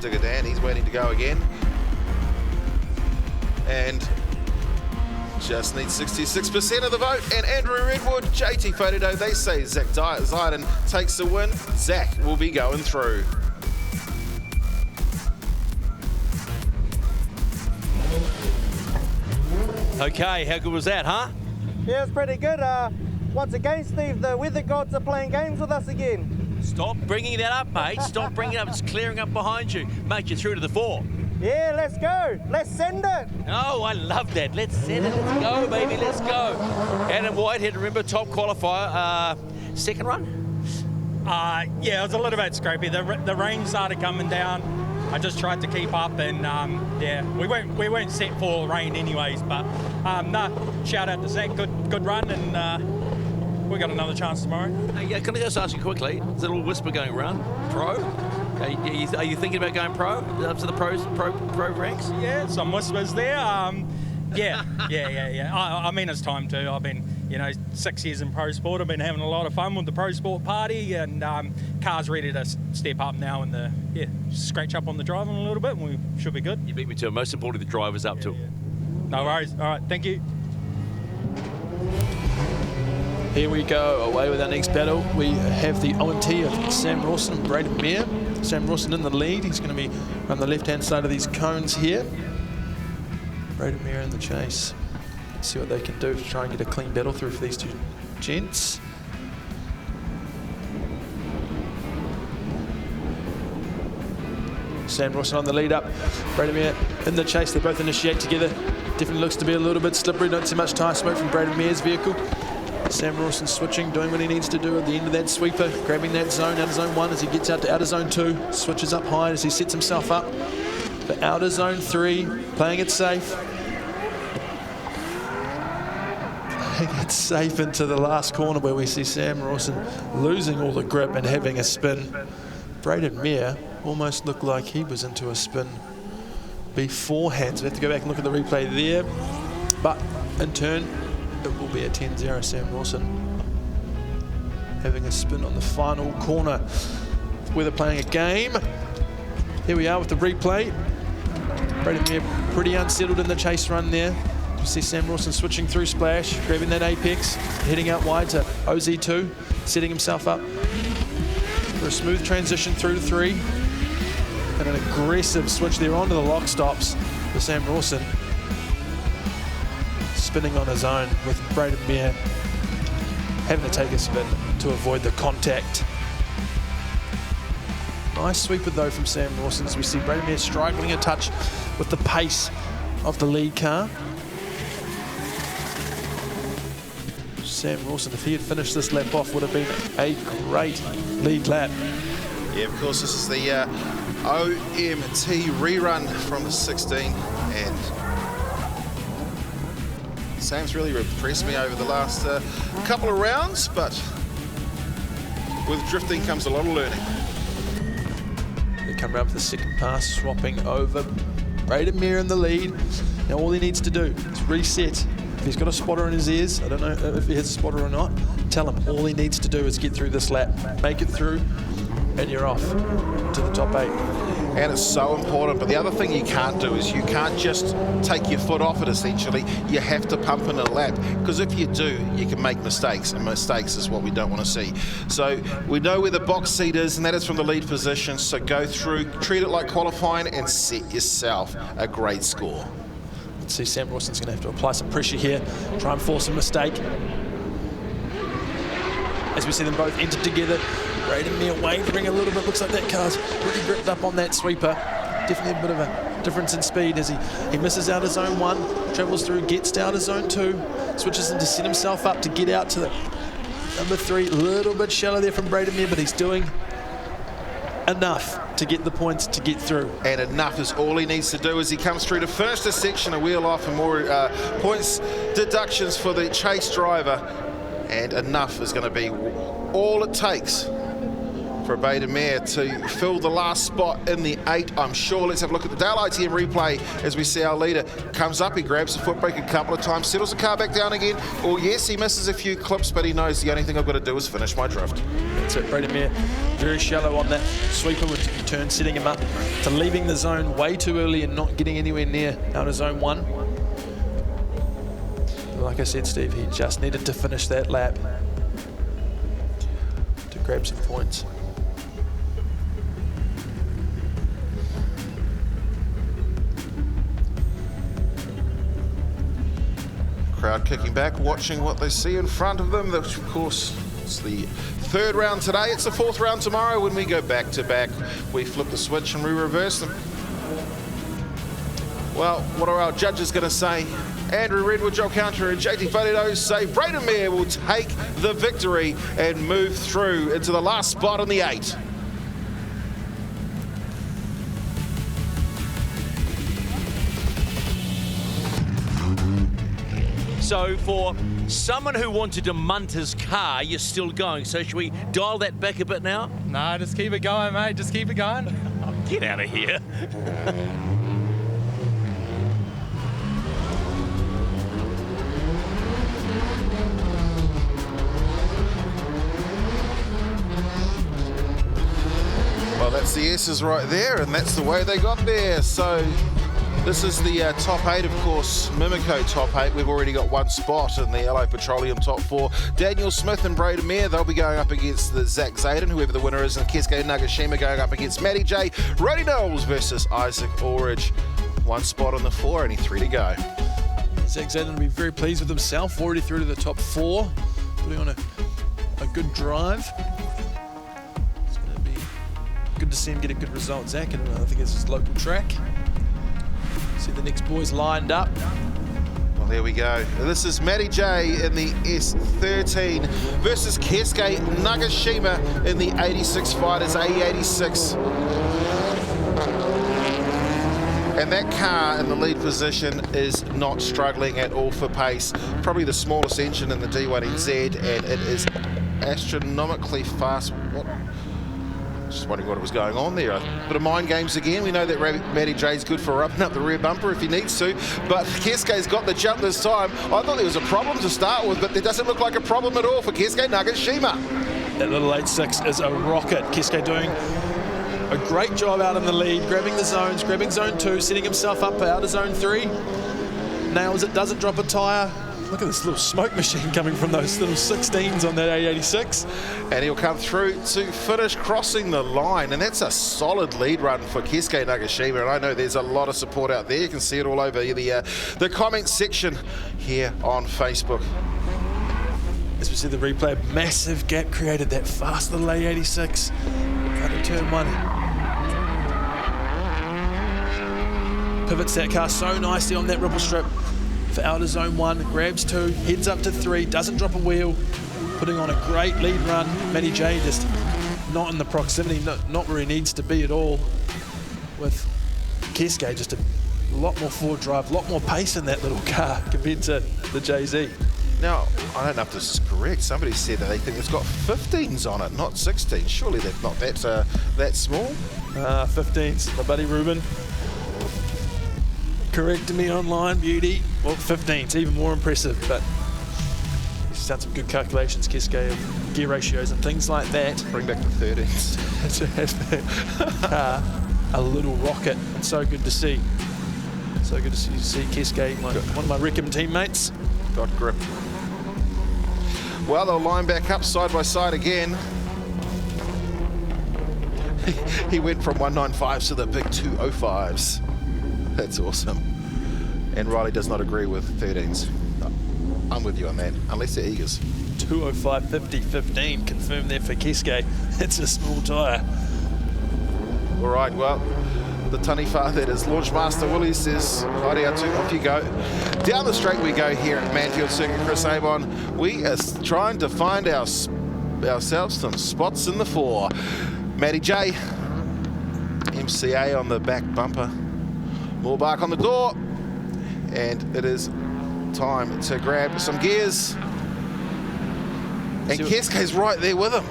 Digger Dan, he's waiting to go again. And just needs 66% of the vote. And Andrew Redwood, JT Photo, they say Zach Zyden takes the win. Zach will be going through. Okay, how good was that, huh? Yeah, it's pretty good. Once again, Steve, the weather gods are playing games with us again. Stop bringing that up, mate. Stop bringing it up. It's clearing up behind you. Mate, you're through to the 4. Yeah, let's go. Let's send it. Oh, I love that. Let's send it. Let's go, baby. Let's go. Adam Whitehead, remember, top qualifier. Second run? Yeah, it was a little bit scrapey. The rain started coming down. I just tried to keep up, and yeah, we weren't set for rain anyways. But shout out to Zach, good run, and we got another chance tomorrow. Yeah, can I just ask you quickly? There's a little whisper going around. Pro? Are you thinking about going pro? Up to the pro ranks? Yeah, some whispers there. Yeah. I mean, it's time to. I've been, 6 years in pro sport. I've been having a lot of fun with the pro sport party, and car's ready to step up now and scratch up on the driving a little bit, and we should be good. You beat me to it. Most importantly, the driver's up to it. No worries. All right, thank you. Here we go, away with our next battle. We have the O&T of Sam Rawson and Braden Mayer. Sam Rawson in the lead. He's going to be on the left-hand side of these cones here. Braden Mayer in the chase. Let's see what they can do to try and get a clean battle through for these two gents. Sam Rawson on the lead up. Braden Mayer in the chase. They both initiate together. Definitely looks to be a little bit slippery. Don't see much tyre smoke from Braden Mayer's vehicle. Sam Rawson switching, doing what he needs to do at the end of that sweeper, grabbing that zone, outer zone 1 as he gets out to outer zone 2, switches up high as he sets himself up for outer zone 3, playing it safe. Playing it safe into the last corner where we see Sam Rawson losing all the grip and having a spin. Braden Mayer almost looked like he was into a spin beforehand, so we have to go back and look at the replay there. But in turn, it will be a 10-0 Sam Rawson having a spin on the final corner. Where they're playing a game. Here we are with the replay. Braden Mayer pretty unsettled in the chase run there. You see Sam Rawson switching through splash, grabbing that apex, heading out wide to OZ2, setting himself up for a smooth transition through to 3. And an aggressive switch there onto the lock stops for Sam Rawson. Spinning on his own with Braden Mayer having to take a spin to avoid the contact. Nice sweeper though from Sam Rawson as we see Braden Mayer struggling a touch with the pace of the lead car. Sam Rawson, if he had finished this lap off, would have been a great lead lap. Yeah, of course, this is the OMT rerun from the 16, and Sam's really impressed me over the last couple of rounds, but with drifting comes a lot of learning. They come around for the second pass, swapping over. Braden Mayer in the lead. Now all he needs to do is reset. If he's got a spotter in his ears, I don't know if he has a spotter or not, tell him all he needs to do is get through this lap, make it through, and you're off to the top 8. And it's so important, but the other thing you can't do is you can't just take your foot off it, essentially. You have to pump in a lap, because if you do, you can make mistakes, and mistakes is what we don't want to see. So we know where the box seat is, and that is from the lead position, so go through, treat it like qualifying, and set yourself a great score. Let's see, Sam Rawson's going to have to apply some pressure here, try and force a mistake. As we see them both enter together, Braden Mayer wavering a little bit. Looks like that car's pretty gripped up on that sweeper. Definitely a bit of a difference in speed as he misses out of zone 1, travels through, gets down to zone 2, switches in to set himself up to get out to the number 3. A little bit shallow there from Braden Mayer, but he's doing enough to get the points to get through. And enough is all he needs to do as he comes through to finish the section, a wheel off and more points deductions for the chase driver. And enough is going to be all it takes for Braden Mayer to fill the last spot in the 8, I'm sure. Let's have a look at the Dale ITM replay as we see our leader comes up, he grabs the foot brake a couple of times, settles the car back down again. Oh yes, he misses a few clips, but he knows the only thing I've got to do is finish my drift. That's it, Braden Mayer very shallow on that sweeper with turn, setting him up to leaving the zone way too early and not getting anywhere near out of zone 1. Like I said, Steve, he just needed to finish that lap to grab some points. Crowd kicking back, watching what they see in front of them. Which, of course, it's the 3rd round today. It's the 4th round tomorrow. When we go back to back, we flip the switch and we reverse them. Well, what are our judges going to say? Andrew Redwood, Joel Counter and JT Fadido say Braden Mayer will take the victory and move through into the last spot on the 8. So for someone who wanted to munt his car, you're still going. So should we dial that back a bit now? No, just keep it going, mate. Just keep it going. Get out of here. Well, that's the S's right there, and that's the way they got there. So this is the top 8, of course, Mimico top 8. We've already got one spot in the LA Petroleum top 4. Daniel Smith and Braden Mayer, they'll be going up against the Zach Zayden, whoever the winner is, and Keisuke Nagashima going up against Matty J. Roddy Knowles versus Isaac Ulrich. One spot on the 4, only 3 to go. Zach Zayden will be very pleased with himself, already through to the top 4, putting on a good drive. It's going to be good to see him get a good result, Zach, and I think it's his local track. See the next boys lined up. Well, there we go. This is Matty J in the S13 versus Keisuke Nagashima in the 86 Fighters A86. And that car in the lead position is not struggling at all for pace. Probably the smallest engine in the D1NZ, and it is astronomically fast. Just wondering what was going on there. A bit of mind games again. We know that Matty J's good for rubbing up the rear bumper if he needs to, but Keisuke's got the jump this time. I thought there was a problem to start with, but there doesn't look like a problem at all for Keisuke Nagashima. That little 86 is a rocket. Keisuke doing a great job out in the lead, grabbing the zones, grabbing zone 2, setting himself up out of zone 3. Nails it, doesn't drop a tyre. Look at this little smoke machine coming from those little 16s on that A86. And he'll come through to finish crossing the line. And that's a solid lead run for Keisuke Nagashima. And I know there's a lot of support out there. You can see it all over the comment section here on Facebook. As we see the replay, massive gap created, that fast little A86. Out of turn 1. Pivots that car so nicely on that ripple strip. For out of zone 1, grabs 2, heads up to 3, doesn't drop a wheel, putting on a great lead run. Matty J just not in the proximity, not where he needs to be at all. With Keisuke just a lot more forward drive, a lot more pace in that little car compared to the JZ. Now, I don't know if this is correct. Somebody said that they think it's got 15s on it, not 16. Surely they're not that small. 15s, my buddy Ruben corrected me online, beauty. Well, 15's even more impressive, but he's done some good calculations, Keisuke, of gear ratios and things like that. Bring back the 13s. To have that a little rocket. It's so good to see. So good to see Keisuke, one of my Reckham teammates. Got grip. Well, they'll line back up side by side again. He went from 195s to the big 205s. That's awesome. And Riley does not agree with 13s. I'm with you on that, unless they're eagers. 205, 50, 15, confirmed there for Keisuke. It's a small tyre. All right, well, the Taniwha that is Launchmaster Willie says, righty, off you go. Down the straight we go here at Manfeild Circuit, Chris Amon. We are trying to find ourselves some spots in the 4. Matty J, MCA on the back bumper. More bark on the door, and it is time to grab some gears. And Keisuke's right there with him.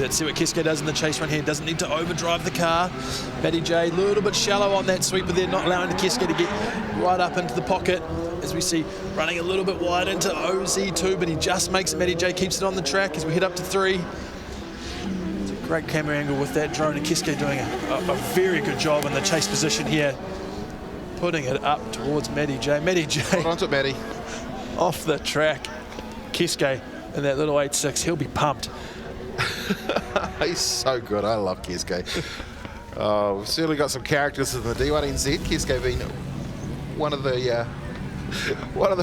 Let's see what Keisuke does in the chase run here. Doesn't need to overdrive the car. Matty J, a little bit shallow on that sweeper there, not allowing Keisuke to get right up into the pocket. As we see, running a little bit wide into OZ2, but he just makes it. Matty J keeps it on the track as we head up to 3. It's a great camera angle with that drone, and Keisuke doing a very good job in the chase position here. Putting it up towards Matty J. Matty J. Hold on to Matty. Off the track. Keisuke in that little 86, he'll be pumped. He's so good. I love Keisuke. We've certainly got some characters in the D1NZ. Keisuke being one of the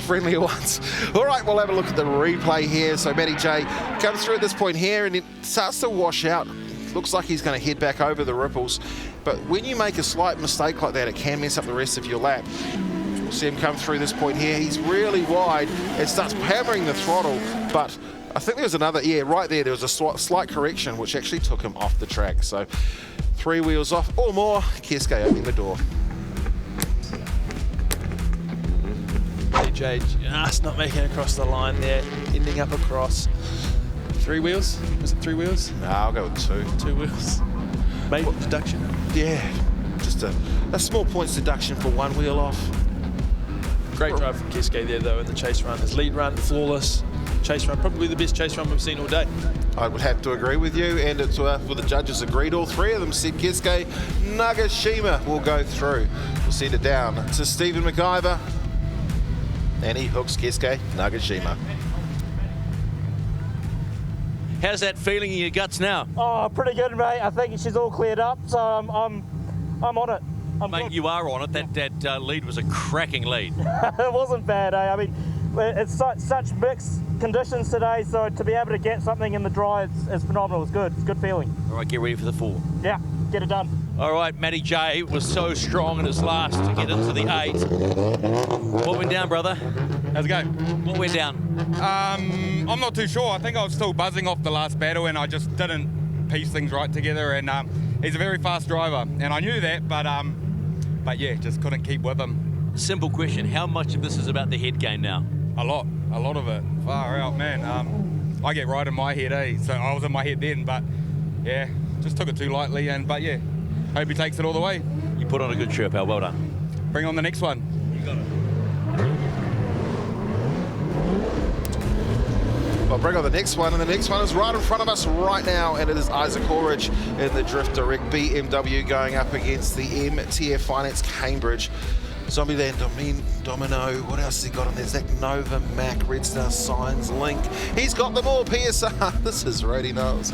friendlier ones. All right, we'll have a look at the replay here. So Matty J comes through at this point here, and it starts to wash out. Looks like he's going to head back over the ripples. But when you make a slight mistake like that, it can mess up the rest of your lap. We'll see him come through this point here. He's really wide and starts hammering the throttle, but I think there was another, right there was a slight correction which actually took him off the track. So 3 wheels off or more, Keisuke opening the door. J just not making it across the line there, ending up across. 3 wheels? Was it 3 wheels? No, I'll go with 2. 2 wheels. Maybe deduction. Yeah, just a small points deduction for 1 wheel off. Great drive from Keske there though in the chase run. His lead run, flawless. Chase run, probably the best chase run we've seen all day. I would have to agree with you, and it's well, the judges agreed. All 3 of them said Keske Nagashima will go through. We'll send it down to Stephen McIver, and he hooks Keske Nagashima. How's that feeling in your guts now? Oh, pretty good, mate. I think she's all cleared up, so I'm on it. Mate, you are on it. That lead was a cracking lead. It wasn't bad, eh? I mean, it's such mixed conditions today, so to be able to get something in the dry is phenomenal. It's good. It's a good feeling. All right, get ready for the 4. Yeah, get it done. All right, Matty J was so strong in his last to get into the 8. What went down, brother? How's it go? What went down? I'm not too sure. I think I was still buzzing off the last battle and I just didn't piece things right together. And he's a very fast driver, and I knew that, but yeah, just couldn't keep with him. Simple question: how much of this is about the head game now? A lot of it. Far out, man. I get right in my head, eh? So I was in my head then, but yeah, just took it too lightly. But yeah, hope he takes it all the way. You put on a good show, pal. Well done. Bring on the next one. You got it. Well, bring on the next one, and the next one is right in front of us right now, and it is Isaac Ulrich in the Drift Direct BMW going up against the MTF Finance Cambridge. Zombieland, Domino, what else has he got on there? Zach Nova, Mac, Red Star Signs, Link. He's got them all, PSR. This is Rody Knowles.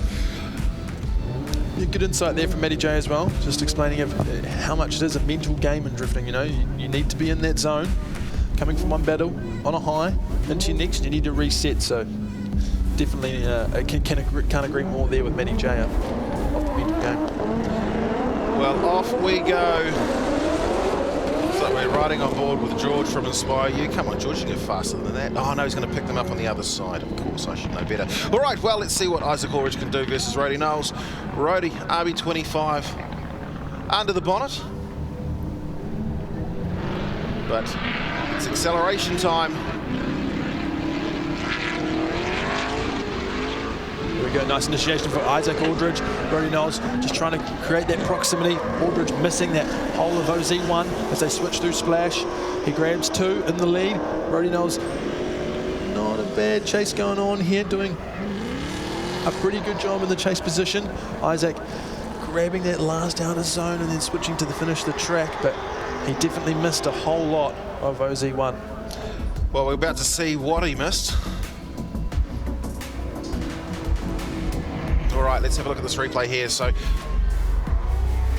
Yeah, good insight there from Matty J as well, just explaining how much it is a mental game in drifting. You know, you need to be in that zone, coming from one battle on a high into your next, you need to reset. So definitely can't agree more there with Matty J off the mental game. Well, off we go. So we're riding on board with George from Inspire You. Come on, George, you get faster than that. Oh, no, he's going to pick them up on the other side. Of course, I should know better. All right, well, let's see what Isaac Ulrich can do versus Rody Knowles. Rody, RB25 under the bonnet. But it's acceleration time. Here we go, nice initiation for Isaac Aldridge. Rody Knowles just trying to create that proximity. Aldridge missing that whole of OZ1 as they switch through Splash. He grabs 2 in the lead. Rody Knowles, not a bad chase going on here, doing a pretty good job in the chase position. Isaac grabbing that last outer zone and then switching to the finish of the track, but he definitely missed a whole lot of OZ1. Well, we're about to see what he missed. All right, let's have a look at this replay here. So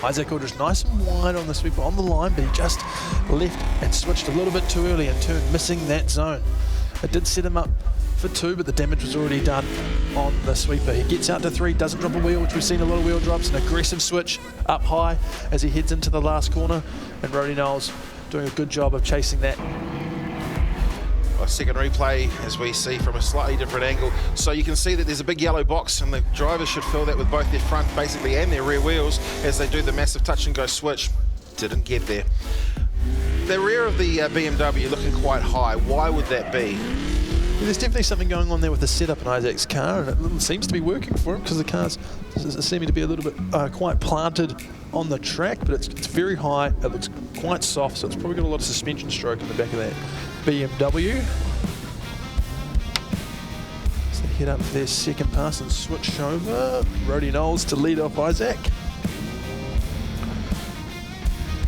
Isaac Aldridge nice and wide on the sweeper on the line, but he just left and switched a little bit too early and turned, missing that zone. It did set him up for 2, but the damage was already done on the sweeper. He gets out to 3, doesn't drop a wheel, which we've seen a lot of wheel drops, an aggressive switch up high as he heads into the last corner, and Rody Knowles doing a good job of chasing that. A second replay as we see from a slightly different angle. So you can see that there's a big yellow box, and the drivers should fill that with both their front basically and their rear wheels as they do the massive touch and go switch. Didn't get there. The rear of the BMW looking quite high. Why would that be? There's definitely something going on there with the setup in Isaac's car, and it seems to be working for him because the car's seeming to be a little bit quite planted on the track, but it's very high, it looks quite soft, so it's probably got a lot of suspension stroke in the back of that BMW. So they head up for their second pass and switch over. Rody Knowles to lead off Isaac.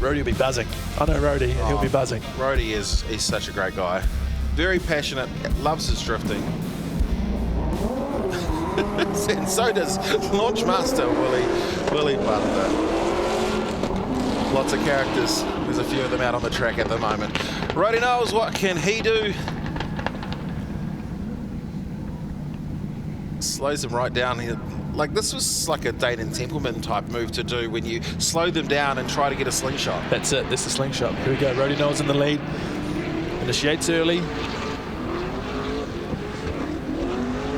Rody will be buzzing. I know Rody, he'll be buzzing. Rody he's such a great guy. Very passionate, loves his drifting. And so does Launchmaster Willie Butler. Lots of characters. There's a few of them out on the track at the moment. Rody Knowles, what can he do? Slows them right down here. Like, this was like a Dayton Templeman type move to do when you slow them down and try to get a slingshot. That's it, that's the slingshot. Here we go, Rody Knowles in the lead. Initiates early.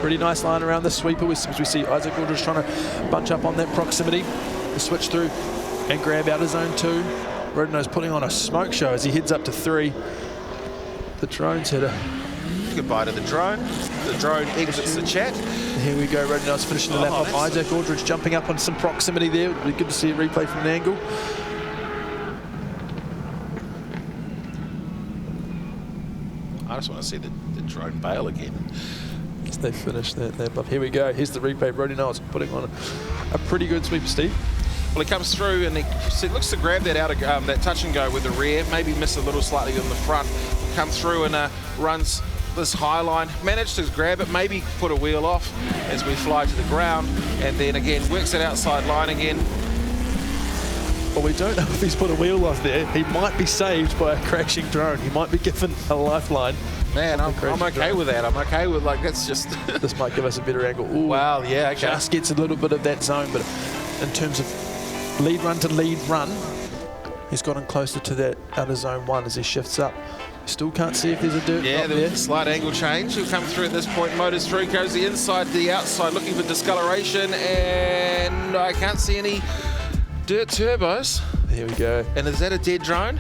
Pretty nice line around the sweeper. We see Isaac Aldridge trying to bunch up on that proximity. The switch through and grab out of zone 2. Rody Knowles putting on a smoke show as he heads up to 3. The drone's had a... Goodbye to the drone. The drone exits the chat. Here we go, Rodinow's finishing the lap off. Isaac Aldridge jumping up on some proximity there. It'd be good to see a replay from an angle. I just want to see the drone bail again. As they finish that lap up. Here we go. Here's the replay. Rodinow's putting on a pretty good sweep, Steve. Well, he comes through and he looks to grab that outer, that touch and go with the rear, maybe miss a little slightly on the front. Come through and runs this high line, managed to grab it, maybe put a wheel off as we fly to the ground, and then again works that outside line again. Well, we don't know if he's put a wheel off there. He might be saved by a crashing drone. He might be given a lifeline. Man, I'm okay with that. I'm okay with, like, that's just... This might give us a better angle. Ooh, wow, yeah, okay. Just gets a little bit of that zone, but in terms of lead run to lead run, he's gotten closer to that outer zone 1 as he shifts up. Still can't see if there's a dirt drop there. A slight angle change. He'll come through at this point. Motors through, goes the inside, the outside, looking for discoloration, and I can't see any dirt turbos. There we go. And is that a dead drone?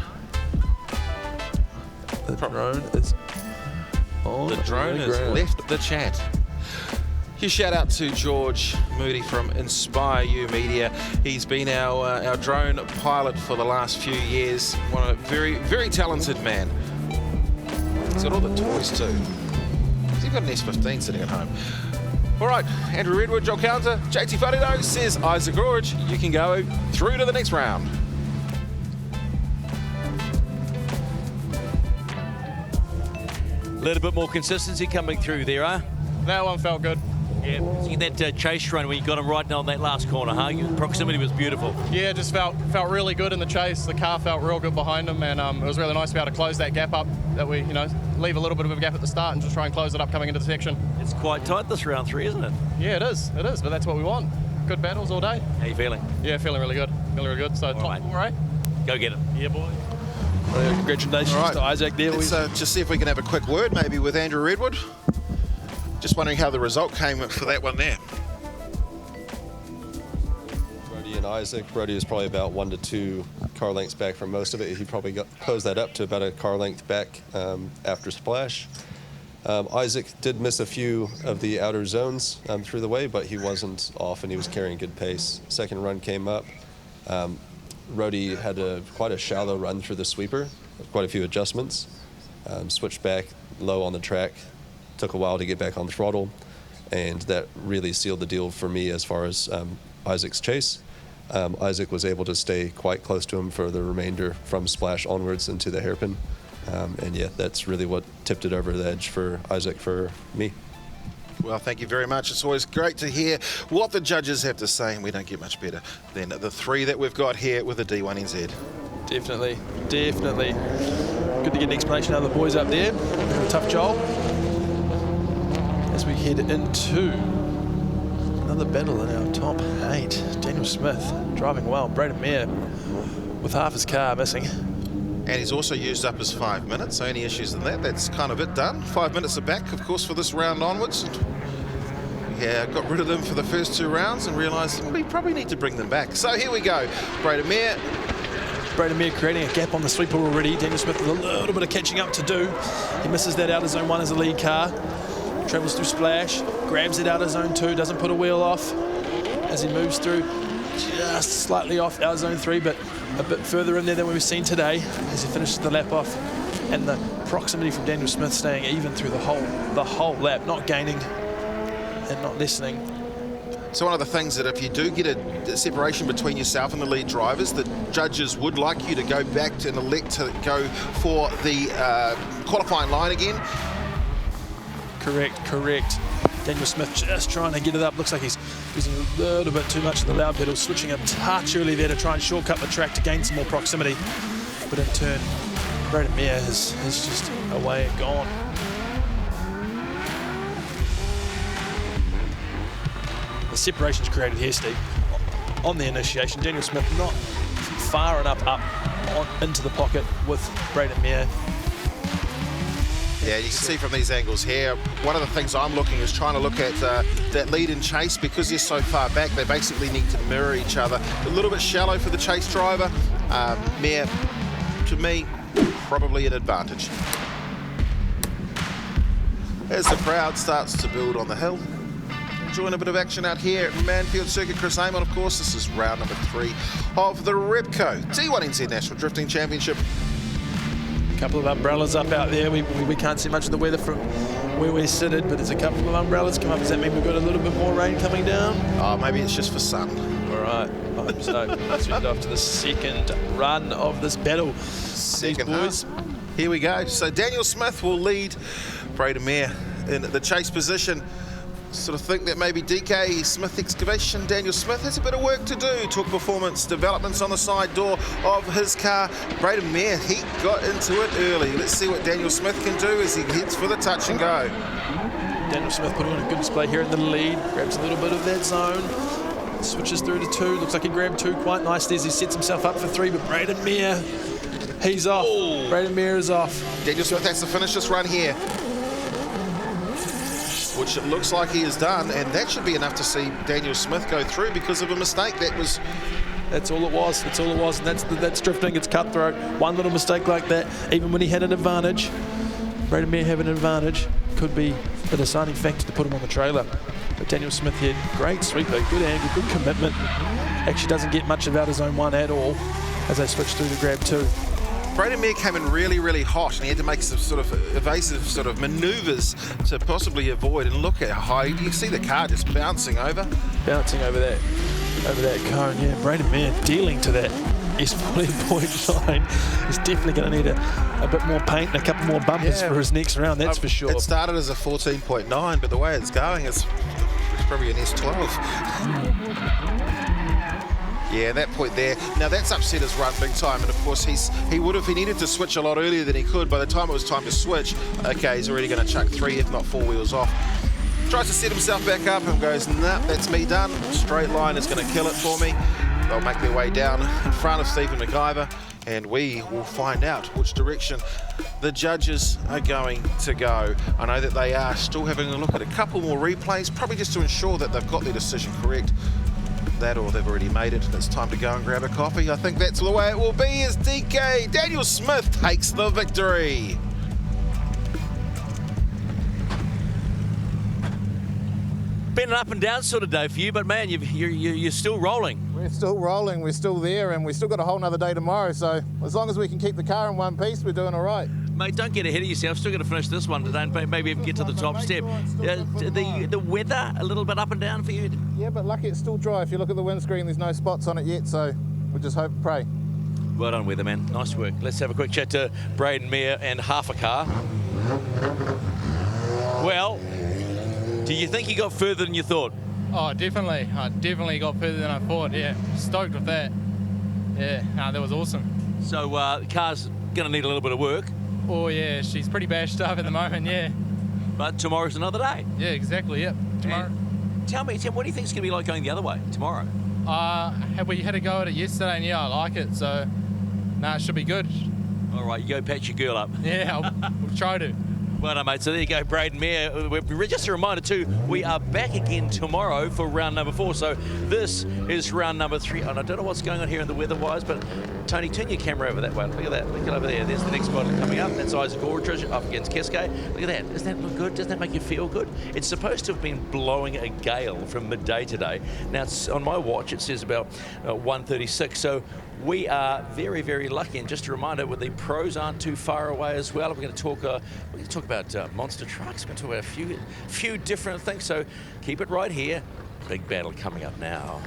The drone is on the drone has left the chat. Huge shout out to George Moody from Inspire You Media. He's been our drone pilot for the last few years. One of a very, very talented man. He's got all the toys too. He's got an S15 sitting at home. All right, Andrew Redwood, Joel Counter, JT Whanino says Isaac Aldridge, you can go through to the next round. A little bit more consistency coming through there, huh? That one felt good. Yeah, seeing that chase run where you got him right on that last corner, huh? Your proximity was beautiful. Yeah, just felt really good in the chase. The car felt real good behind him, and it was really nice to be able to close that gap up. That we, leave a little bit of a gap at the start and just try and close it up coming into the section. It's quite tight this round 3, isn't it? Yeah, it is, but that's what we want. Good battles all day. How you feeling? Yeah, feeling really good. So top 4, eh? Go get it. Yeah, boy. Well, congratulations to Isaac there. Let's just see if we can have a quick word maybe with Andrew Redwood. Just wondering how the result came for that one there. Brody and Isaac. Brody is probably about 1 to 2 car lengths back from most of it. He probably closed that up to about a car length back after splash. Isaac did miss a few of the outer zones through the way, but he wasn't off and he was carrying good pace. Second run came up. Rody had quite a shallow run through the sweeper, quite a few adjustments. Switched back low on the track. Took a while to get back on throttle, and that really sealed the deal for me as far as Isaac's chase. Isaac was able to stay quite close to him for the remainder from splash onwards into the hairpin. And yeah, that's really what tipped it over the edge for Isaac for me. Well, thank you very much. It's always great to hear what the judges have to say, and we don't get much better than the 3 that we've got here with the D1NZ. Definitely. Good to get an explanation out of the boys up there. Tough job. As we head into another battle in our top 8. Daniel Smith driving well. Braden Mayer with half his car missing. And he's also used up his 5 minutes, so any issues in that, that's kind of it done. 5 minutes are back, of course, for this round onwards. Yeah, got rid of them for the first 2 rounds and realised we probably need to bring them back. So here we go. Braden Mayer creating a gap on the sweeper already. Daniel Smith with a little bit of catching up to do. He misses that outer zone 1 as a lead car. Travels through splash, grabs it out of zone 2, doesn't put a wheel off as he moves through, just slightly off out of zone 3, but a bit further in there than we've seen today as he finishes the lap off. And the proximity from Daniel Smith staying even through the whole lap, not gaining and not lessening. So one of the things that if you do get a separation between yourself and the lead drivers, the judges would like you to go back to and elect to go for the qualifying line again. Correct. Daniel Smith just trying to get it up. Looks like he's using a little bit too much of the loud pedal, switching a touch early there to try and shortcut the track to gain some more proximity. But in turn, Braden Mayer is just away and gone. The separation's created here, Steve. On the initiation, Daniel Smith not far enough up into the pocket with Braden Mayer. Yeah, you can see from these angles here, one of the things I'm looking is trying to look at that lead and chase. Because they're so far back, they basically need to mirror each other. A little bit shallow for the chase driver. Mayer, to me, probably an advantage. as the crowd starts to build on the hill. Enjoying a bit of action out here at Manfeild Circuit. Chris Amon, of course. This is round number 3 of the Repco D1NZ National Drifting Championship. A couple of umbrellas up out there. We can't see much of the weather from where we're seated, but there's a couple of umbrellas come up. Does that mean we've got a little bit more rain coming down? Oh, maybe it's just for sun. All right. I hope so. Let's head off to the second run of this battle. Second boys. Here we go. So Daniel Smith will lead Braden Mayer in the chase position. Sort of think that maybe DK Smith Excavation, Daniel Smith has a bit of work to do. Took performance developments on the side door of his car. Braden Mayer, he got into it early. Let's see what Daniel Smith can do as he heads for the touch and go. Daniel Smith putting on a good display here in the lead. Grabs a little bit of that zone. Switches through to 2. Looks like he grabbed 2 quite nicely as he sets himself up for 3. But Braden Mayer, he's off. Oh. Braden Mayer is off. Daniel Smith has to finish this run here, which it looks like he has done, and that should be enough to see Daniel Smith go through because of a mistake. That's all it was. That's all it was, and that's drifting. It's cutthroat. One little mistake like that, even when he had an advantage, Braden Mayer having an advantage, could be the deciding factor to put him on the trailer. But Daniel Smith here, great sweeper, good angle, good commitment. Actually doesn't get much about his own 1 at all as they switch through to grab 2. Braden Mayer came in really, really hot, and he had to make some sort of evasive sort of manoeuvres to possibly avoid. And look at how high you see the car just bouncing over. Bouncing over that cone, yeah. Braden Mayer dealing to that S14.9. He's definitely going to need a bit more paint and a couple more bumpers for his next round, that's for sure. It started as a 14.9, but the way it's going, it's probably an S12. Yeah, that point there. Now that's upset his run big time, and of course he needed to switch a lot earlier than he could. By the time it was time to switch, okay, he's already going to chuck 3, if not 4 wheels off. Tries to set himself back up and goes, nah, that's me done. Straight line is going to kill it for me. They'll make their way down in front of Stephen McIver, and we will find out which direction the judges are going to go. I know that they are still having a look at a couple more replays, probably just to ensure that they've got their decision correct. That or they've already made it. It's time to go and grab a coffee. I think that's the way it will be as DK Daniel Smith takes the victory. Been an up and down sort of day for you, but man, you're still rolling. We're still rolling, we're still there, and we've still got a whole nother day tomorrow, so as long as we can keep the car in one piece, we're doing all right. Mate, don't get ahead of yourself. Still got to finish this one today, and maybe even get to the top step. The weather, a little bit up and down for you? Yeah, but lucky it's still dry. If you look at the windscreen, there's no spots on it yet, so we just hope and pray. Well done, weatherman. Nice work. Let's have a quick chat to Braden Mayer and half a car. Well, do you think you got further than you thought? Oh, definitely. I definitely got further than I thought, yeah. Stoked with that. Yeah, that was awesome. So the car's going to need a little bit of work. Oh, yeah, she's pretty bashed up at the moment, yeah. But tomorrow's another day. Yeah, exactly, yep. Tomorrow. And tell me, Tim, what do you think it's going to be like going the other way tomorrow? We had a go at it yesterday, and yeah, I like it, so it should be good. All right, you go patch your girl up. Yeah, I'll try to. Well done, mate. So there you go, Braden Mayer. Just a reminder too, we are back again tomorrow for round number 4. So this is round number 3. And I don't know what's going on here in the weather-wise, but Tony, turn your camera over that way. Look at that. Look at over there. There's the next bottle coming up. That's Isaac Aldridge up against Cascade. Look at that. Doesn't that look good? Doesn't that make you feel good? It's supposed to have been blowing a gale from midday today. Now, it's, on my watch, it says about 1:36. So we are very, very lucky. And just a reminder, the pros aren't too far away as well. We're going to talk about monster trucks. We're going to talk about a few different things. So keep it right here. Big battle coming up now.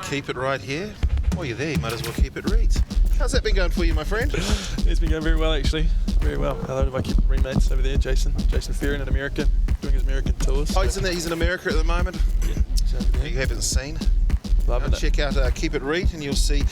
Keep it right here. While you're there, you might as well keep it read. How's that been going for you, my friend? It's been going very well, actually. Very well. Hello to my roommates over there, Jason Fearon in America, doing his American tours. Oh, he's in America at the moment? Yeah. You haven't seen? Loving it. Check out Keep It Reet, and you'll see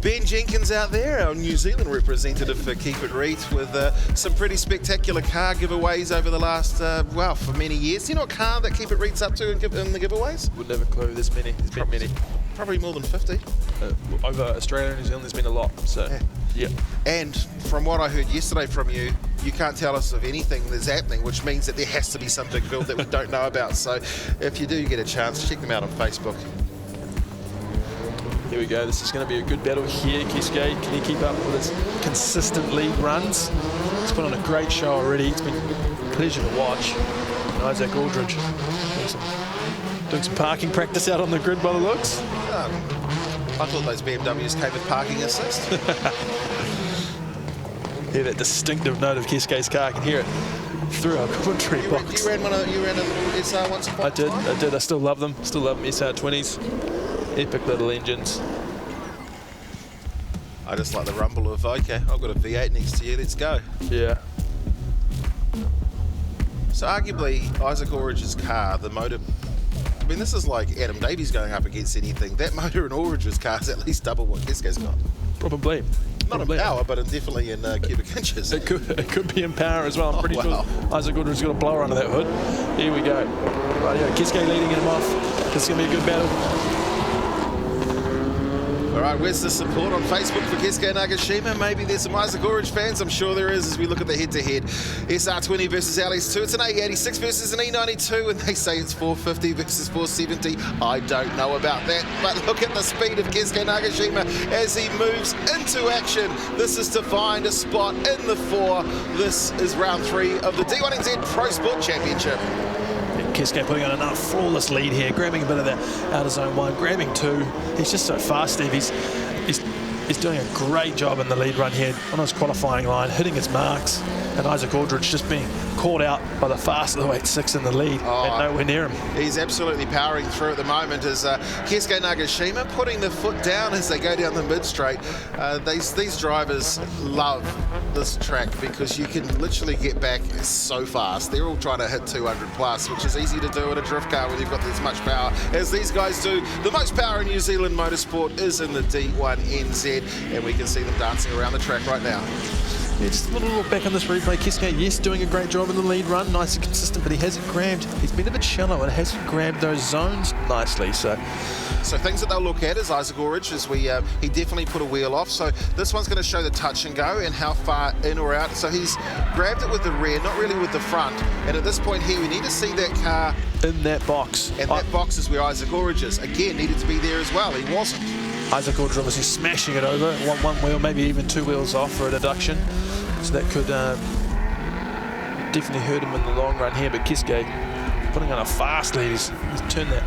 Ben Jenkins out there, our New Zealand representative for Keep It Reet, with some pretty spectacular car giveaways over the last, for many years. Do you know what car that Keep It Reet's up to in the giveaways? Would never clue. There's many. There's been many. Probably more than 50. Over Australia and New Zealand, there's been a lot. So, yeah. And from what I heard yesterday from you, you can't tell us of anything that's happening, which means that there has to be some big build that we don't know about. So if you do get a chance, check them out on Facebook. Here we go. This is going to be a good battle here. Kiske, can he keep up with his consistent lead runs? He's put on a great show already. It's been a pleasure to watch. And Isaac Aldridge doing some parking practice out on the grid by the looks. I thought those BMWs came with parking assist. Hear that distinctive note of Kiske's car. I can hear it through our commentary box. You ran a SR once upon I did. I still love them. Still love them. SR20s. Epic little engines. I just like the rumble of, okay, I've got a V8 next to you, let's go. Yeah. So arguably, Isaac Aldridge's car, the motor, I mean, this is like Adam Davies going up against anything. That motor in Aldridge's car is at least double what Kiske's got. Probably. Not in power, but definitely in cubic inches. It could be in power as well. I'm pretty sure Isaac Aldridge's got a blower under that hood. Here we go. Right, yeah, Kiske leading him off. This is going to be a good battle. All right, where's the support on Facebook for Kiske Nagashima? Maybe there's some Isaac Aldridge fans. I'm sure there is as we look at the head-to-head. SR20 versus LS2. It's an A86 versus an E92, and they say it's 450 versus 470. I don't know about that, but look at the speed of Kiske Nagashima as he moves into action. This is to find a spot in the 4. This is round 3 of the D1NZ Pro Sport Championship. Kiske putting on another flawless lead here, grabbing a bit of that out of zone 1, grabbing 2. He's just so fast, Steve. He's doing a great job in the lead run here on his qualifying line, hitting his marks, and Isaac Aldridge just being caught out by the fast of the weight 6 in the lead and nowhere near him. He's absolutely powering through at the moment as Kiske Nagashima putting the foot down as they go down the mid-straight. These drivers love this track because you can literally get back so fast. They're all trying to hit 200 plus, which is easy to do in a drift car when you've got as much power as these guys do. The most power in New Zealand motorsport is in the D1NZ, and we can see them dancing around the track right now. Yeah, just a little look back on this replay. Kiske, yes, doing a great job in the lead run, nice and consistent, but he hasn't grabbed. He's been a bit shallow and hasn't grabbed those zones nicely. So things that they'll look at is Isaac Aldridge, as he definitely put a wheel off. So this one's going to show the touch and go and how far in or out. So he's grabbed it with the rear, not really with the front. And at this point here, we need to see that car in that box. And that box is where Isaac Aldridge is. Again, needed to be there as well. He wasn't. Isaac Aldridge obviously smashing it over, one wheel, maybe even 2 wheels off for a deduction. So that could definitely hurt him in the long run here. But Kiske putting on a fast lead. He's turned that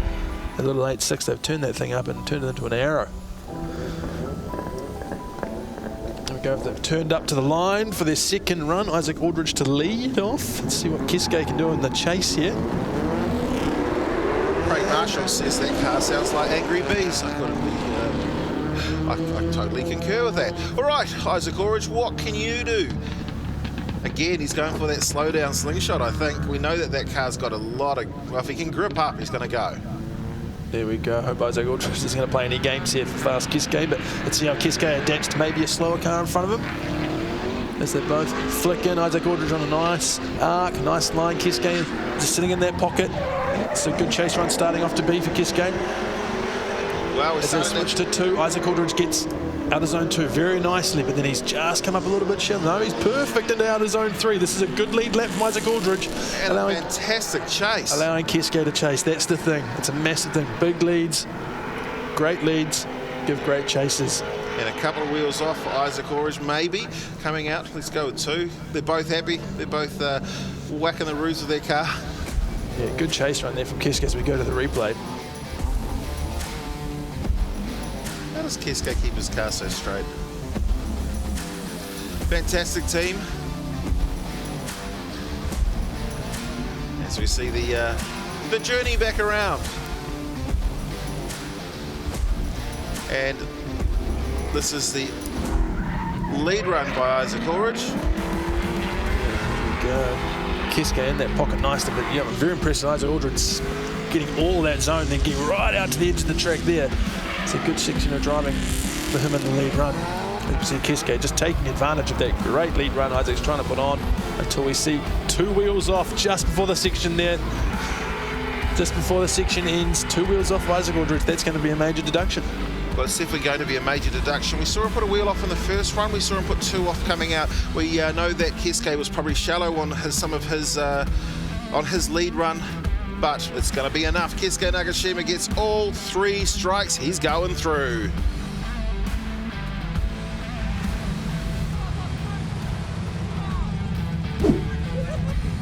little 8.6. They've turned that thing up and turned it into an arrow. There we go. They've turned up to the line for their second run. Isaac Aldridge to lead off. Let's see what Kiske can do in the chase here. Craig Marshall says that car sounds like Angry Bees. I totally concur with that. All right, Isaac Aldridge, what can you do? Again, he's going for that slow down slingshot, I think. We know that car's got a lot of... Well, if he can grip up, he's going to go. There we go. I hope Isaac Aldridge isn't going to play any games here for fast Kiske, but let's see how Kiske adapts to maybe a slower car in front of him. As they both flick in, Isaac Aldridge on a nice arc, nice line. Kiske just sitting in that pocket. It's a good chase run starting off to be for Kiske. Well, as they switch to 2, Isaac Aldridge gets out of zone 2 very nicely, but then he's just come up a little bit shallow. No, he's perfect into out of zone 3. This is a good lead lap from Isaac Aldridge. And a fantastic chase. Allowing Kiske to chase. That's the thing. It's a massive thing. Big leads, great leads, give great chases. And a couple of wheels off for Isaac Aldridge, maybe coming out. Let's go with 2. They're both happy. They're both whacking the roofs of their car. Yeah, good chase run there from Kiske as we go to the replay. How does Kiske keep his car so straight? Fantastic team. As we see the journey back around. And this is the lead run by Isaac Aldridge. There we go. Kiske in that pocket nicely, but yeah, I'm very impressed with Isaac Aldridge getting all that zone, then getting right out to the edge of the track there. It's a good section of driving for him in the lead run. You see Kiske just taking advantage of that great lead run Isaac's trying to put on until we see 2 wheels off just before the section there. Just before the section ends, 2 wheels off Isaac Aldridge. That's going to be a major deduction. Well, it's definitely going to be a major deduction. We saw him put a wheel off in the first run. We saw him put 2 off coming out. We know that Kiske was probably shallow on some of his on his lead run but it's going to be enough. Keisuke Nagashima gets all 3 strikes. He's going through.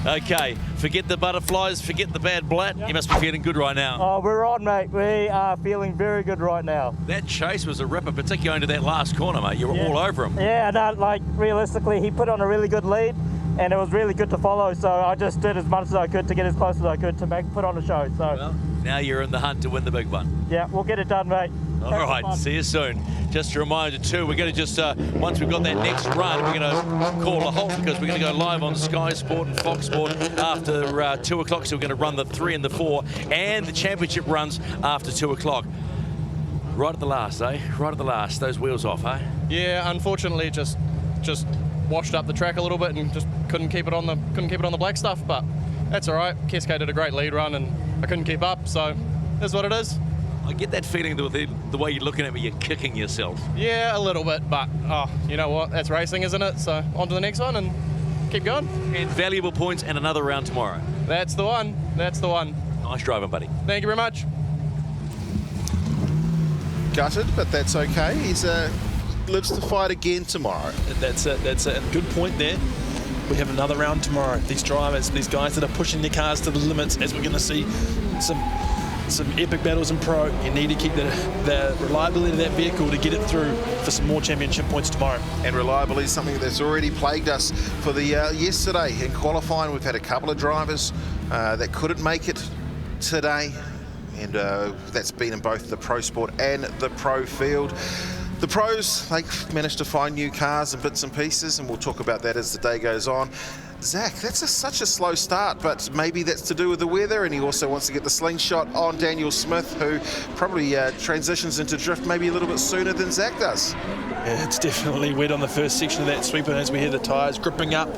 Okay, forget the butterflies, forget the bad blat. You must be feeling good right now. Oh, we're on, mate. We are feeling very good right now. That chase was a ripper, particularly into that last corner, mate. You were all over him. Yeah, no, like, realistically, he put on a really good lead, and it was really good to follow, so I just did as much as I could to get as close as I could to put on a show. So Well, now you're in the hunt to win the big one. yeah, we'll get it done, mate. All right, see you soon. Just a reminder too, we're going to just, once we've got that next run, we're going to call a halt because we're going to go live on Sky Sport and Fox Sport after 2 o'clock. So we're going to run the 3 and the 4 and the championship runs after 2 o'clock. Right at the last, eh? Right at the last. Those wheels off, eh? Yeah, unfortunately, just washed up the track a little bit and just couldn't keep it on the black stuff. But that's all right. Keisuke did a great lead run and I couldn't keep up. So that's what it is. I get that feeling the way you're looking at me, you're kicking yourself. Yeah, a little bit, but you know what? That's racing, isn't it? So on to the next one and keep going. And valuable points and another round tomorrow. That's the one. That's the one. Nice driving, buddy. Thank you very much. Gutted, but that's okay. He's lives to fight again tomorrow. That's it. That's it. And good point there. We have another round tomorrow. These drivers, these guys that are pushing their cars to the limits, as we're going to see some epic battles in pro. You need to keep the reliability of that vehicle to get it through for some more championship points tomorrow. And reliability is something that's already plagued us for the yesterday in qualifying. We've had a couple of drivers that couldn't make it today, and that's been in both the pro sport and the pro field. The pros, they managed to find new cars and bits and pieces, and we'll talk about that as the day goes on. Zach, that's such a slow start, but maybe that's to do with the weather, and he also wants to get the slingshot on Daniel Smith, who probably transitions into drift maybe a little bit sooner than Zach does. Yeah, it's definitely wet on the first section of that sweeper as we hear the tyres gripping up.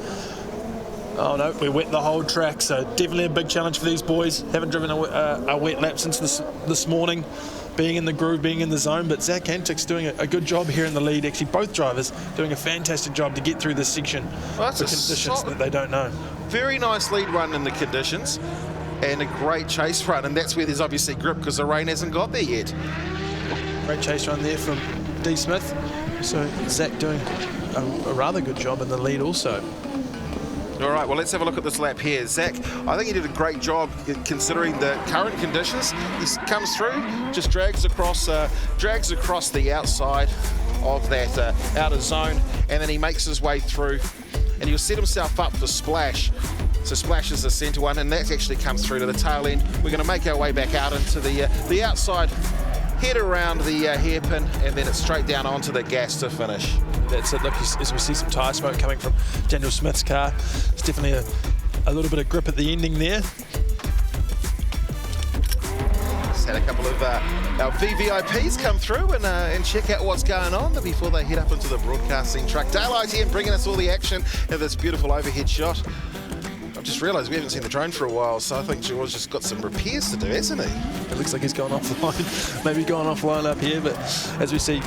Oh no, we're wet the whole track, so definitely a big challenge for these boys. Haven't driven a wet lap since this morning, being in the groove, being in the zone, but Zach Antick's doing a good job here in the lead. Actually, both drivers doing a fantastic job to get through this section. Well, that's the conditions that they don't know. Very nice lead run in the conditions, and a great chase run, and that's where there's obviously grip because the rain hasn't got there yet. Great chase run there from D. Smith. So Zach doing a rather good job in the lead also. All right, well, let's have a look at this lap here. Zach, I think he did a great job considering the current conditions. He comes through, just drags across the outside of that outer zone, and then he makes his way through, and he'll set himself up for Splash. So Splash is the centre one, and that actually comes through to the tail end. We're going to make our way back out into the outside, head around the hairpin, and then it's straight down onto the gas to finish. That's it. Look, as we see some tyre smoke coming from Daniel Smith's car, it's definitely a little bit of grip at the ending there. Just had a couple of our VVIPs come through and check out what's going on before they head up into the broadcasting truck. Daylight here bringing us all the action of this beautiful overhead shot. I've just realised we haven't seen the drone for a while, so I think George just got some repairs to do, hasn't he? It looks like he's gone offline, maybe gone offline up here, but as we see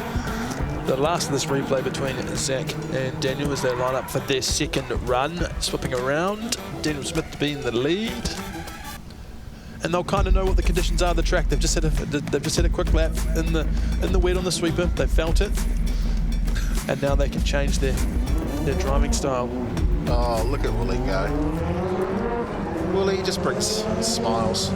the last of this replay between Zach and Daniel as they line up for their second run, swapping around. Daniel Smith to be in the lead, and they'll kind of know what the conditions are of the track. They've just had a quick lap in the wet on the sweeper. They felt it, and now they can change their driving style. Oh, look at Willie go. Willie just brings smiles.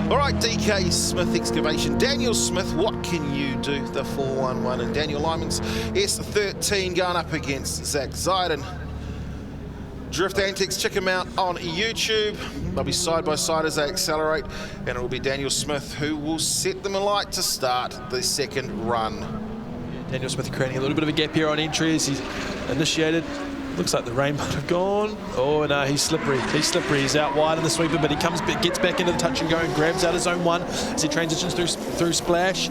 All right, DK Smith Excavation. Daniel Smith, what can you do? The 411 and Daniel Lymans S13 going up against Zach Zyden. Drift Antics, check him out on YouTube. They'll be side by side as they accelerate, and it will be Daniel Smith who will set them alight to start the second run. Daniel Smith creating a little bit of a gap here on entry as he's initiated. Looks like the rain might have gone. Oh no, he's slippery. He's slippery. He's out wide on the sweeper, but he gets back into the touch and go and grabs out of zone 1 as he transitions through Splash.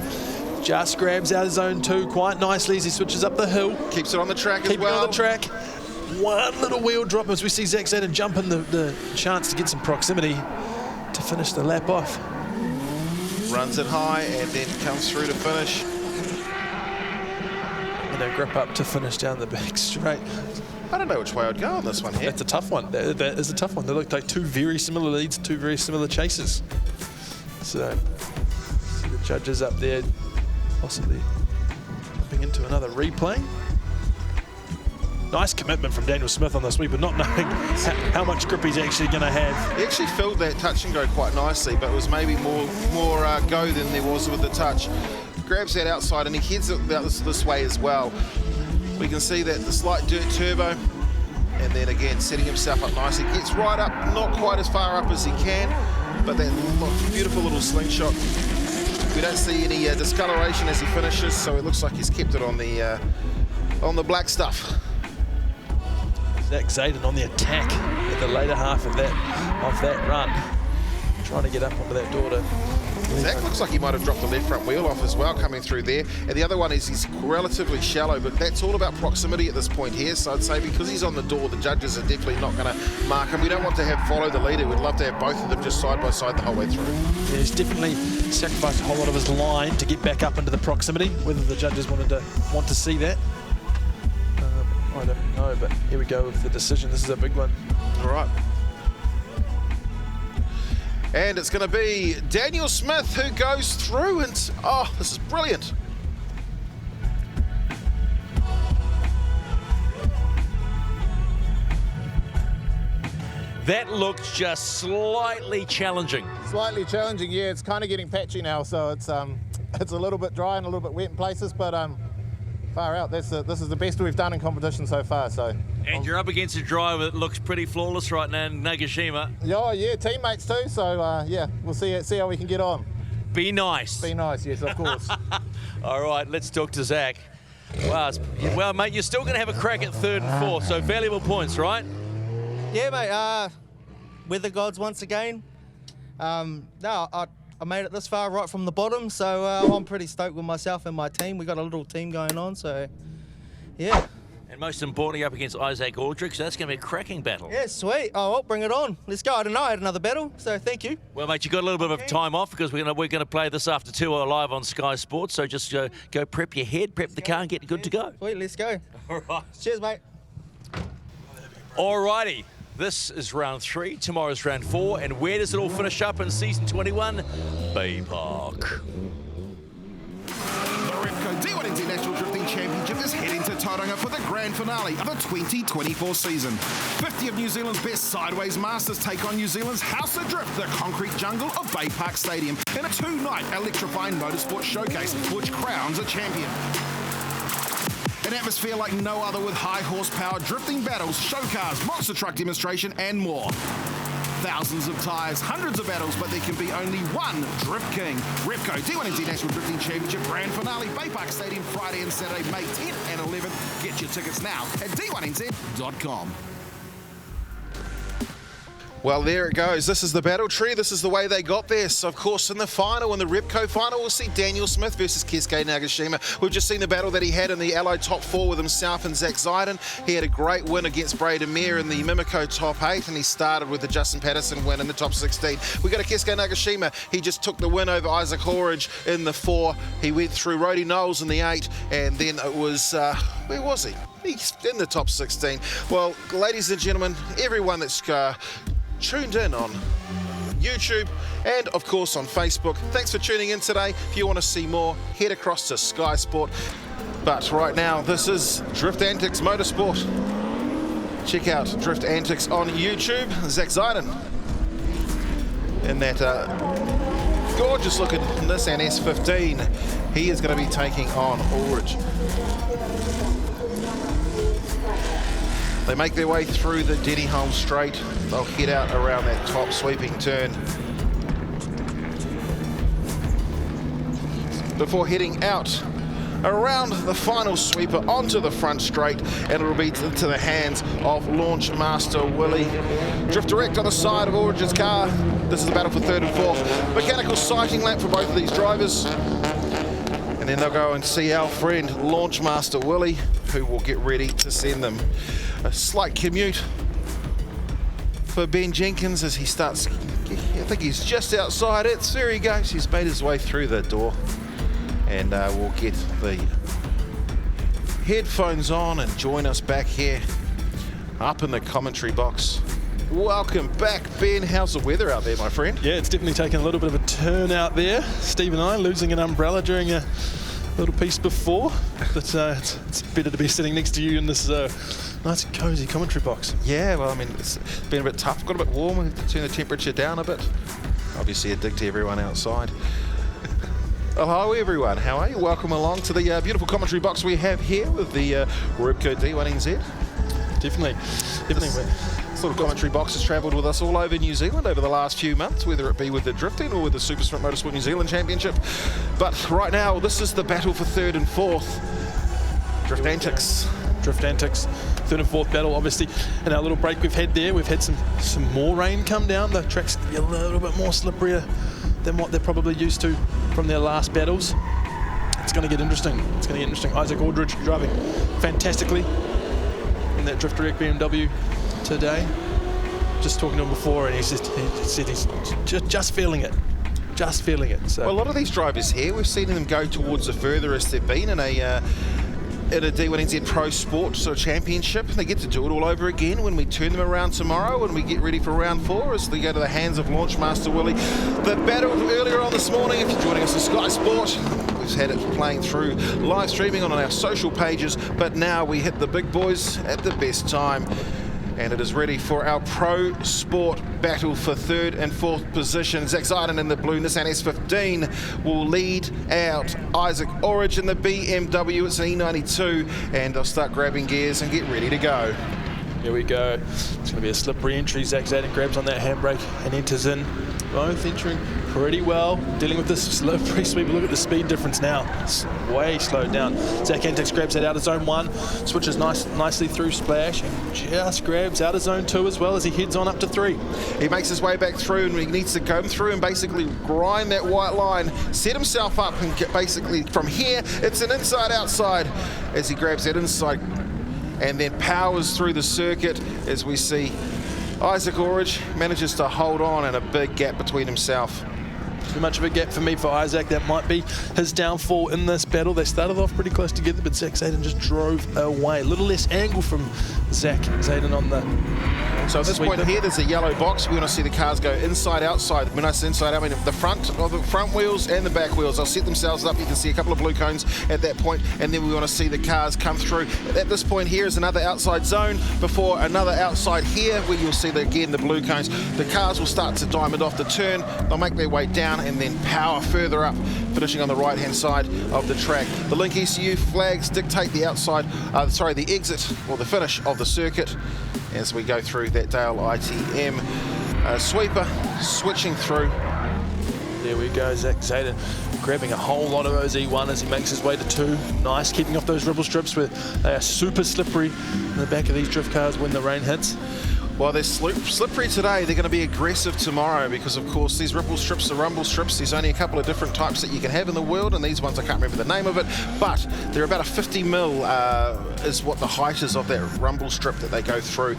Just grabs out of zone 2 quite nicely as he switches up the hill. Keeps it on the track as well. Keep it on the track. One little wheel drop as we see Zach Zyden jump in the chance to get some proximity to finish the lap off. Runs it high and then comes through to finish. And a grip up to finish down the back straight. I don't know which way I'd go on this one here. That's a tough one. That is a tough one. They look like two very similar leads, two very similar chases. So, see the judges up there possibly looking into another replay. Nice commitment from Daniel Smith on the sweeper, not knowing how much grip he's actually going to have. He actually filled that touch and go quite nicely, but it was maybe more go than there was with the touch. Grabs that outside and he heads it this way as well. We can see that the slight dirt turbo, and then again setting himself up nicely. Gets right up, not quite as far up as he can, but that beautiful little slingshot. We don't see any discoloration as he finishes, so it looks like he's kept it on the black stuff. Zach Zayden on the attack at the later half of that run, trying to get up onto that door to... Zach looks like he might have dropped the left front wheel off as well coming through there. And the other one is he's relatively shallow, but that's all about proximity at this point here. So I'd say because he's on the door, the judges are definitely not going to mark him. We don't want to have follow the leader. We'd love to have both of them just side by side the whole way through. Yeah, he's definitely sacrificed a whole lot of his line to get back up into the proximity. Whether the judges want to see that, I don't know, but here we go with the decision. This is a big one. All right. And it's going to be Daniel Smith who goes through, and oh, this is brilliant. That looks just slightly challenging. Slightly challenging, yeah. It's kind of getting patchy now, so it's a little bit dry and a little bit wet in places, but far out. This is the best we've done in competition so far. So. And you're up against a driver that looks pretty flawless right now in Nagashima. Oh yeah, teammates too. So yeah, we'll see how we can get on. Be nice. Be nice, yes, of course. All right, let's talk to Zach. Wow, well, mate, you're still going to have a crack at third and fourth, so valuable points, right? Yeah, mate. Weather gods once again. No, I made it this far right from the bottom, so I'm pretty stoked with myself and my team. We got a little team going on, so yeah. And most importantly, up against Isaac Aldrich, so that's going to be a cracking battle. Yeah, sweet. Oh, well, bring it on. Let's go. I don't know. I had another battle, so thank you. Well, mate, you got a little bit of time off because we're going to play this after 2 live on Sky Sports. So just go prep your head, prep the car, and get good to go. Sweet, let's go. All right. Cheers, mate. All righty. This is round 3. Tomorrow's round 4. And where does it all finish up in season 21? Bay Park. The Repco D1NZ National Drifting Championship is heading to Tauranga for the grand finale of the 2024 season. 50 of New Zealand's best sideways masters take on New Zealand's House of Drift, the concrete jungle of Bay Park Stadium, in a 2-night electrifying motorsport showcase, which crowns a champion. An atmosphere like no other with high horsepower drifting battles, show cars, monster truck demonstration and more. Thousands of tyres, hundreds of battles, but there can be only one Drift King. Repco D1NZ National Drifting Championship Grand Finale, Bay Park Stadium, Friday and Saturday, May 10th and 11th. Get your tickets now at d1nz.com. Well, there it goes. This is the battle tree. This is the way they got there. So, of course, in the final, in the Repco final, we'll see Daniel Smith versus Keisuke Nagashima. We've just seen the battle that he had in the Allied top 4 with himself and Zach Zayden. He had a great win against Braden Mayer in the Mimico top 8, and he started with the Justin Patterson win in the top 16. We got a Keisuke Nagashima. He just took the win over Isaac Aldrich in the 4. He went through Roddy Knowles in the 8, and then it was, where was he? He's in the top 16. Well, ladies and gentlemen, everyone that's tuned in on YouTube and of course on Facebook, thanks for tuning in today. If you want to see more, head across to Sky Sport. But right now, this is Drift Antics Motorsport. Check out Drift Antics on YouTube. Zach Zayden in that gorgeous looking Nissan S15. He is going to be taking on Aldrich. They make their way through the Dennyholm Straight. They'll head out around that top sweeping turn before heading out around the final sweeper onto the front straight, and it'll be into the hands of Launch Master Willie. Drift direct on the side of Aldrich's car. This is the battle for 3rd and 4th. Mechanical sighting lap for both of these drivers. And then they'll go and see our friend Launch Master Willie, who will get ready to send them. A slight commute for Ben Jenkins as he starts, I think he's just outside it. There he goes, he's made his way through the door. And we'll get the headphones on and join us back here up in the commentary box. Welcome back, Ben. How's the weather out there, my friend? Yeah, it's definitely taken a little bit of a turn out there. Steve and I losing an umbrella during a little piece before, but it's better to be sitting next to you in this nice and cozy commentary box. Yeah, well, I mean, it's been a bit tough, got a bit warm, we have to turn the temperature down a bit. Obviously a dig to everyone outside. Hello everyone, how are you? Welcome along to the beautiful commentary box we have here with the Repco D1NZ. Definitely. This little commentary box has travelled with us all over New Zealand over the last few months, whether it be with the drifting or with the Super Sprint Motorsport New Zealand Championship. But right now, this is the battle for third and fourth. Drift antics, 3rd and 4th battle. Obviously, in our little break we've had there, we've had some more rain come down. The track's a little bit more slipperier than what they're probably used to from their last battles. It's going to get interesting. Isaac Aldridge driving fantastically in that Drift Direct BMW today. Just talking to him before, and he said he's just feeling it. So well, a lot of these drivers here, we've seen them go towards the furthest they've been in a D1NZ Pro Sport sort of championship. They get to do it all over again when we turn them around tomorrow and we get ready for round 4 as they go to the hands of Launchmaster Willie. The battle earlier on this morning, if you're joining us on Sky Sport, we've had it playing through live streaming on our social pages, but now we hit the big boys at the best time. And it is ready for our Pro Sport battle for 3rd and 4th position. Zach Zeiden in the blue Nissan S15 will lead out Isaac Aldridge in the BMW. It's an E92, and they'll start grabbing gears and get ready to go. Here we go. It's going to be a slippery entry. Zach Zeiden grabs on that handbrake and enters in. Both entering pretty well, dealing with this slippery sweep. Look at the speed difference now. It's way slowed down. Zach Antics grabs that out of zone 1, switches nicely through Splash, and just grabs out of zone 2 as well as he heads on up to 3. He makes his way back through, and he needs to come through and basically grind that white line, set himself up, and get basically from here, it's an inside-outside as he grabs that inside and then powers through the circuit as we see Isaac Aldridge manages to hold on, and a big gap between himself. Too much of a gap for me for Isaac. That might be his downfall in this battle. They started off pretty close together, but Zach Zeiden just drove away. A little less angle from Zach Zeiden on the So at this point here, there's a yellow box. We want to see the cars go inside, outside. When I say inside, I mean the front wheels and the back wheels. They'll set themselves up. You can see a couple of blue cones at that point, and then we want to see the cars come through. At this point here is another outside zone before another outside here, where you'll see again the blue cones. The cars will start to diamond off the turn. They'll make their way down and then power further up, finishing on the right-hand side of the track. The Link ECU flags dictate the the exit or the finish of the circuit as we go through that Dale ITM sweeper, switching through. There we go, Zach Zeiden grabbing a whole lot of those E1 as he makes his way to 2. Nice, keeping off those ribble strips where they are super slippery in the back of these drift cars when the rain hits. Well, they're slippery today. They're going to be aggressive tomorrow because, of course, these ripple strips are rumble strips. There's only a couple of different types that you can have in the world, and these ones, I can't remember the name of it, but they're about a 50 mil is what the height is of that rumble strip that they go through.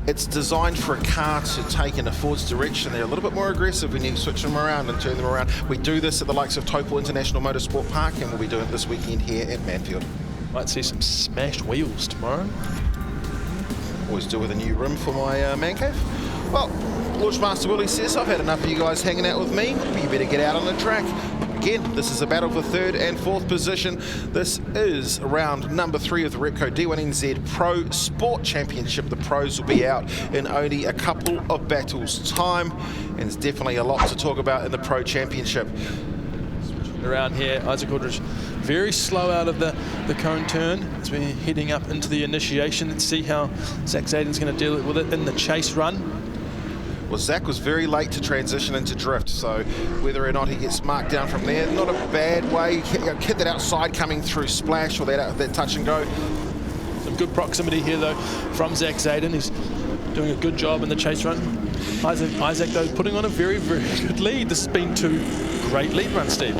It's designed for a car to take in a forwards direction. They're a little bit more aggressive when you switch them around and turn them around. We do this at the likes of Taupo International Motorsport Park, and we'll be doing it this weekend here at Manfeild. Might see some smashed wheels tomorrow. Always do with a new rim for my man cave. Well, Launchmaster Willie says, I've had enough of you guys hanging out with me. You better get out on the track. Again, this is a battle for 3rd and 4th position. This is round number 3 of the Repco D1NZ Pro Sport Championship. The pros will be out in only a couple of battles' time, and there's definitely a lot to talk about in the Pro Championship. Around here, Isaac Aldridge very slow out of the cone turn as we're heading up into the initiation. Let's see how Zach Zeiden's going to deal with it in the chase run. Well, Zach was very late to transition into drift, so whether or not he gets marked down from there, not a bad way. Hit that outside coming through Splash or that touch and go. Some good proximity here though from Zach Zeiden. He's doing a good job in the chase run. Isaac though putting on a very, very good lead. This has been 2 great lead runs, Steve.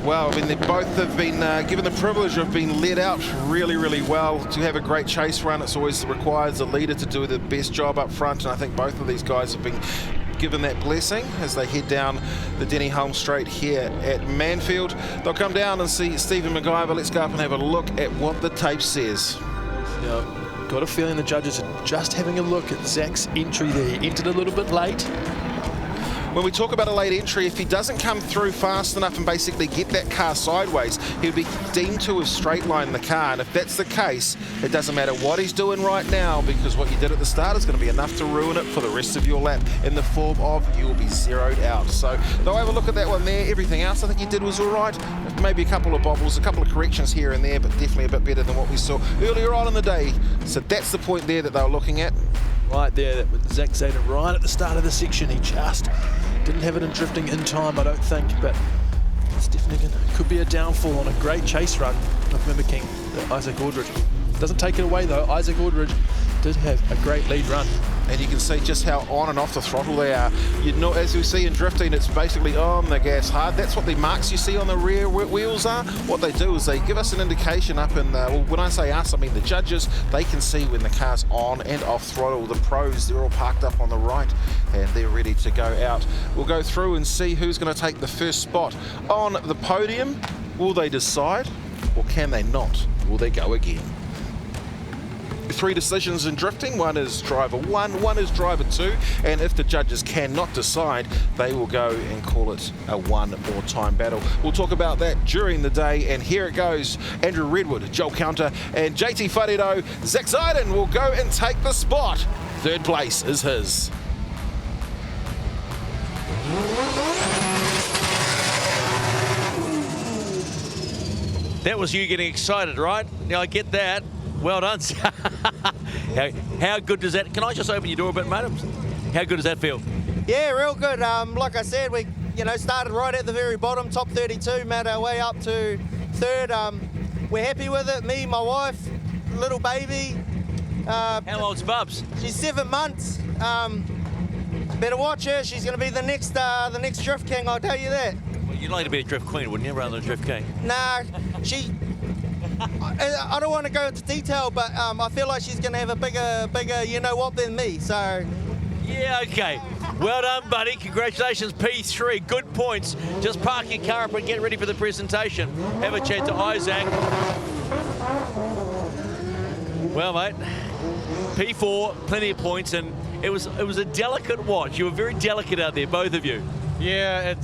Well, I mean, they both have been given the privilege of being led out really, really well. To have a great chase run, it's always requires a leader to do the best job up front, and I think both of these guys have been given that blessing as they head down the Denny Holmes Straight here at Manfeild. They'll come down and see Stephen McIver. Let's go up and have a look at what the tape says. Yeah, got a feeling the judges are just having a look at Zach's entry there. He entered a little bit late. When we talk about a late entry, if he doesn't come through fast enough and basically get that car sideways, he'll be deemed to have straight lined the car. And if that's the case, it doesn't matter what he's doing right now, because what you did at the start is going to be enough to ruin it for the rest of your lap in the form of you'll be zeroed out. So they'll have a look at that one there. Everything else I think he did was all right. Maybe a couple of bobbles, a couple of corrections here and there, but definitely a bit better than what we saw earlier on in the day. So that's the point there that they were looking at. Right there, that was Zach Zaden right at the start of the section. He just didn't have it in drifting in time, I don't think, but it's definitely could be a downfall on a great chase run of mimicking Isaac Aldridge. Doesn't take it away though. Isaac Aldridge did have a great lead run. And you can see just how on and off the throttle they are. You'd know, as we see in drifting, it's basically on the gas hard. That's what the marks you see on the rear wheels are. What they do is they give us an indication up in, well, when I say us, I mean the judges. They can see when the car's on and off throttle. The pros, they're all parked up on the right and they're ready to go out. We'll go through and see who's going to take the first spot on the podium. Will they decide or can they not? Will they go again? 3 decisions in drifting. One is driver 1, one is driver 2, and if the judges cannot decide, they will go and call it a one more time battle. We'll talk about that during the day, and here it goes. Andrew Redwood, Joel Counter, and JT Wharedo. Zach Zaiden will go and take the spot. 3rd place is his. That was you getting excited, right? Yeah, I get that. Well done. How good does that... Can I just open your door a bit, mate? How good does that feel? Yeah, real good. Like I said, we started right at the very bottom, top 32, made our way up to 3rd. We're happy with it. Me, my wife, little baby. How old's Bubs? She's 7 months. Better watch her. She's going to be the next Drift King, I'll tell you that. Well, you'd like to be a Drift Queen, wouldn't you, rather than a Drift King? Nah, I don't want to go into detail, but I feel like she's going to have a bigger you-know-what than me, so... Yeah, okay. Well done, buddy. Congratulations, P3. Good points. Just park your car up and get ready for the presentation. Have a chat to Isaac. Well, mate, P4, plenty of points, and it was a delicate watch. You were very delicate out there, both of you. Yeah,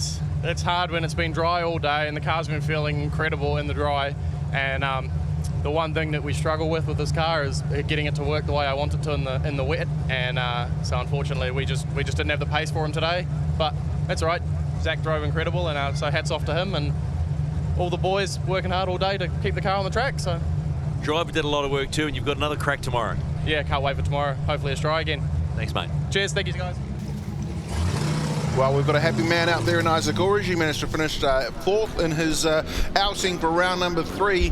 it's hard when it's been dry all day and the car's been feeling incredible in the dry. And the one thing that we struggle with this car is getting it to work the way I want it to in the wet. And so unfortunately, we just didn't have the pace for him today. But that's all right. Zach drove incredible, and so hats off to him and all the boys working hard all day to keep the car on the track. So driver did a lot of work too, and you've got another crack tomorrow. Yeah, can't wait for tomorrow. Hopefully it's dry again. Thanks, mate. Cheers. Thank you, guys. Well, we've got a happy man out there in Isaac Aldridge. He managed to finish 4th in his outing for round number 3.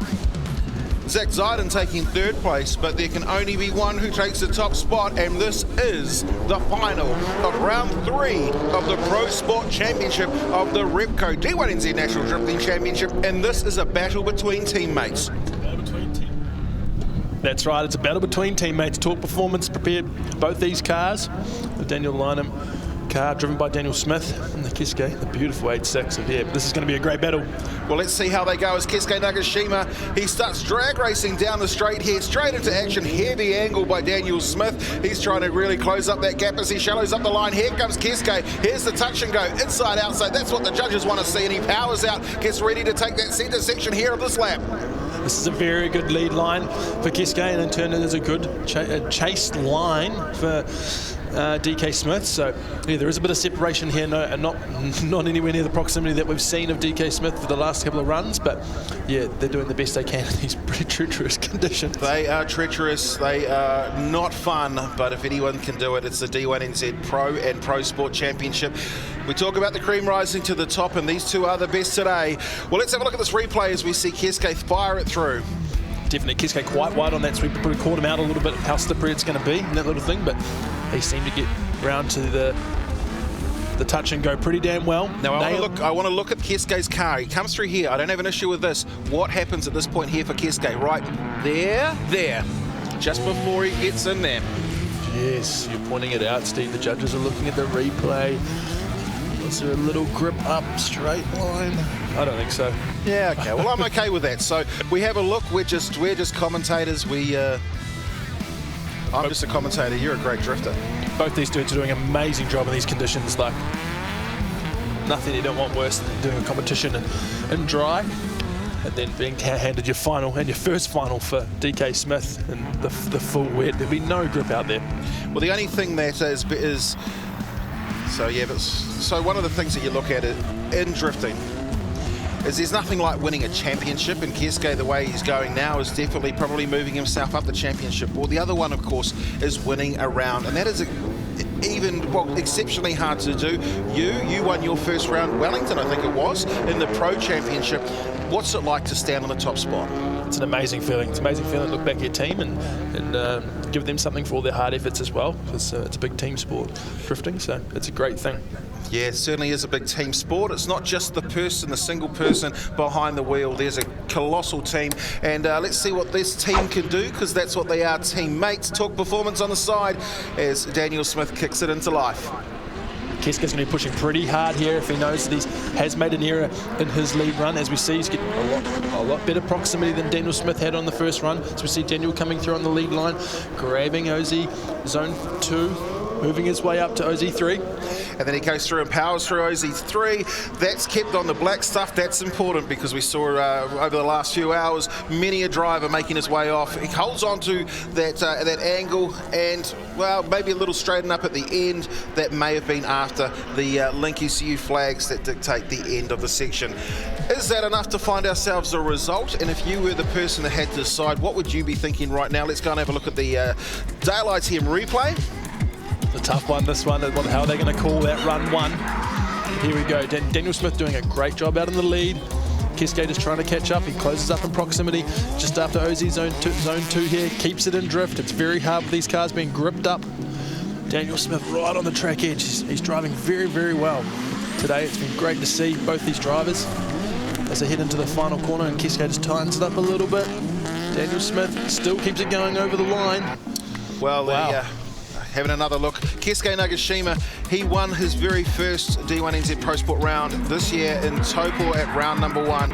Zach Zaiden taking 3rd place, but there can only be one who takes the top spot, and this is the final of round 3 of the Pro Sport Championship of the Repco D1NZ National Drifting Championship, and this is a battle between teammates. That's right, it's a battle between teammates. Torque Performance prepared both these cars. The Daniel Lynham car driven by Daniel Smith and the Keisuke, the beautiful 8.6. So yeah, this is going to be a great battle. Well, let's see how they go as Keisuke Nagashima, he starts drag racing down the straight here, straight into action. Heavy angle by Daniel Smith. He's trying to really close up that gap as he shallows up the line. Here comes Keisuke. Here's the touch and go, inside, outside. That's what the judges want to see, and he powers out, gets ready to take that centre section here of this lap. This is a very good lead line for Keisuke, and in turn it is a good chase line for DK Smith. So yeah, there is a bit of separation here, not anywhere near the proximity that we've seen of DK Smith for the last couple of runs, but yeah, they're doing the best they can in these pretty treacherous conditions. They are treacherous, they are not fun, but if anyone can do it, it's the D1NZ Pro and Pro Sport Championship. We talk about the cream rising to the top, and these two are the best today. Well, let's have a look at this replay as we see Keisuke fire it through. Definitely Keisuke quite wide on that sweep. Probably caught him out a little bit how slippery it's going to be and that little thing, but he seemed to get round to the touch and go pretty damn well. Now I want to look at Keisuke's car. He comes through here. I don't have an issue with this. What happens at this point here for Keisuke? Right there, just before he gets in there. Yes, you're pointing it out, Steve. The judges are looking at the replay. Was there a little grip up straight line? I don't think so. Yeah, okay. Well, I'm okay with that. So we have a look. We're just commentators. We I'm just a commentator. You're a great drifter. Both these dudes are doing an amazing job in these conditions. Like, nothing you don't want worse than doing a competition in dry and then being handed your final and your first final for DK Smith and the full wet. There'll be no grip out there. Well, the only thing that is so one of the things that you look at in drifting is there's nothing like winning a championship, and Keisuke, the way he's going now, is definitely probably moving himself up the championship. Well, the other one, of course, is winning a round, and that is exceptionally hard to do. You won your first round, Wellington, I think it was, in the Pro Championship. What's it like to stand on the top spot? It's an amazing feeling. It's an amazing feeling to look back at your team and give them something for all their hard efforts as well, because it's a big team sport, drifting, so it's a great thing. Yeah, it certainly is a big team sport. It's not just the single person behind the wheel. There's a colossal team, and let's see what this team can do, because that's what they are, teammates. Talk performance on the side as Daniel Smith kicks it into life. Keisuke's going to be pushing pretty hard here if he knows that he has made an error in his lead run. As we see, he's getting a lot better proximity than Daniel Smith had on the first run. So we see Daniel coming through on the lead line, grabbing OZ zone 2, moving his way up to OZ3. And then he goes through and powers through OZ3. That's kept on the black stuff. That's important, because we saw over the last few hours many a driver making his way off. He holds on to that angle, and well, maybe a little straighten up at the end. That may have been after the Link ECU flags that dictate the end of the section. Is that enough to find ourselves a result? And if you were the person that had to decide, what would you be thinking right now? Let's go and have a look at the Dale ITM replay. A tough one, this one. How are they going to call that run one? Here we go. Daniel Smith doing a great job out in the lead. Keisuke just trying to catch up. He closes up in proximity just after OZ zone 2 here. Keeps it in drift. It's very hard with these cars being gripped up. Daniel Smith right on the track edge. He's driving very, very well today. It's been great to see both these drivers as they head into the final corner, and Keisuke just tightens it up a little bit. Daniel Smith still keeps it going over the line. Well, wow. Having another look, Keisuke Nagashima, he won his very first D1NZ Pro Sport round this year in Taupo at round number 1.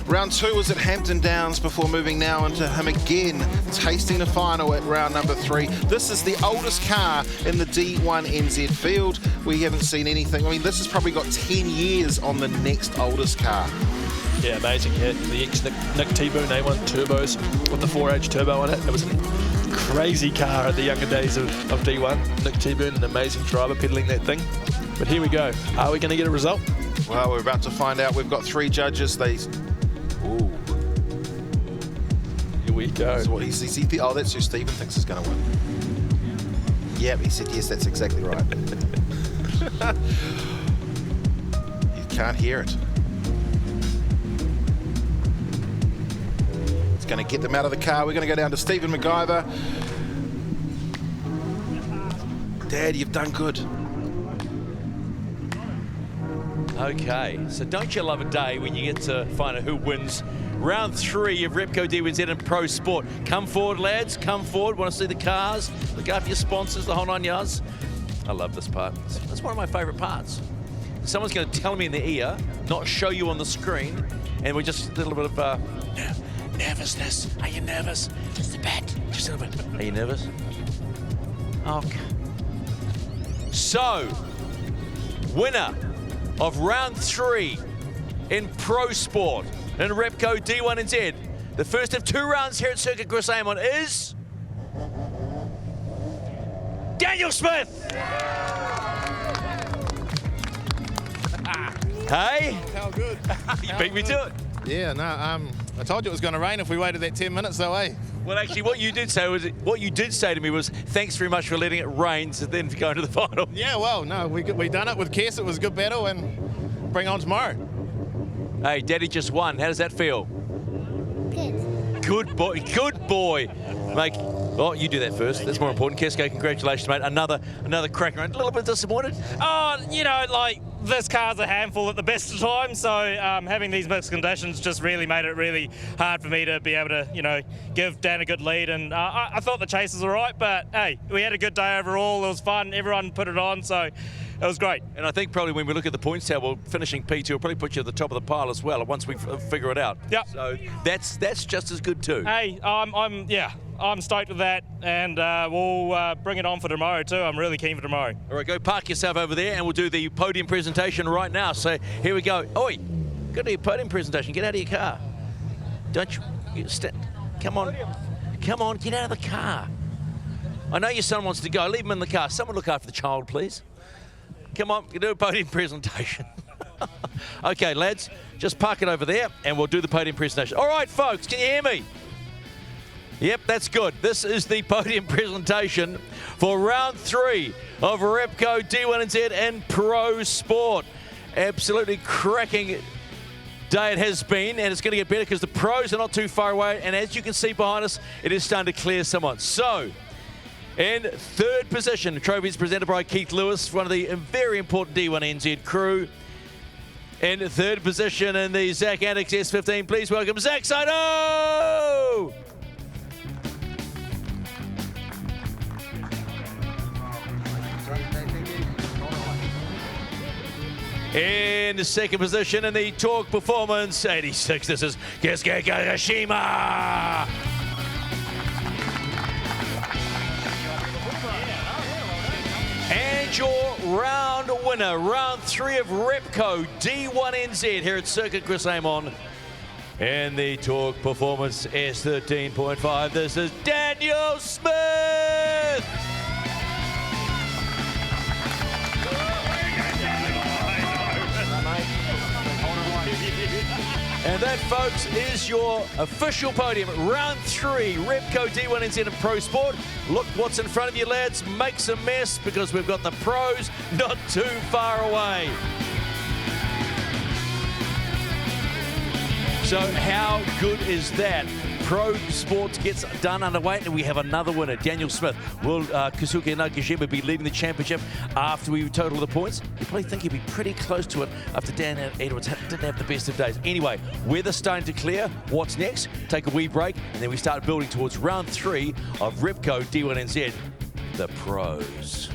Round 2 was at Hampton Downs before moving now into him again, tasting the final at round number 3. This is the oldest car in the D1NZ field. We haven't seen anything. I mean, this has probably got 10 years on the next oldest car. Yeah, amazing. Yeah, the ex-Nick T-Boone A1 turbos with the 4H turbo on it. It was a crazy car at the younger days of D1. Nick T-Boone, an amazing driver pedaling that thing. But here we go. Are we going to get a result? Well, we're about to find out. We've got 3 judges. Ooh. Here we go. So oh, that's who Stephen thinks is going to win. Yeah, he said yes, that's exactly right. You can't hear it. Going to get them out of the car. We're going to go down to Stephen MacGyver. Dad, you've done good. Okay, so don't you love a day when you get to find out who wins round 3 of Repco D1NZ and Pro Sport? Come forward, lads, come forward. Want to see the cars? Look after your sponsors, the whole 9 yards. I love this part. That's one of my favourite parts. Someone's going to tell me in the ear, not show you on the screen, and we're just a little bit of nervousness. Are you nervous? Just a bit. Just a little bit. Are you nervous? Okay. So, winner of round 3 in Pro Sport in Repco D1NZ. The first of 2 rounds here at Circuit Chris Amon is Daniel Smith. Hey? How good? You beat me to it. Yeah, no, I told you it was going to rain if we waited that 10 minutes though, eh? Well, actually, what you did say to me was, thanks very much for letting it rain, so then to go into the final. Yeah, well, no, we done it with Kes. It was a good battle, and bring on tomorrow. Hey, Daddy just won. How does that feel? Good. Good boy. Good boy. Mate, oh, you do that first. That's more important. Keisuke, congratulations, mate. Another cracker. A little bit disappointed? Oh, you know, like, this car's a handful at the best of times, so having these mixed conditions just really made it really hard for me to be able to, you know, give Dan a good lead. And I thought the chase was all right, but hey, we had a good day overall. It was fun. Everyone put it on, so it was great. And I think probably when we look at the points table, finishing P2 will probably put you at the top of the pile as well once we figure it out. Yeah. So that's just as good too. Hey, I'm stoked with that, and we'll bring it on for tomorrow too. I'm really keen for tomorrow. All right, go park yourself over there, and we'll do the podium presentation right now. So here we go. Oi, got to do your podium presentation. Get out of your car. Don't you come on. Come on, get out of the car. I know your son wants to go. Leave him in the car. Someone look after the child, please. Come on, do a podium presentation. Okay, lads, just park it over there, and we'll do the podium presentation. All right, folks, can you hear me? Yep, that's good. This is the podium presentation for round 3 of Repco D1NZ and Pro Sport. Absolutely cracking day it has been, and it's going to get better because the pros are not too far away, and as you can see behind us, it is starting to clear somewhat. So, in third position, the trophy is presented by Keith Lewis, one of the very important D1NZ crew. In third position in the Zach Annex S15, please welcome Zach Saito! In the second position in the Torque Performance 86, this is Keisuke Kagashima. And your round winner, round 3 of Repco D1NZ here at Circuit Chris Amon. In the Torque Performance S13.5, this is Daniel Smith. And that, folks, is your official podium. Round 3, Repco D1NZ and Pro Sport. Look what's in front of you, lads. Make some mess because we've got the pros not too far away. So how good is that? Pro Sports gets done underway, and we have another winner, Daniel Smith. Will Keisuke Nakajima be leading the championship after we total the points? You probably think he'd be pretty close to it after Dan Edwards didn't have the best of days. Anyway, weather's starting to clear. What's next? Take a wee break, and then we start building towards round 3 of Repco D1NZ, the pros.